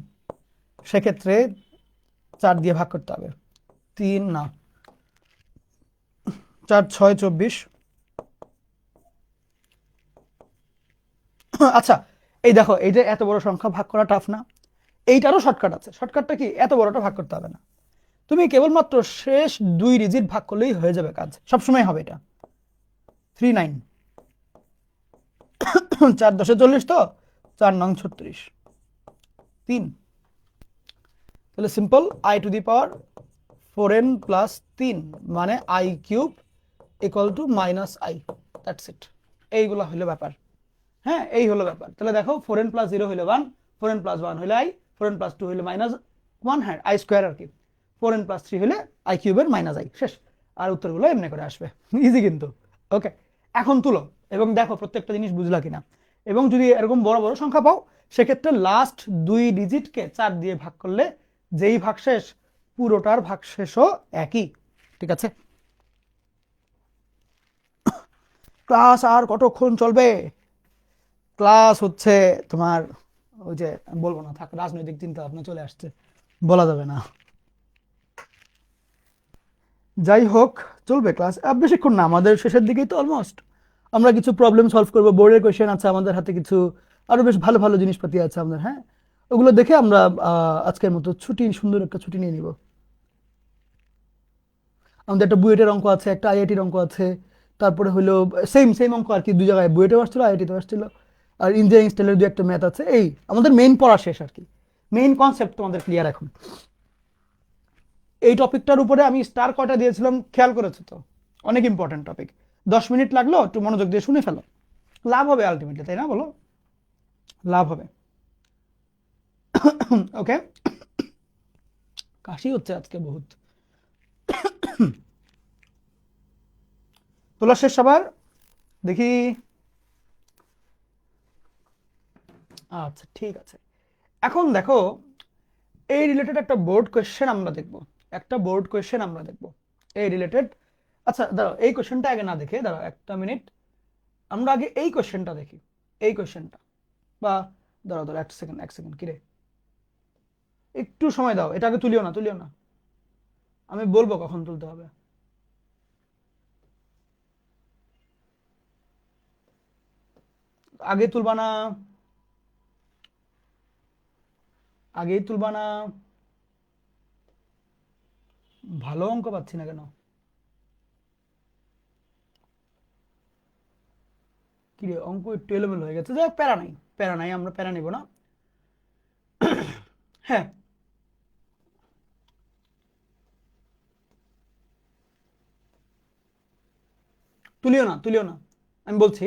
সেক্ষেত্রে 4 দিয়ে ভাগ করতে হবে। 3 না, 4 6 24। আচ্ছা, এই দেখো এই যে এত বড় সংখ্যা ভাগ করা টাফ না? এইটারও শর্টকাট আছে। শর্টকাটটা কি? এত বড়টা ভাগ করতে হবে না, তুমি কেবলমাত্র শেষ 2 ডিজিট ভাগ করলেই হয়ে যাবে কাজ, সবসময় হবে এটা। 39, 4 10 40 তো 4 9 36, 3। তাহলে simple, I to the power 4n plus 3 মানে I cube equal to minus I. That's it. এইগুলো হলো ব্যাপার। হ্যাঁ, এই হলো ব্যাপার। তাহলে দেখো 4n প্লাস 0 হইলো 1, 4n প্লাস 1 হইলে আই, 4n প্লাস 2 হইলে মাইনাস 1, হ্যাঁ আই স্কোয়ার আর কি। 4n প্লাস 3 হইলে আই কিউবের মাইনাস আই, শেষ। আর উত্তরগুলো এমনি করে আসবে, ইজি কিন্তু। ওকে, এখন তুলো এবং দেখো প্রত্যেকটা জিনিস বুঝলা কিনা। এবং যদি এরকম বড় বড় সংখ্যা পাও সেক্ষেত্রে লাস্ট 2 ডিজিটকে 4 দিয়ে ভাগ করলে যেই ভাগশেষ পুরোটার ভাগশেষও একই। ঠিক আছে, ক্লাস আর কতক্ষণ চলবে? ক্লাস হচ্ছে তোমার ওই যে বলবো না, থাক, রাজনৈতিক চিন্তা ভাবনা চলে আসছে, বলা যাবে না। যাই হোক, চলবে ক্লাস, বেশিক্ষণ না, আমাদের শেষের দিকেই তো অলমোস্ট। আমরা কিছু প্রবলেম সলভ করবো, বোর্ডের কোয়েশ্চেন আছে আমাদের হাতে, কিছু আরো বেশ ভালো ভালো জিনিসপাতি আছে আমাদের। হ্যাঁ, ওগুলো দেখে আমরা আজকের মতো ছুটি, সুন্দর একটা ছুটি নিয়ে নিব। আমাদের একটা বুয়েটের অঙ্ক আছে, একটা আইআইটির অঙ্ক আছে, তারপরে হলো সেম সেম অঙ্ক আর কি, দুই জায়গায়, বুয়েটেও আসছিল আইআইটিতেও আসছিল, আর ইঞ্জিনিয়ারিং স্টাইলের দু একটা ম্যাথ আছে। এই আমাদের মেইন পড়া শেষ আর কি, মেইন কনসেপ্ট তোমাদের ক্লিয়ার এখন। এই টপিকটার উপরে আমি স্টার কয়টা দিয়েছিলাম খেয়াল করেছো তো? অনেক ইম্পর্টেন্ট টপিক, 10 মিনিট লাগলো, একটু মনোযোগ দিয়ে শুনে ফেলো, লাভ হবে আলটিমেটলি, তাই না বলো? লাভ হবে। ওকে, কাশি হচ্ছে আজকে বহুত। তোলা শেষ সবার? দেখি, আচ্ছা ঠিক আছে। এখন দেখো, এই রিলেটেড একটা বোর্ড কোয়েশ্চেন আমরা দেখব, একটা বোর্ড কোয়েশ্চেন আমরা দেখব এই রিলেটেড। আচ্ছা দাঁড়াও, এই কোয়েশ্চেনটা আগে না দেখে, দাঁড়াও একটা মিনিট, আমরা আগে এই কোয়েশ্চেনটা দেখি, এই কোয়েশ্চেনটা, বা দাঁড়াও দাঁড়াও, এক সেকেন্ড এক সেকেন্ড, কিরে একটু সময় দাও, এটা আগে তুলিও না, তুলিও না, আমি বলবো কখন তুলতে হবে। আগে তুলবা না, আগেই তুলবা না, ভালো অঙ্ক পাচ্ছি না কেন? কি রে, অঙ্ক একটু এলোমেলো হয়ে গেছে, যাই হোক, প্যারা নাই, প্যারা নাই, আমরা প্যারা নিব না। হ্যাঁ, তুলিও না, তুলিও না, আমি বলছি।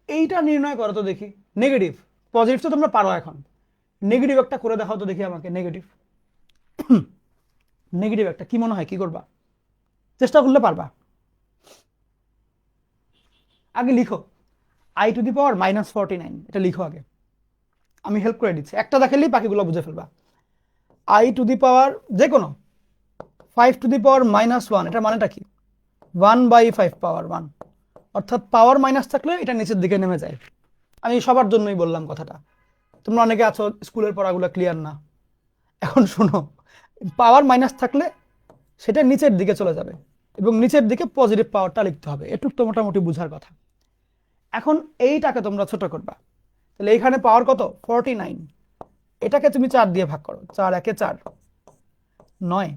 এইটা নির্ণয় করো তো দেখি, নেগেটিভ পজিটিভ তো তোমরা পারো, এখন নেগেটিভ একটা করে দেখাও তো দেখি আমাকে, নেগেটিভ। নেগেটিভ একটা কি মনে হয়, কি করবা? চেষ্টা করলে পারবা। আগে লিখো I⁻⁻49, এটা লিখো আগে, আমি হেল্প করে দিচ্ছি, একটা দেখালেই বাকিগুলো বুঝে ফেলবা। I⁻, যে কোনো 5⁻⁻1, এটা মানেটা কি? 1/5 পাওয়ার 1, অর্থাৎ পাওয়ার মাইনাস থাকলে এটা নিচের দিকে নেমে যায়। আমি সবার জন্যই বললাম কথাটা, তোমরা অনেকে আছো স্কুলের পড়াগুলো ক্লিয়ার না, এখন শোনো, পাওয়ার মাইনাস থাকলে সেটা নিচের দিকে চলে যাবে, এবং নিচের দিকে পজিটিভ পাওয়ারটা লিখতে হবে, এটুক তো মোটামুটি বুঝার কথা। এখন এইটাকে তোমরা ছোট করবা, তাহলে এইখানে পাওয়ার কত? 49, এটাকে তুমি 4 দিয়ে ভাগ করো, 4 একে 4, 9,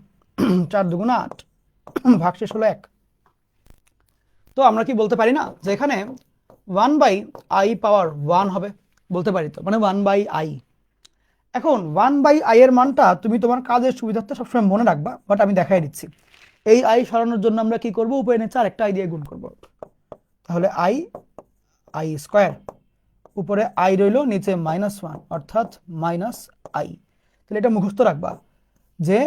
4 দুগুণা 8, ভাগশেষ হলো 1। তো আমরা কি বলতে পারি না যে এখানে 1/i⁻1 হবে? বলতে পারি তো, মানে 1/i। এখন 1/i এর মানটা তুমি তোমার কাজের সুবিধার্থে সবসময় মনে রাখবা, বাট আমি দেখাই দিচ্ছি। এই i সরানোর জন্য আমরা কি করব, উপরে নিচে আরেকটা i দিয়ে গুণ করব, তাহলে i স্কয়ার, উপরে i রইল, নিচে -1, অর্থাৎ -i। তাহলে এটা মুখস্থ রাখবা যে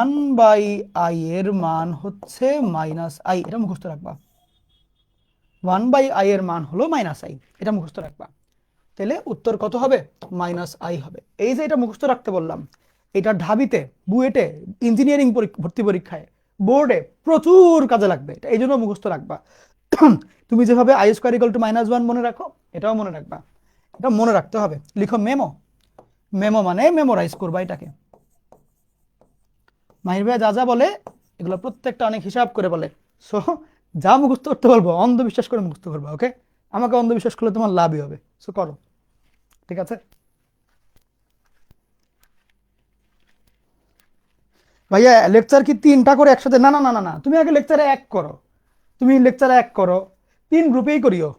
1/i এর মান হচ্ছে -i, এটা মুখস্থ রাখবা। 1/i এর মান হলো -i, এটা মুখস্থ রাখবা। তাহলে উত্তর কত হবে? -i হবে। এই যে এটা মুখস্থ রাখতে বললাম, এটা ঢাবিতে, বুয়েটে, ইঞ্জিনিয়ারিং ভর্তি পরীক্ষায়, বোর্ডে প্রচুর কাজে লাগবে, এই জন্য মুখস্থ রাখবা। তুমি যেভাবে i² = -1 মনে রাখো, এটাও মনে রাখবা, এটা মনে রাখতে হবে। লিখো মেমো, মেমো মানে মেমোরাইজ করবা এটাকে। মাহির ভাইয়া যা যা বলে এগুলো প্রত্যেকটা অনেক হিসাব করে বলে, সো যা মুখস্থ করতে বলবো অন্ধবিশ্বাস করে মুখস্থ করবা। ওকে, আমাকে অন্ধবিশ্বাস করলে তোমার লাভই হবে, সো করো, ঠিক আছে? ভাইয়া লেকচার কি 3টা করে একসাথে? না না না না না, তুমি আগে লেকচারে 1 করো, তুমি লেকচারে 1 করো, 3 গ্রুপেই করিও,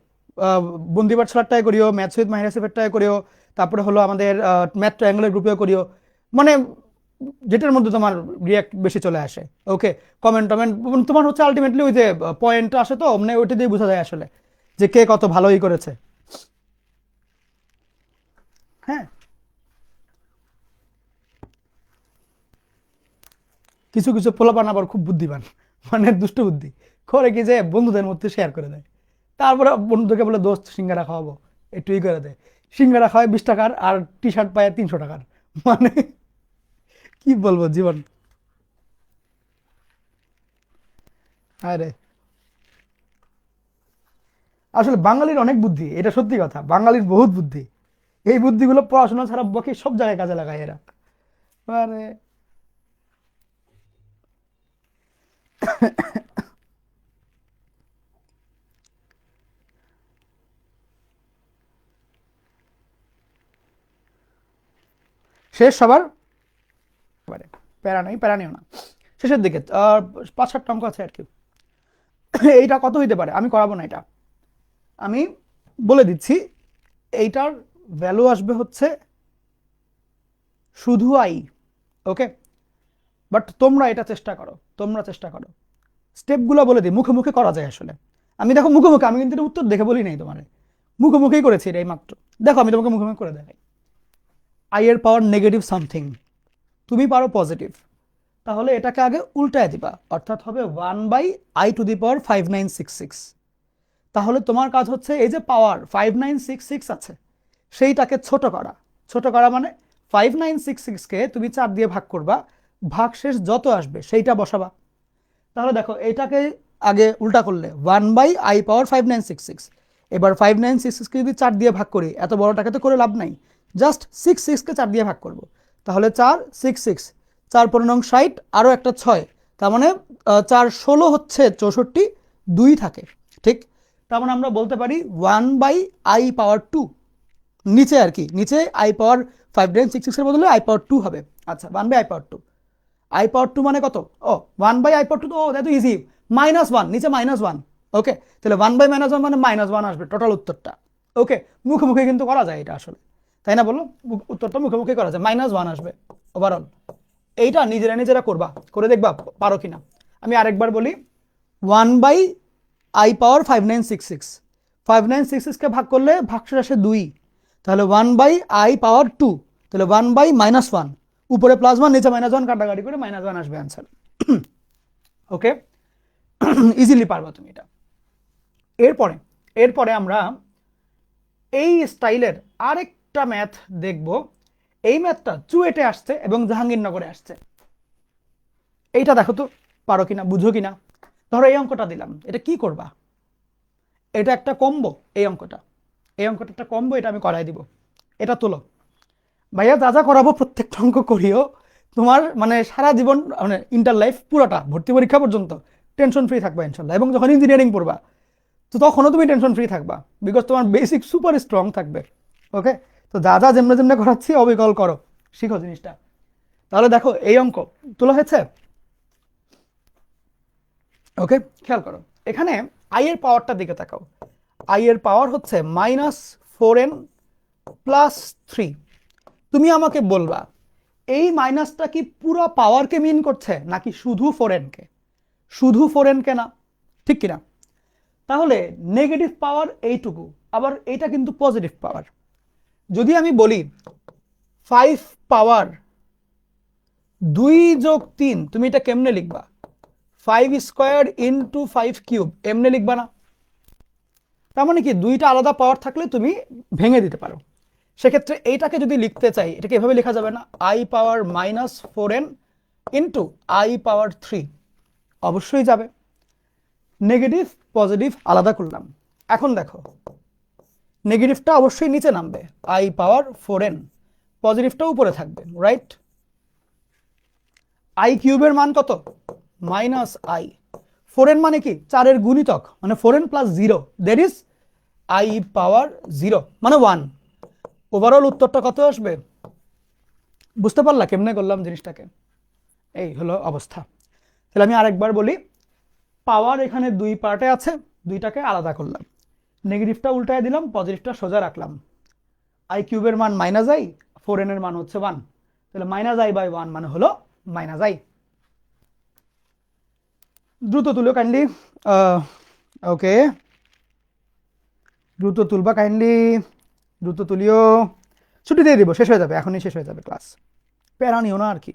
বন্দিবার ছাড়ারটাই করিও, ম্যাথস উইথ মাহির আসিফেরটাই করিও, তারপরে হলো আমাদের ম্যাথ ট্রায়াঙ্গেলের গ্রুপেও করিও, মানে যেটার মধ্যে তোমার রিয়াক্ট বেশি চলে আসে। ওকে, কমেন্ট টমেন্ট তোমার হচ্ছে আলটিমেটলি ওই যে পয়েন্টটা আসে, তো মানে ওইটা দিয়ে বোঝা যায় আসলে যে কে কত ভালোই করেছে। হ্যাঁ, কিছু কিছু পোলাপান আবার খুব বুদ্ধিমান, মানে দুষ্ট বুদ্ধি করে কি যে বন্ধুদের মধ্যে শেয়ার করে দেয়, তারপরে বন্ধুদেরকে বলে দোস্ত সিঙ্গারা খাওয়াবো, একটু ই করে দেয়, সিঙ্গারা খাওয়ায় 20 টাকার আর টি শার্ট পায় 300 টাকার। মানে কি বলবো জীবন। আরে আসলে বাঙালির অনেক বুদ্ধি, এটা সত্যি কথা, বাঙালির বহুত বুদ্ধি। এই বুদ্ধিগুলো পড়াশোনা ছাড়া বাকি সব জায়গায় কাজে লাগায় এরা। মানে শেষ সবার, পারে প্যারা নেই, প্যারা নিও না, শেষের দিকে 5-7টা অঙ্ক আছে আর কি। এইটা কত হইতে পারে আমি করাবো না, এটা আমি বলে দিচ্ছি। এইটার ভ্যালু আসবে হচ্ছে শুধু আই। ওকে, বাট তোমরা এটা চেষ্টা করো, তোমরা চেষ্টা করো, স্টেপগুলো বলে দিই, মুখে মুখে করা যায় আসলে। আমি দেখো মুখে মুখে, আমি কিন্তু এটা উত্তর দেখে বলি নাই তোমার, মুখে মুখেই করেছি এটা এই মাত্র। দেখো আমি তোমাকে মুখে মুখে করে দেখাই। আই এর পাওয়ার নেগেটিভ সামথিং, তুমি পারো পজিটিভ, তাহলে এটাকে আগে উল্টায় দিবা, অর্থাৎ হবে 1/i⁵ তাহলে তোমার কাজ হচ্ছে এই যে পাওয়ার 5966 আছে সেইটাকে ছোট করা। ছোট করা মানে 5966কে তুমি 4 দিয়ে ভাগ করবা, ভাগশেষ যত আসবে সেইটা বসাবা। তাহলে দেখো এটাকে আগে উল্টা করলে 1/i⁵ এবার 5966কে যদি 4 দিয়ে ভাগ করি, এত বড়টাকে তো করে লাভ নাই, জাস্ট 66কে 4 দিয়ে ভাগ করব, তাহলে 4 6 6 4 15 60, আরও একটা 6, তার মানে 4 16 হচ্ছে 64, 2 থাকে, ঠিক। তার মানে আমরা বলতে পারি 1/i⁴, নিচে আর কি, নিচে i⁵ এর বদলে i⁴ হবে। আচ্ছা 1/i⁴, i⁴ মানে কত? ও 1/i⁴, তো দ্যাট ইজি, -1, নিচে -1। ওকে, তাহলে 1/-1 মানে -1 আসবে টোটাল উত্তরটা। ওকে, মুখে মুখে কিন্তু করা যায় এটা আসলে, তাই না বলো? উত্তরটা মুখে মুখে করা যায়, -1 আসবে ওভারঅল। এইটা নিজেরা নিজেরা করবা, করে দেখবা পারো কিনা। আমি আরেকবার বলি, 1/i⁵ 5966কে ভাগ করলে ভাগশেষ আসে 2, তাহলে 1/i⁴, তাহলে 1/-1, উপরে +1 নিচে -1 কাটাকাটি করে -1 আসবে অ্যান্সার। ওকে, ইজিলি পারবা তুমি এটা। এরপরে এরপরে আমরা এই স্টাইলের আরেকটা ম্যাথ দেখব। এই ম্যাথটা চুয়েটে আসছে এবং জাহাঙ্গীরনগরে আসছে। এইটা দেখো তো পারো কিনা, বুঝো কিনা। ধরো এই অঙ্কটা দিলাম, এটা কি করবা? এটা একটা কম্বো, এই অঙ্কটা একটা কম্বো, এটা আমি করাই দিব। এটা তোলো ভাইয়া, যা যা করাবো প্রত্যেকটা অঙ্ক করিও, তোমার মানে সারা জীবন, মানে ইন্টার লাইফ পুরোটা, ভর্তি পরীক্ষা পর্যন্ত টেনশন ফ্রি থাকবা ইনশাল্লাহ। এবং যখন ইঞ্জিনিয়ারিং পড়বা তো তখনও তুমি টেনশন ফ্রি থাকবা, বিকজ তোমার বেসিক সুপার স্ট্রং থাকবে। ওকে, তো যা যা যেমনে যেমনে করাচ্ছি অবিকল করো, শিখো জিনিসটা। তাহলে দেখো এই অঙ্ক তোলা হয়েছে। ওকে, খেয়াল করো, এখানে আই এর পাওয়ারটার দিকে তাকাও। আই এর পাওয়ার হচ্ছে -4n + 3। তুমি আমাকে বলবা এই মাইনাসটা কি পুরো পাওয়ারকে মিন করছে নাকি শুধু 4n কে? শুধু 4n কে না, ঠিক কিনা? তাহলে নেগেটিভ পাওয়ার এইটুকু, আবার এটা কিন্তু পজিটিভ পাওয়ার। যদি আমি বলি 5 পাওয়ার 2 + 3, তুমি এটা কেমনে লিখবা? 5² × 5³ এমনে লিখবা না? তার মানে কি দুইটা আলাদা পাওয়ার থাকলে তুমি ভেঙে দিতে পারো। সেক্ষেত্রে এইটাকে যদি লিখতে চাই, এটাকে এভাবে লেখা যাবে না, i⁻⁻4n × i⁻3? অবশ্যই যাবে। নেগেটিভ পজিটিভ আলাদা করলাম। এখন দেখো নেগেটিভটা অবশ্যই নিচে নামবে, i⁻4n, পজিটিভটা উপরে থাকবে, রাইট? i³ এর মান কত? -i। 4n মানে কি 4 এর গুণিতক, মানে 4n + 0, দ্যাট ইজ i⁻0, মানে 1। ওভারঅল উত্তরটা কত আসবে? বুঝতে পারলা কেমনে করলাম জিনিসটাকে? এই হলো অবস্থা। তাহলে আমি আরেকবার বলি, পাওয়ার এখানে 2 পার্টে আছে, দুইটাকে আলাদা করলাম, নেগেটিভটা উল্টায় দিলাম, পজিটিভটা সোজা রাখলাম। i³ এর মান -i, 4n এর মান হচ্ছে 1, তাহলে -i/1 মানে হলো -i। দ্রুত তুলো কাইন্ডলি, ওকে, দ্রুত তুলবা কাইন্ডলি, দ্রুত তুলিও, ছুটি দিয়ে দিব, শেষ হয়ে যাবে, এখনই শেষ হয়ে যাবে ক্লাস, প্যারা নিও না আর কি।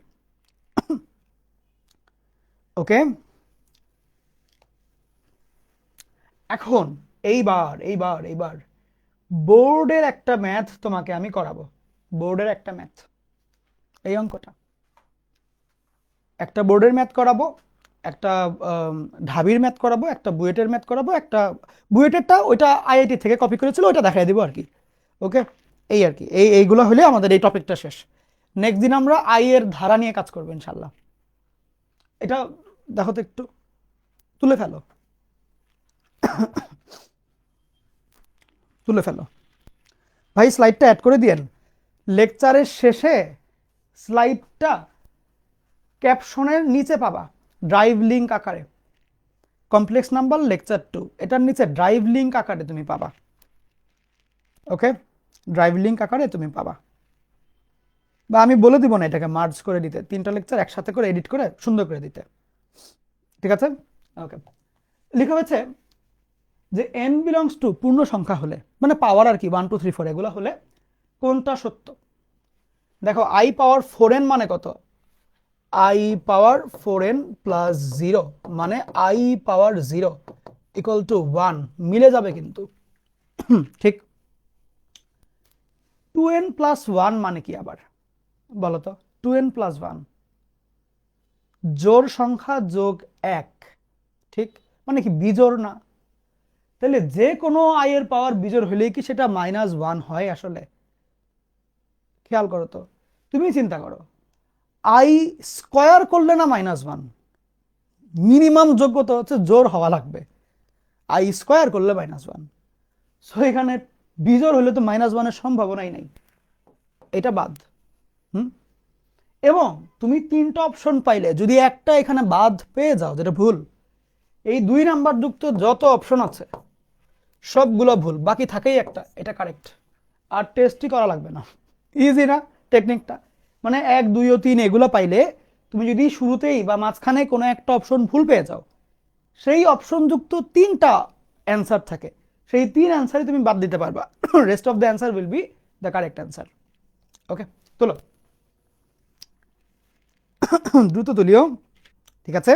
ওকে, এখন এইবার এইবার এইবার বোর্ডের একটা ম্যাথ তোমাকে আমি করাবো। বোর্ডের একটা ম্যাথ, এই অঙ্কটা একটা বোর্ডের ম্যাথ করাবো, একটা ঢাবির ম্যাথ করাবো, একটা বুয়েটের ম্যাথ করাবো, একটা বুয়েটেরটা ওইটা আইআইটি থেকে কপি করেছিল, ওইটা দেখাই দিব আর কি। ওকে, এই আর কি, এইগুলো হলে আমাদের এই টপিকটা শেষ। নেক্সট দিন আমরা আই এর ধারা নিয়ে কাজ করবো ইনশাল্লাহ। এটা দেখো তো, একটু তুলে ফেলো, তুলে ফেলো ভাই, স্লাইডটা অ্যাড করে দিয়েন। লেকচারের শেষে স্লাইডটা ক্যাপশনের নিচে পাবা, ড্রাইভ লিঙ্ক আকারে, কমপ্লেক্স নাম্বার লেকচার 2, এটার নিচে ড্রাইভ লিঙ্ক আকারে তুমি পাবা। ওকে, ড্রাইভ লিঙ্ক আকারে তুমি পাবা, বা আমি বলে দিব না এটাকে মার্জ করে দিতে, 3টা লেকচার একসাথে করে এডিট করে সুন্দর করে দিতে, ঠিক আছে? ওকে, লেখা হয়েছে যে n বিলংস টু পূর্ণ সংখ্যা হলে, মানে পাওয়ার আর কি 1 2 3 4 এগুলো হলে কোনটা সত্য? দেখো i পাওয়ার 4n মানে কত? i পাওয়ার 4n প্লাস 0 মানে i পাওয়ার 0 ইকুয়াল টু 1, মিলে যাবে কিন্তু, ঠিক? 2n প্লাস 1 মানে কি আবার বলো তো? 2n প্লাস 1 জোড় সংখ্যা যোগ 1, ঠিক? মানে কি বিজোড় না? তাহলে যে কোনো i এর পাওয়ার বিজোড় হলেই কি সেটা -1 হয় আসলে? খেয়াল করো তো, তুমি চিন্তা করো, i স্কয়ার করলে না -1, মিনিমাম যোগ্যতা হচ্ছে জোড় হওয়া লাগবে, i স্কয়ার করলে -1, সো এখানে বিজোড় হলে তো -1 এর সম্ভাবনাই নাই, এটা বাদ। এবং তুমি 3টা অপশন পাইলে যদি একটা এখানে বাদ পেয়ে যাও, যেটা ভুল, এই 2 নাম্বার যুক্ত যত অপশন আছে সবগুলো ভুল, বাকি থাকেই একটা, এটা কারেক্ট, আর টেস্টই করা লাগবে না। ইজি না টেকনিকটা? মানে 1 2 ও 3 এগুলো পাইলে তুমি যদি শুরুতেই বা মাঝখানে কোনো একটা অপশন ভুল পেয়ে যাও, সেই অপশন যুক্ত 3টা অ্যান্সার থাকে, সেই 3 অ্যান্সারই তুমি বাদ দিতে পারবা, rest of the answer will be the correct answer. Okay, তোলো, দ্রুত তুলিও, ঠিক আছে?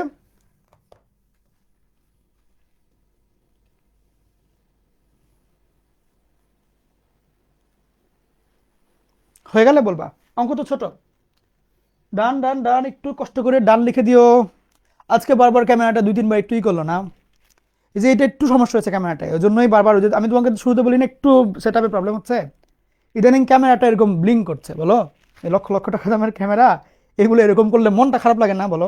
হয়ে গেলে বলবা, অঙ্ক তো ছোট। ডান ডান ডান, একটু কষ্ট করে ডান লিখে দিও। আজকে বারবার ক্যামেরাটা 2 3 বার একটুই করলো না, এই যে এটা একটু সমস্যা হয়েছে ক্যামেরাটায়, ওই জন্যই বারবার, আমি তোমাকে শুরুতে বলি না একটু সেট আপে প্রবলেম হচ্ছে, ইদানিং ক্যামেরাটা এরকম ব্লিঙ্ক করছে, বলো? এই লক্ষ লক্ষ টাকা দামের ক্যামেরা, এগুলো এরকম করলে মনটা খারাপ লাগে না বলো?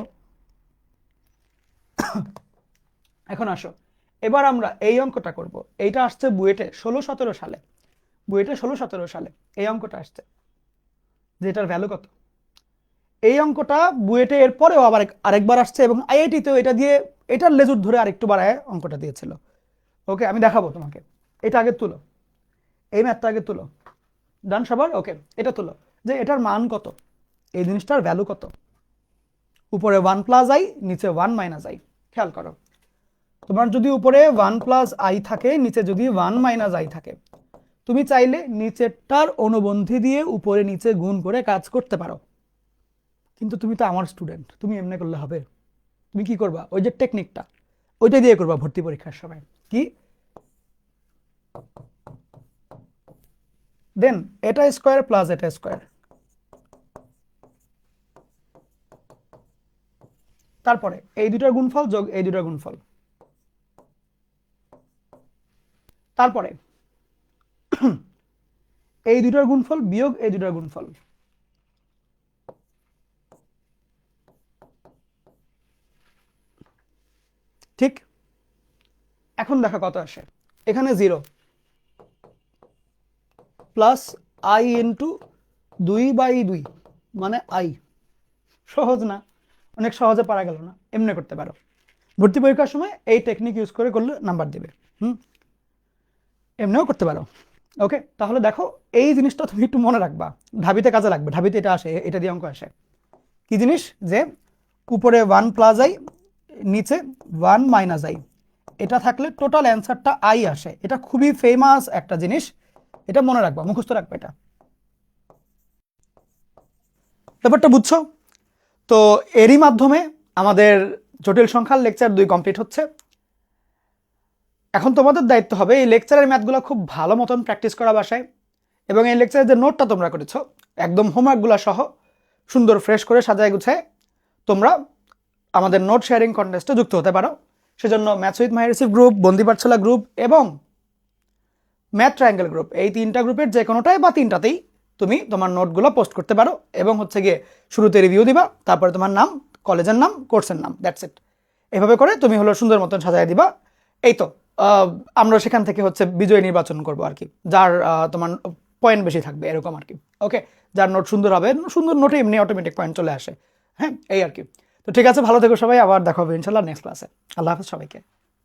এখন আসো, এবার আমরা এই অঙ্কটা করব। এইটা আসছে বুয়েটে 16 17 সালে, বুয়েটে 16 17 সালে এই অঙ্কটা আসছে, যে এটার ভ্যালু কত। এই অঙ্কটা বুয়েটে এর পরেও আবার আরেকবার আসছে, এবং আইআইটিতেও এটা দিয়ে এটার লেজুর ধরে আরেকটু বাড়ায় অঙ্কটা দিয়েছিল। ওকে, আমি দেখাবো তোমাকে, এটা আগে তুলো, এই ম্যাথটা আগে তুলো, ডান সবার? ওকে, এটা তুলো, যে এটার মান কত, এই জিনিসটার ভ্যালু কত। উপরে 1 প্লাস আই, নিচে 1 মাইনাস আই। খেয়াল করো, তোমার যদি উপরে 1 প্লাস আই থাকে, নিচে যদি 1 মাইনাস আই থাকে, তুমি চাইলে নিচেরটার অনুবন্ধী দিয়ে উপরে নিচে গুণ করে কাজ করতে পারো, কিন্তু তুমি তো আমার স্টুডেন্ট, তুমি এমনি করলে হবে? তুমি কি করবা? ওই যে টেকনিকটা, ওইটা দিয়ে করবা ভর্তি পরীক্ষার সময়। কি দেন, এটা স্কোয়ার প্লাস এটা স্কোয়ার, তারপরে এই দুটার গুণফল যোগ এই দুটার গুণফল, তারপরে এই দুটার গুণফল বিয়োগ এই দুটার গুণফল, ঠিক? এখন দেখো কত আসে, এখানে 0 প্লাস আই ইন্টু 2/2 মানে আই। সহজ না? অনেক সহজে পারা গেল না? এমনি করতে পারো, ভর্তি পরীক্ষার সময় এই টেকনিক ইউজ করে করলে নাম্বার দেবে। এমনিও করতে পারো। ওকে, তাহলে দেখো এই জিনিসটা তুমি একটু মনে রাখবা, ঢাবিতে কাজে লাগবে, ঢাবিতে এটা আসে, এটা দিয়ে অঙ্ক আসে। কি জিনিস? যে উপরে 1 প্লাস আই, নিচে 1 মাইনাস আই, এটা থাকলে টোটাল অ্যান্সারটা আই আসে। এটা খুবই ফেমাস একটা জিনিস, এটা মনে রাখবা, মুখস্থ রাখবা এটা। ব্যাপারটা বুঝছো? তো এরই মাধ্যমে আমাদের জটিল সংখ্যার লেকচার 2 কমপ্লিট হচ্ছে। এখন তোমাদের দায়িত্ব হবে এই লেকচারের ম্যাথগুলো খুব ভালো মতন প্র্যাকটিস করা বাসায়, এবং এই লেকচারের যে নোটটা তোমরা করেছো একদম হোমওয়ার্কগুলো সহ সুন্দর ফ্রেশ করে সাজায় গুছায় তোমরা আমাদের নোট শেয়ারিং কন্টেস্টে যুক্ত হতে পারো। সেজন্য maths with my receive group, বন্দি পাঠশালা গ্রুপ এবং ম্যাথ ট্রায়াঙ্গেল গ্রুপ, এই 3টা গ্রুপের যে কোনোটাই বা 3টাতেই তুমি তোমার নোটগুলো পোস্ট করতে পারো, এবং হচ্ছে গিয়ে শুরুতে রিভিউ দিবা, তারপরে তোমার নাম, কলেজের নাম, কোর্সের নাম, দ্যাটস ইট। এভাবে করে তুমি হলো সুন্দর মতন সাজায় দিবা। এই তো আমরা সেখান থেকে হচ্ছে বিজয় নির্বাচন করবো আর কি, যার তোমার পয়েন্ট বেশি থাকবে এরকম আর কি। ওকে, যার নোট সুন্দর হবে, সুন্দর নোটে এমনি অটোমেটিক পয়েন্ট চলে আসে। হ্যাঁ, এই আর কি। তো ঠিক আছে, ভালো থেকো সবাই, আবার দেখা হবে ইনশাল্লাহ নেক্সট ক্লাসে। আল্লাহ হাফেজ সবাইকে।